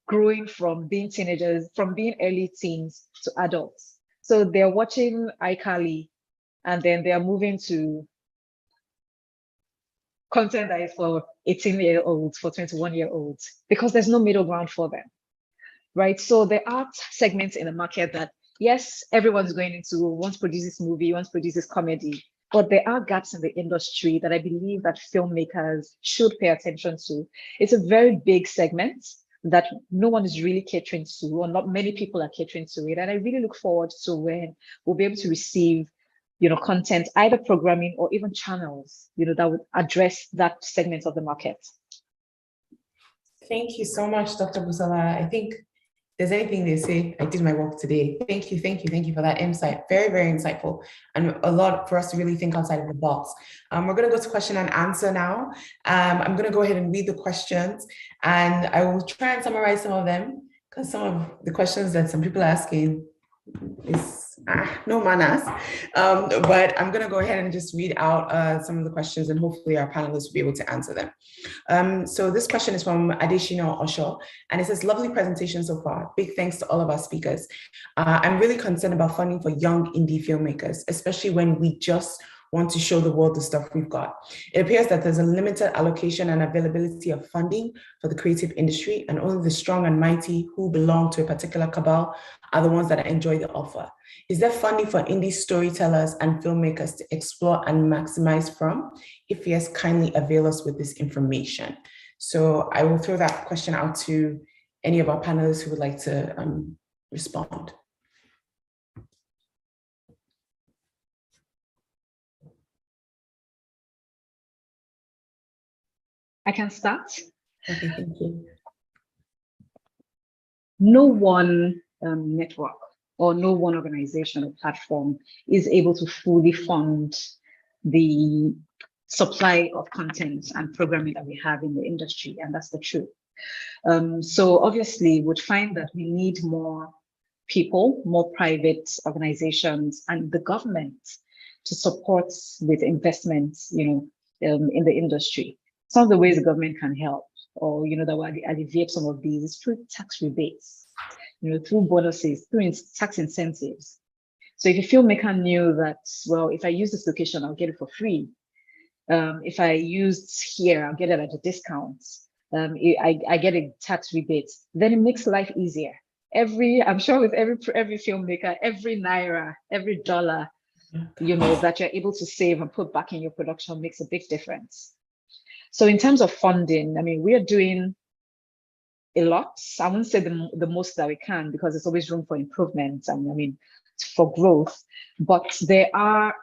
growing from being teenagers, from being early teens to adults. So they're watching iCarly, and then they're moving to content that is for 18-year-olds, for 21-year-olds, because there's no middle ground for them, right? So there are segments in the market that, yes, everyone's going into, wants to produce this movie, wants to produce this comedy, but there are gaps in the industry that I believe that filmmakers should pay attention to. It's a very big segment that no one is really catering to, or not many people are catering to it. And I really look forward to when we'll be able to receive, content, either programming or even channels, that would address that segment of the market. Thank you so much, Dr. Busala. I think there's anything they say, I did my work today. Thank you for that insight. Very, very insightful, and a lot for us to really think outside of the box. We're going to go to question and answer now. I'm going to go ahead and read the questions, and I will try and summarize some of them, because some of the questions that some people are asking is No manas. But I'm going to go ahead and just read out some of the questions, and hopefully our panelists will be able to answer them. So this question is from Adeshina Osho, and it says, lovely presentation so far. Big thanks to all of our speakers. I'm really concerned about funding for young indie filmmakers, especially when we just want to show the world the stuff we've got. It appears that there's a limited allocation and availability of funding for the creative industry, and only the strong and mighty who belong to a particular cabal are the ones that enjoy the offer. Is there funding for indie storytellers and filmmakers to explore and maximize from? If yes, kindly avail us with this information. So I will throw that question out to any of our panelists who would like to respond. I can start. Okay, thank you. No one network or no one organization or platform is able to fully fund the supply of content and programming that we have in the industry, and that's the truth. So obviously, would find that we need more people, more private organizations, and the government to support with investments, in the industry. Some of the ways the government can help, or that will alleviate some of these, is through tax rebates, through bonuses, through tax incentives. So if a filmmaker knew that, well, if I use this location, I'll get it for free. If I used here, I'll get it at a discount. I get a tax rebate. Then it makes life easier. I'm sure with every filmmaker, every naira, every dollar, that you're able to save and put back in your production makes a big difference. So in terms of funding, we are doing a lot. I wouldn't say the most that we can, because there's always room for improvement and for growth. But there are,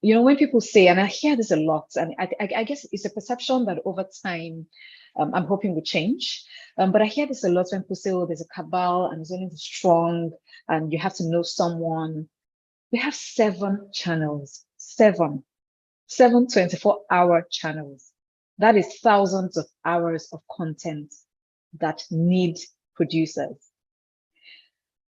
when people say, and I hear this a lot, and I guess it's a perception that over time, I'm hoping will change. But I hear this a lot when people say, oh, there's a cabal and it's only the strong and you have to know someone. We have 7 channels, 7 24-hour channels. That is thousands of hours of content that need producers.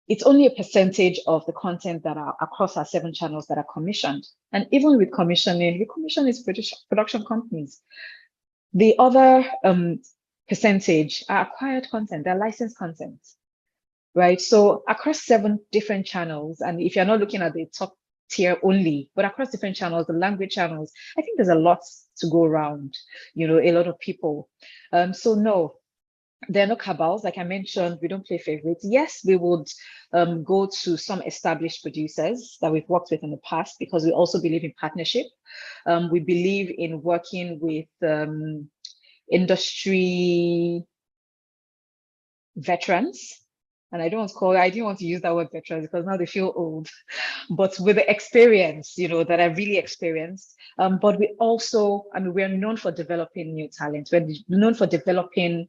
It's only a percentage of the content that are across our 7 channels that are commissioned. And even with commissioning, we commission is production companies. The other percentage are acquired content, they're licensed content, right? So across 7 different channels, and if you're not looking at the top tier only, but across different channels, the language channels, I think there's a lot to go around, a lot of people. So no, there are no cabals. Like I mentioned, we don't play favorites. Yes, we would go to some established producers that we've worked with in the past, because we also believe in partnership. We believe in working with industry veterans. And I didn't want to use that word veterans because now they feel old, but with the experience, that are really experienced. But we also, we're known for developing new talent. We're known for developing,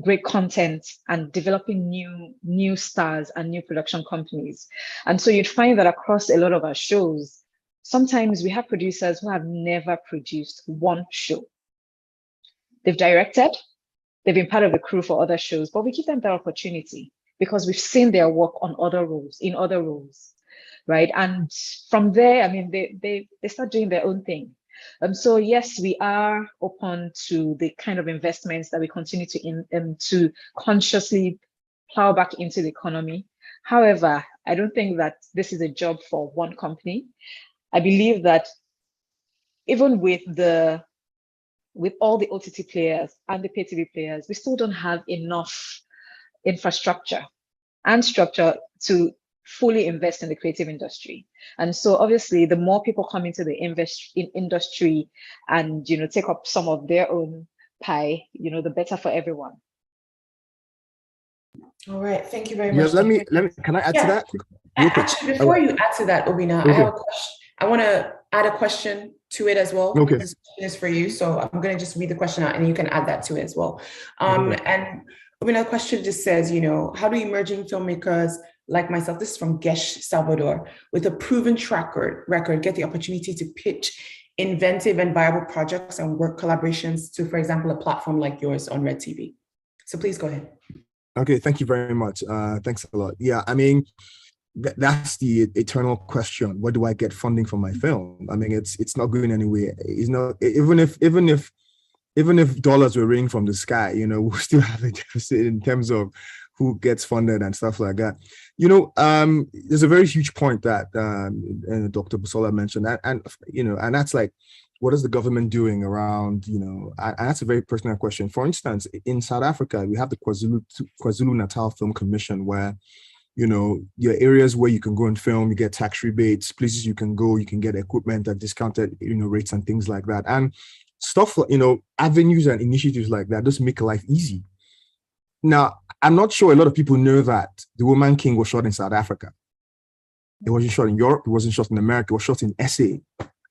great content and developing new stars and new production companies. And so you'd find that across a lot of our shows, sometimes we have producers who have never produced one show. They've directed, they've been part of the crew for other shows, but we give them that opportunity because we've seen their work in other roles, right? And from there, they start doing their own thing. So yes, we are open to the kind of investments that we continue to consciously plow back into the economy. However, I don't think that this is a job for one company. I believe that even with all the OTT players and the pay TV players, we still don't have enough infrastructure and structure to fully invest in the creative industry. And so obviously, the more people come into the industry and take up some of their own pie, the better for everyone. All right, thank you very much. Let me. Can I add to that? Actually, before you add to that, Obina, I have a question. I want to add a question to it as well. Okay. This question is for you, so I'm going to just read the question out, and you can add that to it as well. And Obina, the question just says, how do emerging filmmakers like myself, this is from Gesh Salvador, with a proven track record, get the opportunity to pitch inventive and viable projects and work collaborations to, for example, a platform like yours on Red TV? So please go ahead. Okay, thank you very much. Thanks a lot. Yeah, that's the eternal question. Where do I get funding for my film? I mean, it's not going anywhere. It's not, even if dollars were raining from the sky, we'll still have a deficit in terms of who gets funded and stuff like that. There's a very huge point that Dr. Busola mentioned, and that's like, what is the government doing around, and that's a very personal question. For instance, in South Africa, we have the KwaZulu-Natal Film Commission, where, your areas where you can go and film, you get tax rebates, places you can go, you can get equipment at discounted, rates and things like that. And stuff, avenues and initiatives like that just make life easy. Now, I'm not sure a lot of people know that The Woman King was shot in South Africa. It wasn't shot in Europe. It wasn't shot in America. It was shot in SA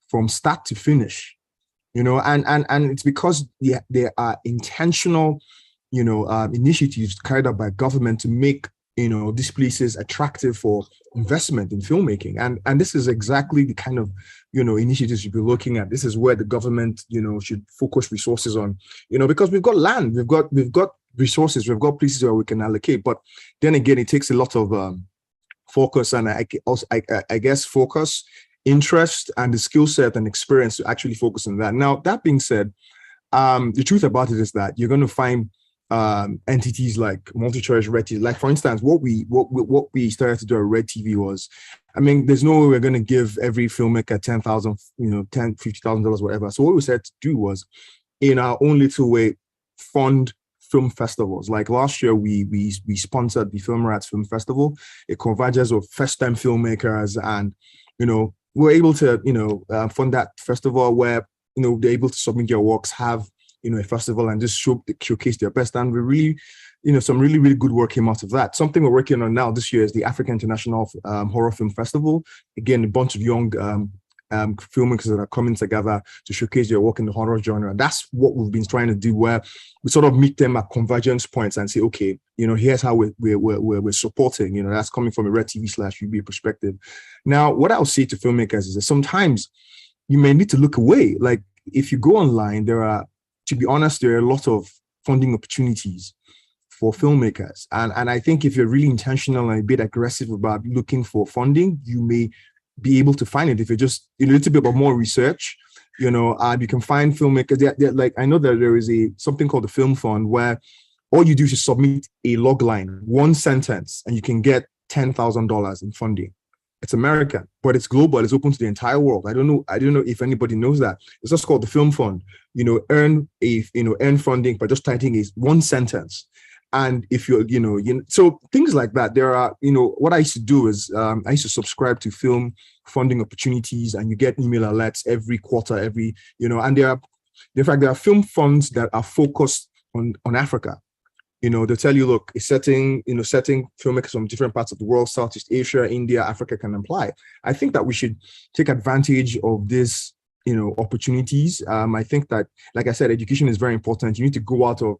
from start to finish, and it's because there are intentional, initiatives carried out by government to make, these places attractive for investment in filmmaking. And this is exactly the kind of, initiatives you'll be looking at. This is where the government, should focus resources on, because we've got land, we've got resources, we've got places where we can allocate. But then again, it takes a lot of focus, and I guess focus, interest, and the skill set and experience to actually focus on that. Now, that being said, the truth about it is that you're going to find entities like multi-choice Red TV. Like, for instance, what we started to do at Red TV was, I mean, there's no way we're going to give every filmmaker $10,000, $50,000, whatever. So what we said to do was, in our own little way, fund film festivals. Like last year, we sponsored the Film Rats Film Festival. It converges of first-time filmmakers, and we're able to fund that festival where they're able to submit their works, have a festival, and just showcase their best. And we really, some really, really good work came out of that. Something we're working on now this year is the African International Horror Film Festival. Again, a bunch of young filmmakers that are coming together to showcase their work in the horror genre. That's what we've been trying to do, where we sort of meet them at convergence points and say, okay, here's how we're supporting. That's coming from a Red TV/UBA perspective. Now, what I'll say to filmmakers is that sometimes you may need to look away. Like, if you go online, to be honest, there are a lot of funding opportunities for filmmakers. And I think if you're really intentional and a bit aggressive about looking for funding, you may be able to find it if you're just a little bit of more research. You can find filmmakers. They're like, I know that there is something called the Film Fund, where all you do is submit a log line, one sentence, and you can get $10,000 in funding. It's American, but it's global. It's open to the entire world. I don't know if anybody knows that. It's just called the Film Fund. Earn funding by just typing is one sentence. And if so things like that, there are, what I used to do is I used to subscribe to film funding opportunities, and you get email alerts every quarter, and there are film funds that are focused on Africa. They tell you, look, it's setting filmmakers from different parts of the world, Southeast Asia, India, Africa can apply. I think that we should take advantage of this, opportunities. I think that, like I said, education is very important. You need to go out of,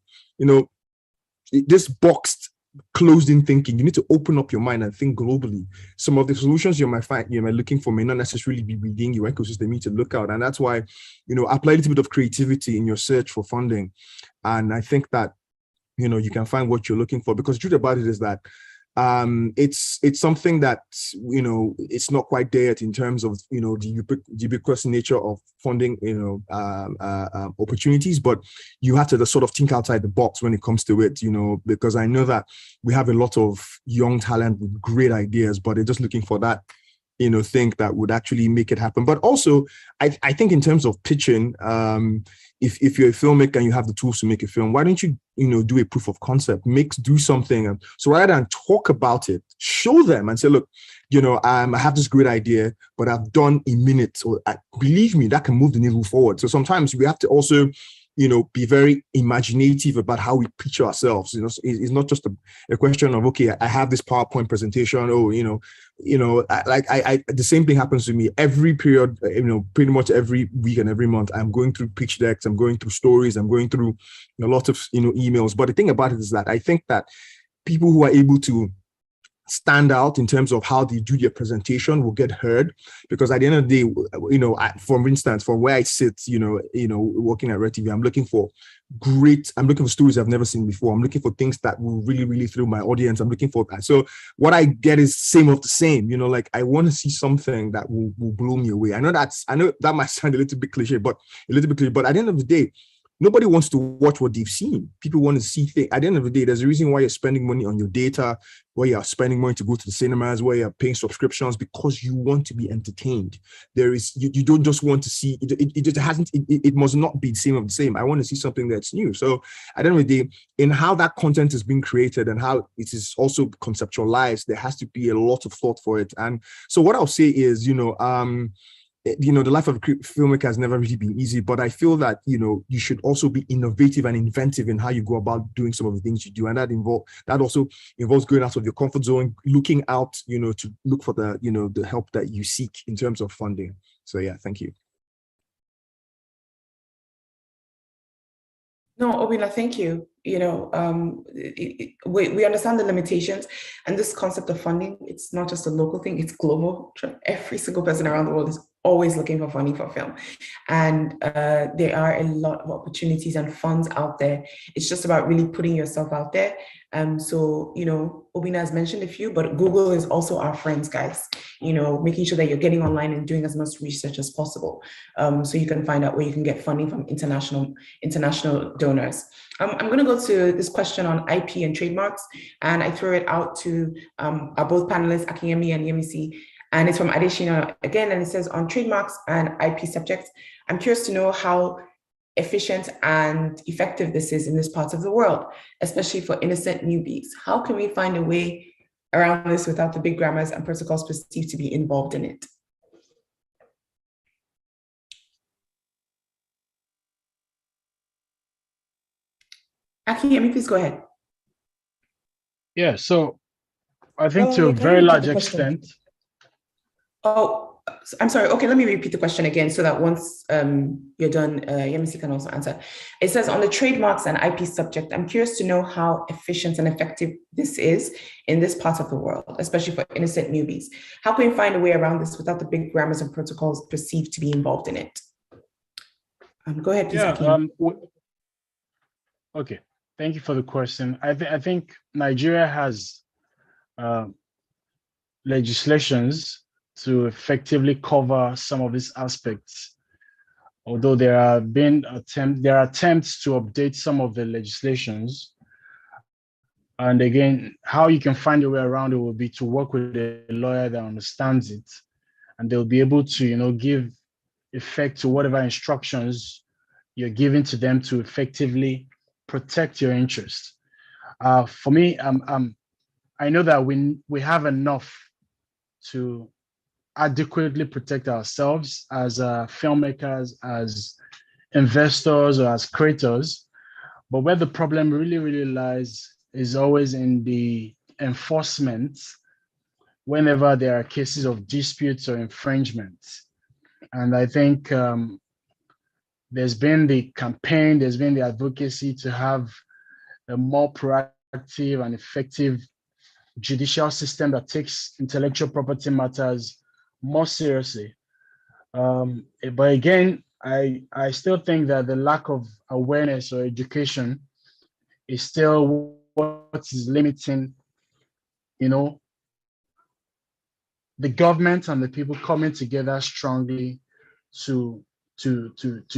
this boxed, closed-in thinking. You need to open up your mind and think globally. Some of the solutions you might looking for may not necessarily be within your ecosystem. You need to look out, and that's why, apply a little bit of creativity in your search for funding. And I think that you can find what you're looking for, because the truth about it is that it's something that it's not quite there yet in terms of the ubiquitous nature of funding opportunities, but you have to just sort of think outside the box when it comes to it, because I know that we have a lot of young talent with great ideas, but they're just looking for that thing that would actually make it happen. But also, I think in terms of pitching, if you're a filmmaker and you have the tools to make a film, why don't you do a proof of concept, do something. And so rather than talk about it, show them and say, look, I have this great idea, but I've done a minute. So believe me, that can move the needle forward. So sometimes we have to also be very imaginative about how we pitch ourselves. It's not just a question of, okay, I have this PowerPoint presentation. The same thing happens to me every period, pretty much every week and every month. I'm going through pitch decks, I'm going through stories, I'm going through a lot of, emails. But the thing about it is that I think that people who are able to stand out in terms of how they do their presentation will get heard, because at the end of the day, for instance, from where I sit, working at Red TV, I'm looking for great, I'm looking for stories I've never seen before. I'm looking for things that will really, really thrill my audience. I'm looking for that. So what I get is same of the same, you know, like I want to see something that will blow me away. I know that might sound a little bit cliche, but at the end of the day, nobody wants to watch what they've seen. People want to see things. At the end of the day, there's a reason why you're spending money on your data, why you're spending money to go to the cinemas, why you're paying subscriptions, because you want to be entertained. You don't just want to see, it must not be the same of the same. I want to see something that's new. So at the end of the day, in how that content is being created and how it is also conceptualized, there has to be a lot of thought for it. And so what I'll say is, the life of a filmmaker has never really been easy, but I feel that, you should also be innovative and inventive in how you go about doing some of the things you do. And that also involves going out of your comfort zone, looking out, to look for the help that you seek in terms of funding. So yeah, thank you. No, Obina, thank you. We understand the limitations, and this concept of funding, it's not just a local thing, it's global. Every single person around the world is always looking for funding for film. And there are a lot of opportunities and funds out there. It's just about really putting yourself out there. So, Obina has mentioned a few, but Google is also our friends, guys. Making sure that you're getting online and doing as much research as possible. So you can find out where you can get funding from international donors. I'm going to go to this question on IP and trademarks, and I throw it out to our both panelists, Akinyemi and Yemisi, and it's from Adeshina again, and it says, on trademarks and IP subjects, I'm curious to know how efficient and effective this is in this part of the world, especially for innocent newbies. How can we find a way around this without the big grammars and protocols perceived to be involved in it? Akinyemi, please go ahead. Yeah, so I think to a very large extent. Oh, I'm sorry. Okay, let me repeat the question again so that once you're done, Yemisi can also answer. It says, on the trademarks and IP subject, I'm curious to know how efficient and effective this is in this part of the world, especially for innocent newbies. How can we find a way around this without the big grammars and protocols perceived to be involved in it? Go ahead, please. Yeah, okay, thank you for the question. I think Nigeria has legislations to effectively cover some of these aspects. Although there are attempts to update some of the legislations. And again, how you can find a way around it will be to work with a lawyer that understands it, and they'll be able to, give effect to whatever instructions you're giving to them to effectively protect your interests. For me, I know that we have enough to adequately protect ourselves as filmmakers, as investors, or as creators. But where the problem really, really lies is always in the enforcement whenever there are cases of disputes or infringements. And I think there's been the campaign, there's been the advocacy to have a more proactive and effective judicial system that takes intellectual property matters more seriously. But again, I still think that the lack of awareness or education is still what is limiting, the government and the people coming together strongly to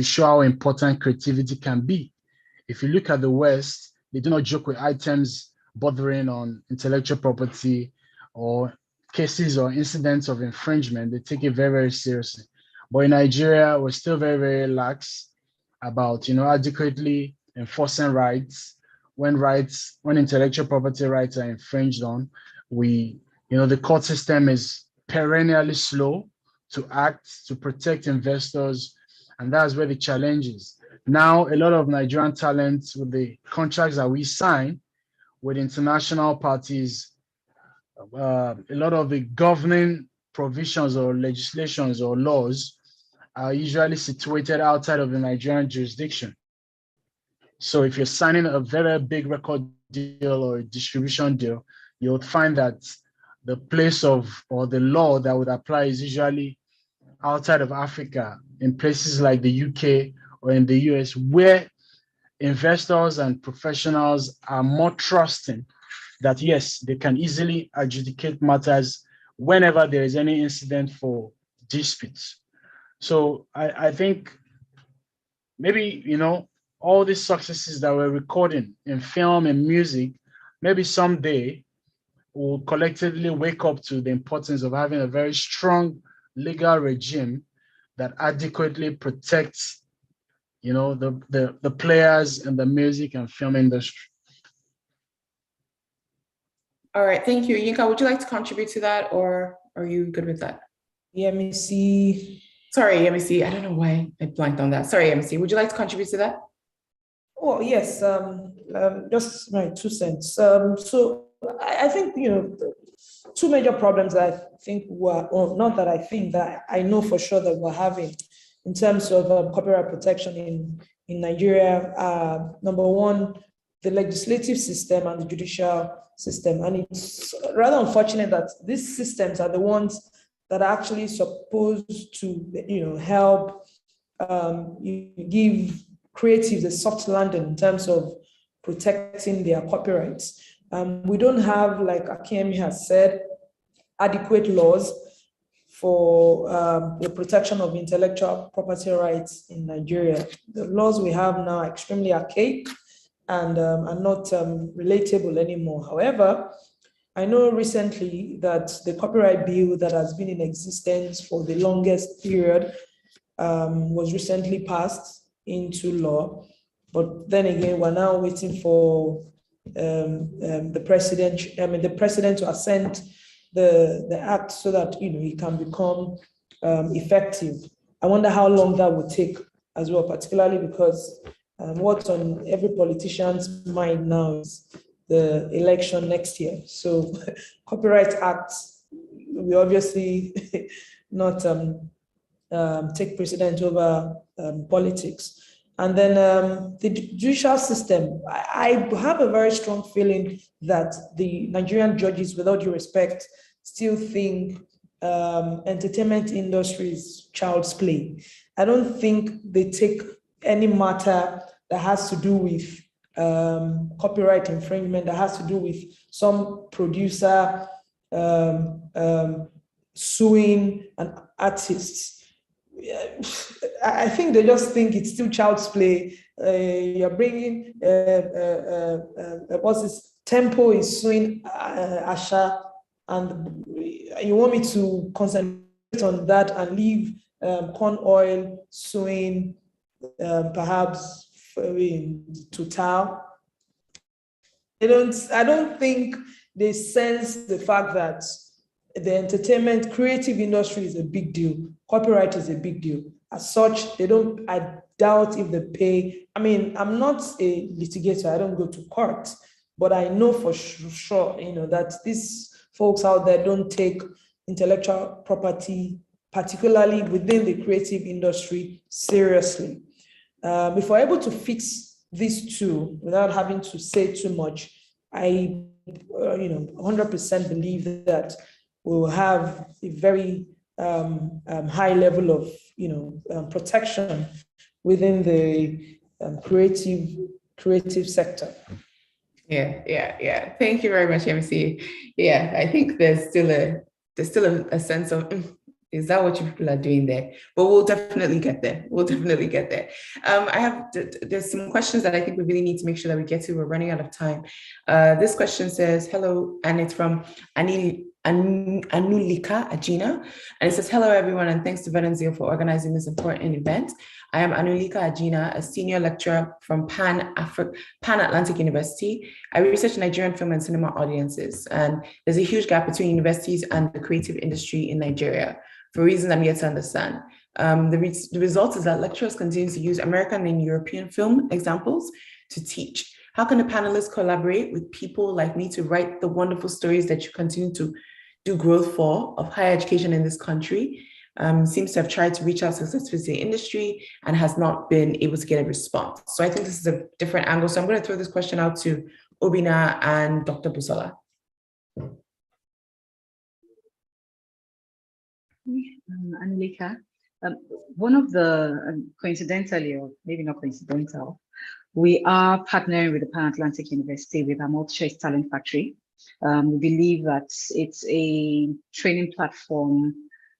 show how important creativity can be. If you look at the West, they do not joke with items bordering on intellectual property or cases or incidents of infringement. They take it very, very seriously. But in Nigeria, we're still very, very lax about, adequately enforcing rights. When intellectual property rights are infringed on, the court system is perennially slow to act, to protect investors. And that's where the challenge is. Now, a lot of Nigerian talents with the contracts that we sign with international parties, a lot of the governing provisions or legislations or laws are usually situated outside of the Nigerian jurisdiction. So if you're signing a very big record deal or a distribution deal, you'll find that the place or the law that would apply is usually outside of Africa, in places like the UK or in the US, where investors and professionals are more trusting that yes, they can easily adjudicate matters whenever there is any incident for disputes. So I think maybe, all these successes that we're recording in film and music, maybe someday we'll collectively wake up to the importance of having a very strong legal regime that adequately protects, the players in the music and film industry. All right, thank you. Yinka, would you like to contribute to that, or are you good with that? Yeah, let me see. Sorry, MEC, I don't know why I blanked on that. Sorry, MEC, would you like to contribute to that? Oh, yes, just my 2 cents. So I think, two major problems that I think not that I think, that I know for sure that we're having in terms of copyright protection in Nigeria. Number one, the legislative system and the judicial system. And it's rather unfortunate that these systems are the ones that are actually supposed to, help give creatives a soft landing in terms of protecting their copyrights. We don't have, like Akemi has said, adequate laws for the protection of intellectual property rights in Nigeria. The laws we have now are extremely archaic and are not relatable anymore. However, I know recently that the copyright bill that has been in existence for the longest period was recently passed into law. But then again, we're now waiting for the president to assent the act so that it can become effective. I wonder how long that would take as well, particularly because what's on every politician's mind now is the election next year. So Copyright Act will obviously not take precedent over politics. And then the judicial system, I have a very strong feeling that the Nigerian judges, with all due respect, still think entertainment industry is child's play. I don't think they take any matter that has to do with copyright infringement, that has to do with some producer suing an artist. I think they just think it's still child's play. You're bringing what's this? Tempo is suing Asha, and you want me to concentrate on that and leave Corn Oil suing perhaps Total. I don't think they sense the fact that the entertainment creative industry is a big deal. Copyright is a big deal. As such, I doubt if they pay. I mean, I'm not a litigator, I don't go to court, but I know for sure, that these folks out there don't take intellectual property, particularly within the creative industry, seriously. If we're able to fix these two without having to say too much, I 100% believe that we will have a very high level of protection within the creative sector. Yeah. Thank you very much, MC. Yeah, I think there's still a sense of, is that what you people are doing there? But we'll definitely get there. There's some questions that I think we really need to make sure that we get to. We're running out of time. This question says, hello, and it's from Anulika Ajina. And it says, hello, everyone, and thanks to Vedenzio for organizing this important event. I am Anulika Ajina, a senior lecturer from Pan Atlantic University. I research Nigerian film and cinema audiences, and there's a huge gap between universities and the creative industry in Nigeria for reasons I'm yet to understand. The result is that lecturers continue to use American and European film examples to teach. How can the panelists collaborate with people like me to write the wonderful stories that you continue to do growth for of higher education in this country? Seems to have tried to reach out successfully to the industry and has not been able to get a response. So I think this is a different angle. So I'm going to throw this question out to Obina and Dr. Busola. Anulika, one of the, coincidentally, or maybe not coincidental, We are partnering with the Pan Atlantic University with our multi-choice talent factory. We believe that it's a training platform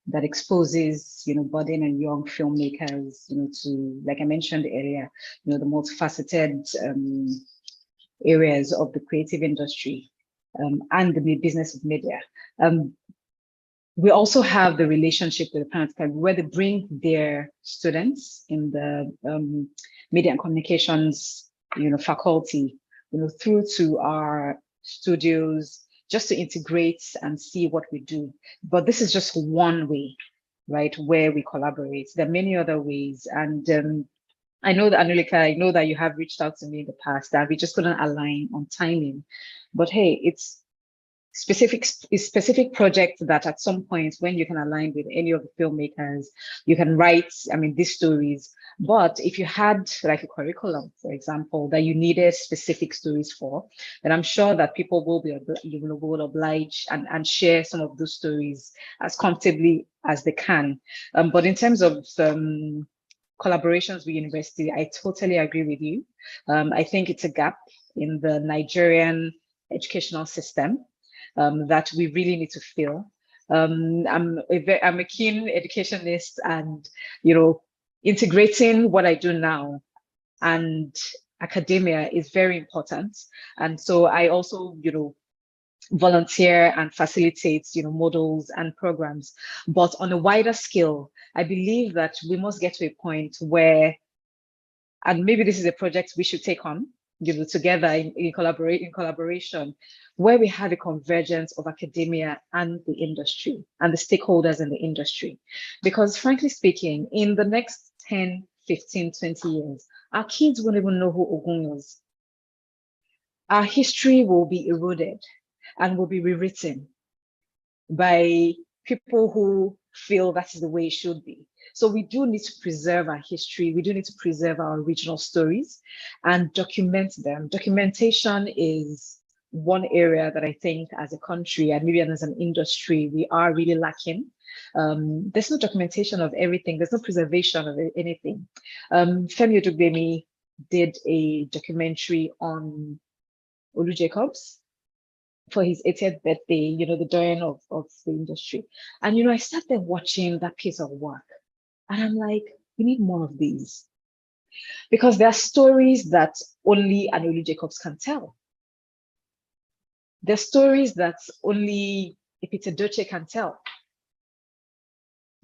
that exposes, budding and young filmmakers, to, like I mentioned earlier, the multifaceted areas of the creative industry and the business of media. We also have the relationship with the Pan Atlantic where they bring their students in the media and communications, faculty, through to our studios, just to integrate and see what we do. But this is just one way, right, where we collaborate. There are many other ways. And I know that, Anulika, I know that you have reached out to me in the past that we just couldn't align on timing. But hey, it's specific projects that at some point when you can align with any of the filmmakers, you can write, these stories. But if you had like a curriculum, for example, that you needed specific stories for, then I'm sure that people will oblige and share some of those stories as comfortably as they can. But in terms of collaborations with university, I totally agree with you. I think it's a gap in the Nigerian educational system that we really need to fill. I'm a keen educationist, and integrating what I do now and academia is very important. And so I also, volunteer and facilitate, models and programs. But on a wider scale, I believe that we must get to a point where, and maybe this is a project we should take on, together in collaboration, where we have a convergence of academia and the industry and the stakeholders in the industry. Because frankly speaking, in the next 10, 15, 20 years, our kids won't even know who Ogun is. Our history will be eroded and will be rewritten by people who feel that is the way it should be. So we do need to preserve our history. We do need to preserve our original stories and document them. Documentation is one area that I think as a country and maybe as an industry, we are really lacking. There's no documentation of everything. There's no preservation of anything. Femi Odugbemi did a documentary on Olu Jacobs for his 80th birthday, the doyen of the industry. And, I sat there watching that piece of work. And I'm like, we need more of these. Because there are stories that only Olu Jacobs can tell. There are stories that only Ipite Doche can tell.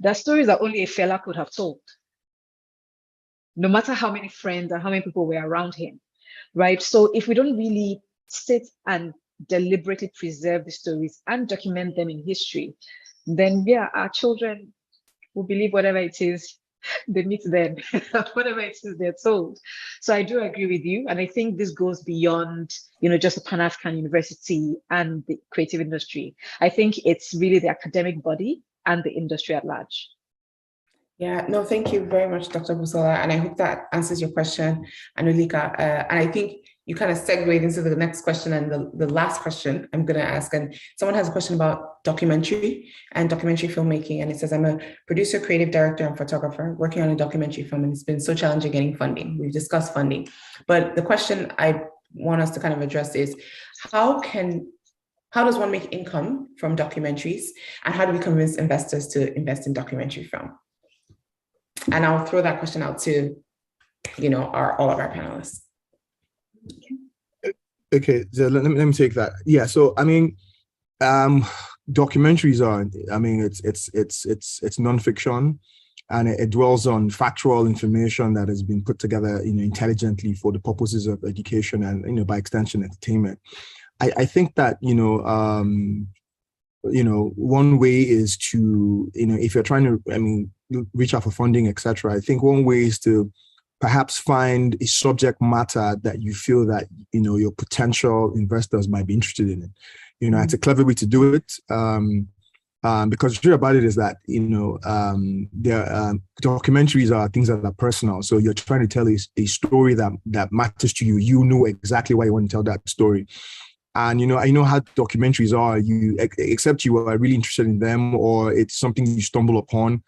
There are stories that only a fella could have told. No matter how many friends and how many people were around him, right? So if we don't really sit and deliberately preserve the stories and document them in history, then our children will believe whatever it is they meet them, whatever it is they're told. So I do agree with you. And I think this goes beyond, just the Pan-African University and the creative industry. I think it's really the academic body and the industry at large. Yeah, no, thank you very much, Dr. Busola. And I hope that answers your question, Anulika. And I think you kind of segued into the next question and the last question I'm going to ask. And someone has a question about documentary and documentary filmmaking. And it says, I'm a producer, creative director, and photographer working on a documentary film, and it's been so challenging getting funding. We've discussed funding. But the question I want us to kind of address is, how does one make income from documentaries? And how do we convince investors to invest in documentary film? And I'll throw that question out to, all of our panelists. Okay, so let me take that. Yeah, so documentaries are, it's nonfiction, and it dwells on factual information that has been put together, intelligently for the purposes of education and, by extension, entertainment. I think that, one way is to, if you're trying to, reach out for funding, etc. I think one way is to perhaps find a subject matter that you feel that, your potential investors might be interested in it. It's a clever way to do it. Because the truth about it is that, documentaries are things that are personal. So you're trying to tell a story that matters to you. You know exactly why you want to tell that story. And, I know how documentaries are. Except you are really interested in them, or it's something you stumble upon,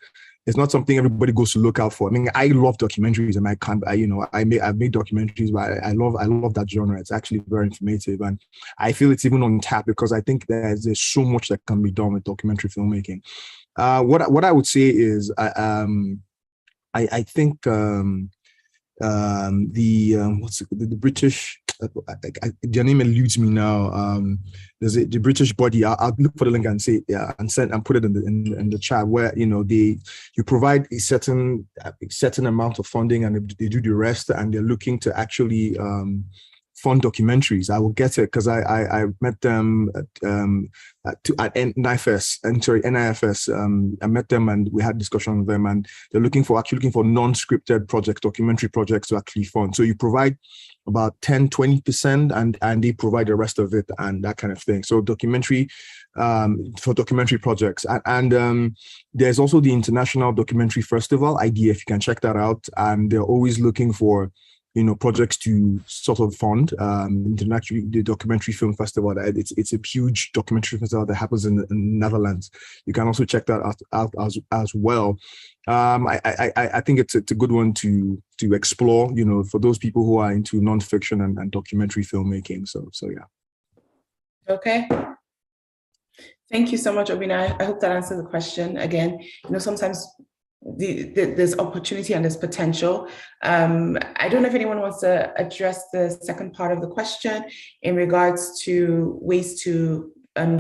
it's not something everybody goes to look out for. I mean, I love documentaries, and I've made documentaries, but I love that genre. It's actually very informative, and I feel it's even untapped because I think there's so much that can be done with documentary filmmaking. What I would say is, I think the British, their name eludes me now. There's the British body. I'll look for the link and say and put it in the chat where you provide a certain amount of funding and they do the rest, and they're looking to actually fund documentaries. I will get it because I met them at NIFS. I met them and we had discussion with them, and they're looking for non-scripted projects, documentary projects to actually fund. So you provide about 10-20% and they provide the rest of it and that kind of thing. So documentary for documentary projects. And there's also the International Documentary Festival, IDF. You can check that out. And they're always looking for projects to sort of fund. Internationally, the Documentary Film Festival, it's a huge documentary festival that happens in the Netherlands. You can also check that out as well. I think it's a good one to explore, for those people who are into nonfiction and documentary filmmaking. So yeah. Okay. Thank you so much, Obina. I hope that answers the question. Again, sometimes there's opportunity and there's potential. I don't know if anyone wants to address the second part of the question in regards to ways to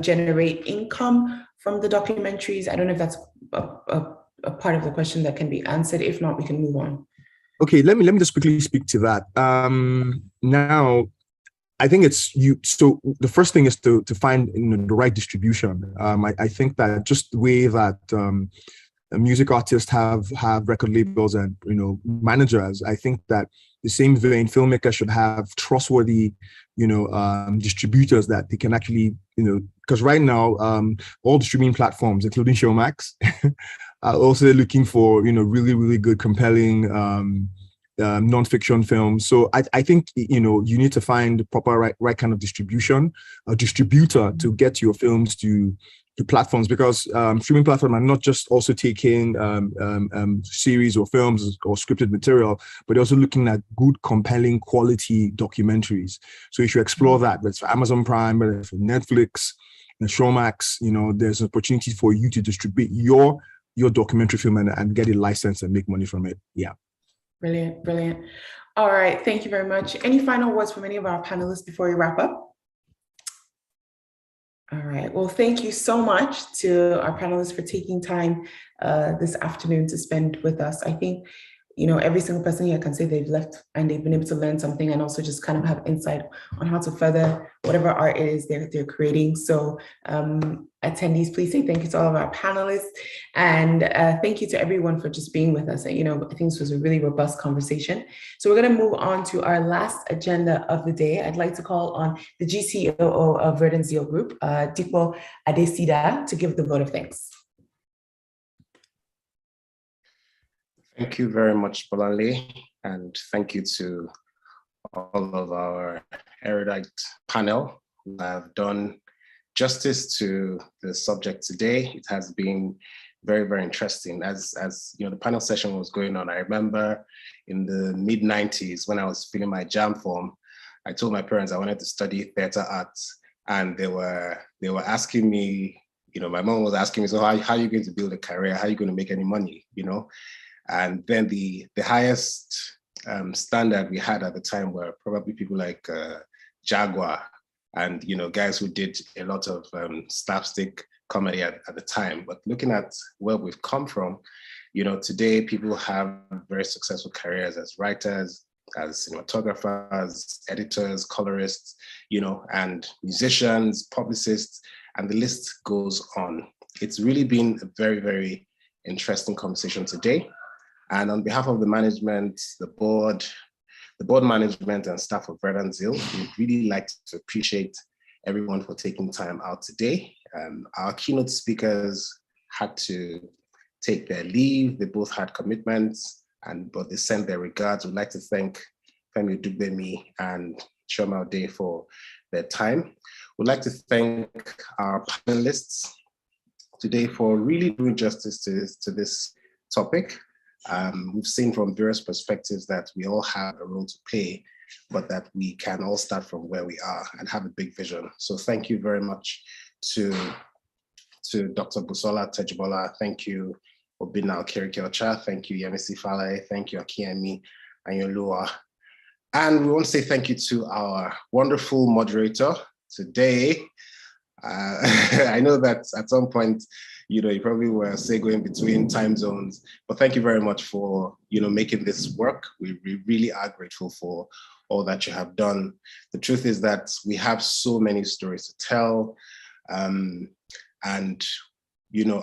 generate income from the documentaries. I don't know if that's a part of the question that can be answered. If not, we can move on. Okay, let me just quickly speak to that. Now, I think so the first thing is to find the right distribution. I think that just the way that music artists have record labels and managers, I think that the same vein, filmmakers should have trustworthy distributors that they can actually because right now all the streaming platforms, including Showmax, are also looking for really good, compelling non-fiction films. So I think you need to find the proper right kind of distribution, a distributor to get your films to platforms, because streaming platforms are not just also taking series or films or scripted material, but also looking at good, compelling, quality documentaries. So you should explore that. But for Amazon Prime, but for Netflix, and Showmax, there's an opportunity for you to distribute your documentary film and get it licensed and make money from it. Yeah. Brilliant. All right, thank you very much. Any final words from any of our panelists before we wrap up? All right, well, thank you so much to our panelists for taking time this afternoon to spend with us. I think, every single person here can say they've left and they've been able to learn something and also just kind of have insight on how to further whatever art it is they're creating. So attendees, please say thank you to all of our panelists, and thank you to everyone for just being with us. I think this was a really robust conversation. So we're going to move on to our last agenda of the day. I'd like to call on the GCOO of Verdant Zeal Group, Dikbo Adesida, to give the vote of thanks. Thank you very much, Bolanle, and thank you to all of our erudite panel who have done justice to the subject today. It has been very, very interesting. As the panel session was going on, I remember in the mid-90s when I was filling my JAM form, I told my parents I wanted to study theater arts, and they were asking me, my mom was asking me, so how are you going to build a career? How are you going to make any money? And then the highest standard we had at the time were probably people like Jaguar and guys who did a lot of slapstick comedy at the time. But looking at where we've come from, today people have very successful careers as writers, as cinematographers, editors, colorists, and musicians, publicists, and the list goes on. It's really been a very, very interesting conversation today. And on behalf of the management, the board management and staff of Verdant Zeal, we'd really like to appreciate everyone for taking time out today. Our keynote speakers had to take their leave. They both had commitments, but they sent their regards. We'd like to thank Femi Dugbemi and Shoma Ode for their time. We'd like to thank our panelists today for really doing justice to topic. We've seen from various perspectives that we all have a role to play, but that we can all start from where we are and have a big vision. So thank you very much to Dr. Busola Tejibola. Thank you, Obinna Okirikiocha. Thank you, Yemisi Fale. Thank you, Akiemi Anyolua. And we want to say thank you to our wonderful moderator today. I know that at some point, you probably were segueing between time zones, but thank you very much for, making this work. We really are grateful for all that you have done. The truth is that we have so many stories to tell, and,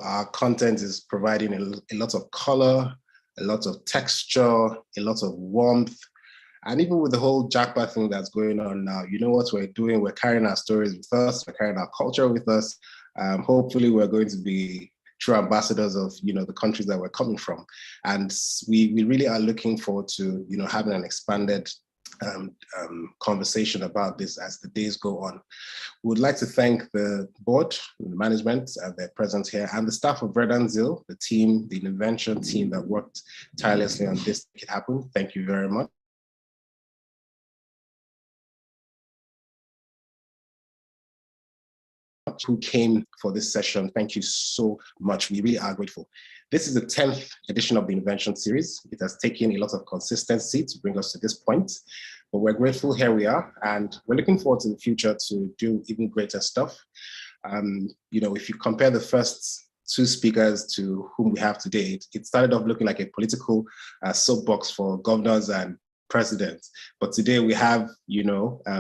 our content is providing a lot of color, a lot of texture, a lot of warmth. And even with the whole Jackpot thing that's going on now, you know what we're doing? We're carrying our stories with us, we're carrying our culture with us. Hopefully we're going to be true ambassadors of, the countries that we're coming from. And we really are looking forward to, having an expanded conversation about this as the days go on. We would like to thank the board, the management, their presence here, and the staff of Verdant Zil, the team, the Innovention team that worked tirelessly on this to make it happen. Thank you very much. Who came for this session. Thank you so much. We really are grateful. This is the 10th edition of the Innovention Series. It has taken a lot of consistency to bring us to this point, but we're grateful here we are, and we're looking forward to the future to do even greater stuff. If you compare the first two speakers to whom we have today, it started off looking like a political soapbox for governors and presidents. But today we have,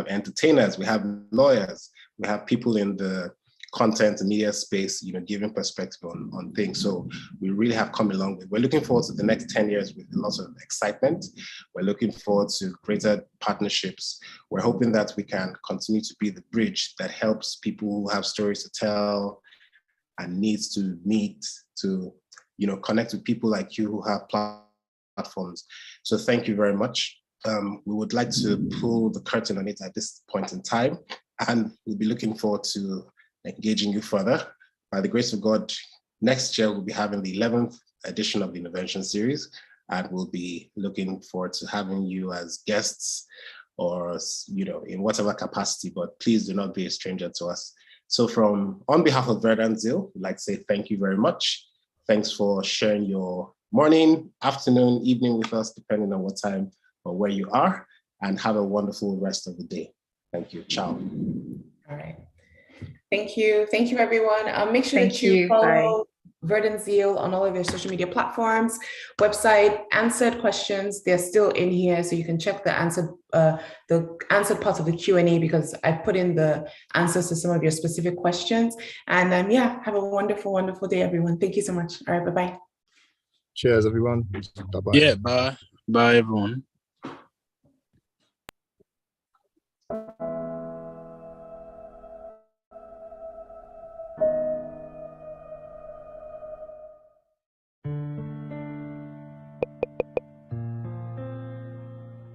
entertainers, we have lawyers, we have people in the content and media space, giving perspective on things. So we really have come a long way. We're looking forward to the next 10 years with lots of excitement. We're looking forward to greater partnerships. We're hoping that we can continue to be the bridge that helps people who have stories to tell and needs to meet to, connect with people like you who have platforms. So thank you very much. We would like to pull the curtain on it at this point in time, and we'll be looking forward to engaging you further. By the grace of God, next year we'll be having the 11th edition of the Innovention Series, and we'll be looking forward to having you as guests or, in whatever capacity, but please do not be a stranger to us. So on behalf of Verdant Zil, we'd like to say thank you very much. Thanks for sharing your morning, afternoon, evening with us, depending on what time or where you are, and have a wonderful rest of the day. Thank you. Ciao. All right. Thank you. Thank you, everyone. Make sure Thank that you you. follow Verdant Zil on all of their social media platforms, website. Answered questions, they're still in here, so you can check the answered part of the Q&A, because I put in the answers to some of your specific questions. And have a wonderful, wonderful day, everyone. Thank you so much. All right, bye-bye. Cheers, everyone. Bye-bye. Yeah, bye. Bye, everyone.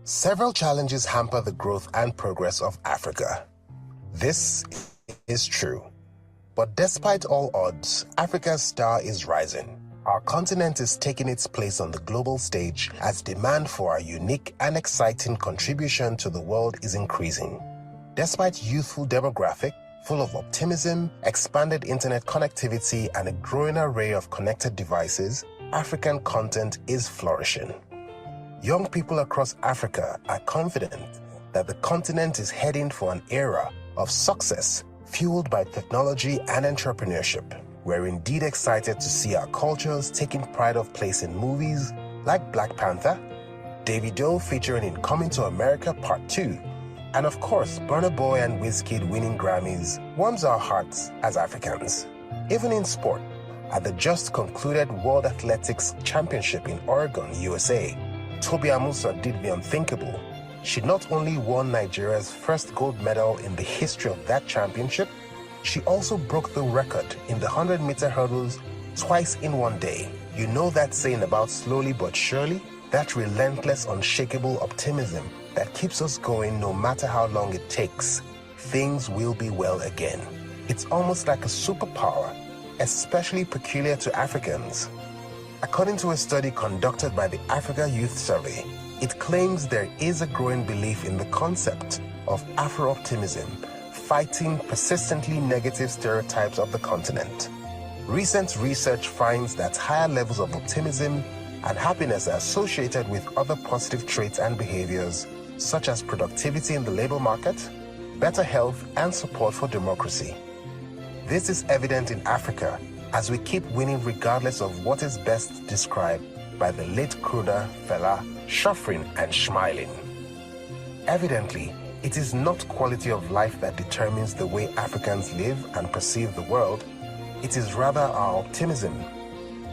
Several challenges hamper the growth and progress of Africa. This is true. But despite all odds, Africa's star is rising. Our continent is taking its place on the global stage as demand for our unique and exciting contribution to the world is increasing. Despite youthful demographic, full of optimism, expanded internet connectivity, and a growing array of connected devices, African content is flourishing. Young people across Africa are confident that the continent is heading for an era of success fueled by technology and entrepreneurship. We're indeed excited to see our cultures taking pride of place in movies like Black Panther, Davido featuring in Coming to America Part 2, and of course, Burna Boy and Wizkid winning Grammys warms our hearts as Africans. Even in sport, at the just concluded World Athletics Championship in Oregon, USA, Tobi Amusa did the unthinkable. She not only won Nigeria's first gold medal in the history of that championship, she also broke the record in the 100-meter hurdles twice in one day. You know that saying about slowly but surely? That relentless, unshakable optimism that keeps us going no matter how long it takes. Things will be well again. It's almost like a superpower, especially peculiar to Africans. According to a study conducted by the Africa Youth Survey, it claims there is a growing belief in the concept of Afro-optimism, fighting persistently negative stereotypes of the continent. Recent research finds that higher levels of optimism and happiness are associated with other positive traits and behaviors, such as productivity in the labor market, better health, and support for democracy. This is evident in Africa as we keep winning regardless of what is best described by the late crooner Fela, suffering and smiling. Evidently, it is not quality of life that determines the way Africans live and perceive the world. It is rather our optimism.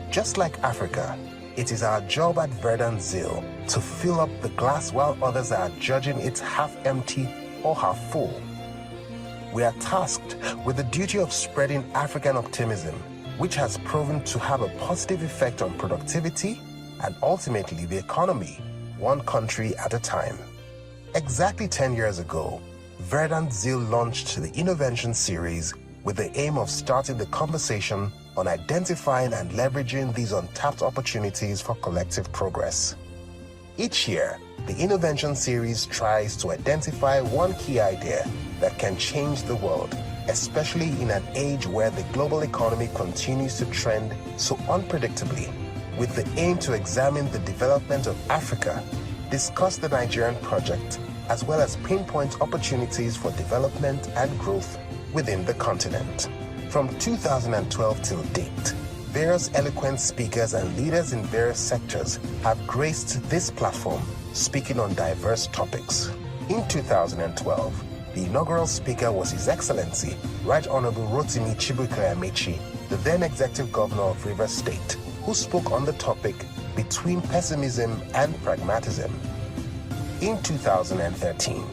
Just like Africa, it is our job at Verdant Zeal to fill up the glass while others are judging it half empty or half full. We are tasked with the duty of spreading African optimism, which has proven to have a positive effect on productivity and ultimately the economy, one country at a time. Exactly 10 years ago, Verdant Zeal launched the Innovention Series with the aim of starting the conversation on identifying and leveraging these untapped opportunities for collective progress. Each year, the Innovention Series tries to identify one key idea that can change the world, especially in an age where the global economy continues to trend so unpredictably, with the aim to examine the development of Africa, discuss the Nigerian project, as well as pinpoint opportunities for development and growth within the continent. From 2012 till date, various eloquent speakers and leaders in various sectors have graced this platform, speaking on diverse topics. In 2012, the inaugural speaker was His Excellency, Right Honorable Rotimi Chibuike-Amechi, the then Executive Governor of Rivers State, who spoke on the topic Between Pessimism and Pragmatism. In 2013,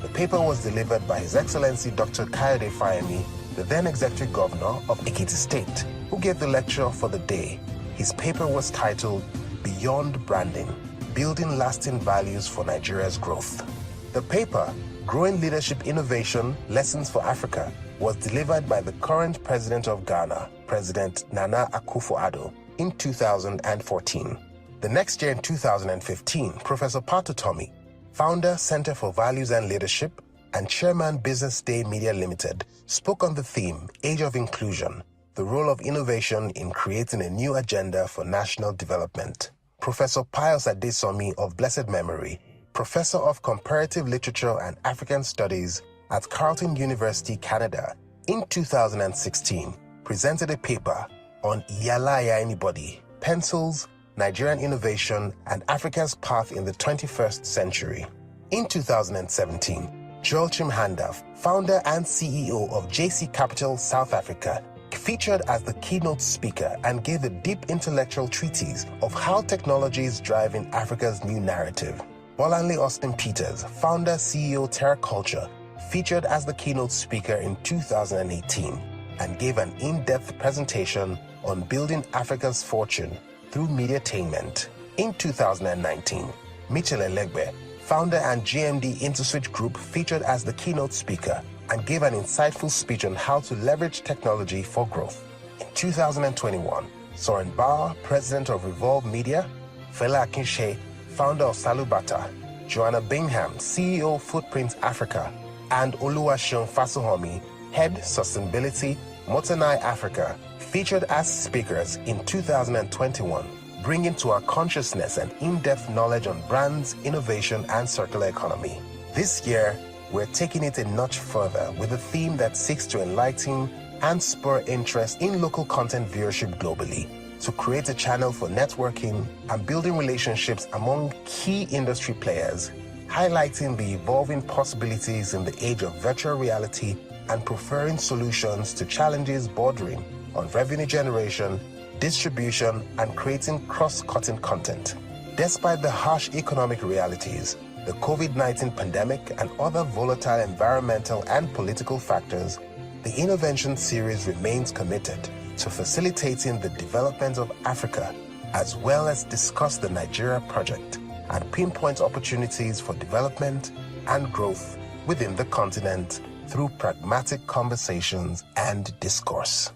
the paper was delivered by His Excellency Dr. Kayode Fayemi, the then Executive Governor of Ekiti State, who gave the lecture for the day. His paper was titled Beyond Branding, Building Lasting Values for Nigeria's Growth. The paper, Growing Leadership Innovation, Lessons for Africa, was delivered by the current President of Ghana, President Nana Akufo-Addo, in 2014. The next year in 2015, Professor Pato Tomi, founder, Center for Values and Leadership, and Chairman Business Day Media Limited, spoke on the theme, Age of Inclusion, the role of innovation in creating a new agenda for national development. Professor Pius Adesomi of blessed memory, Professor of Comparative Literature and African Studies at Carleton University, Canada, in 2016, presented a paper on Iyala Anybody, Pencils, Nigerian Innovation, and Africa's Path in the 21st Century. In 2017, Joel Chimhandaf, founder and CEO of JC Capital South Africa, featured as the keynote speaker and gave a deep intellectual treatise of how technology is driving Africa's new narrative. Bolanle Austin Peters, founder, CEO TerraCulture, featured as the keynote speaker in 2018 and gave an in-depth presentation on building Africa's fortune through mediatainment. In 2019, Mitchell Elegbe, founder and GMD InterSwitch Group, featured as the keynote speaker and gave an insightful speech on how to leverage technology for growth. In 2021, Soren Bauer, president of Revolve Media, Fela Akinshe, founder of Salubata, Joanna Bingham, CEO Footprint Africa, and Oluwaseun Fasuhomi, head Sustainability, Motanai Africa, featured as speakers in 2021, bringing to our consciousness an in-depth knowledge on brands, innovation, and circular economy. This year, we're taking it a notch further with a theme that seeks to enlighten and spur interest in local content viewership globally, to create a channel for networking and building relationships among key industry players, highlighting the evolving possibilities in the age of virtual reality and preferring solutions to challenges bordering on revenue generation, distribution, and creating cross-cutting content. Despite the harsh economic realities, the COVID-19 pandemic, and other volatile environmental and political factors, the Innovention Series remains committed to facilitating the development of Africa, as well as discuss the Nigeria project and pinpoint opportunities for development and growth within the continent through pragmatic conversations and discourse.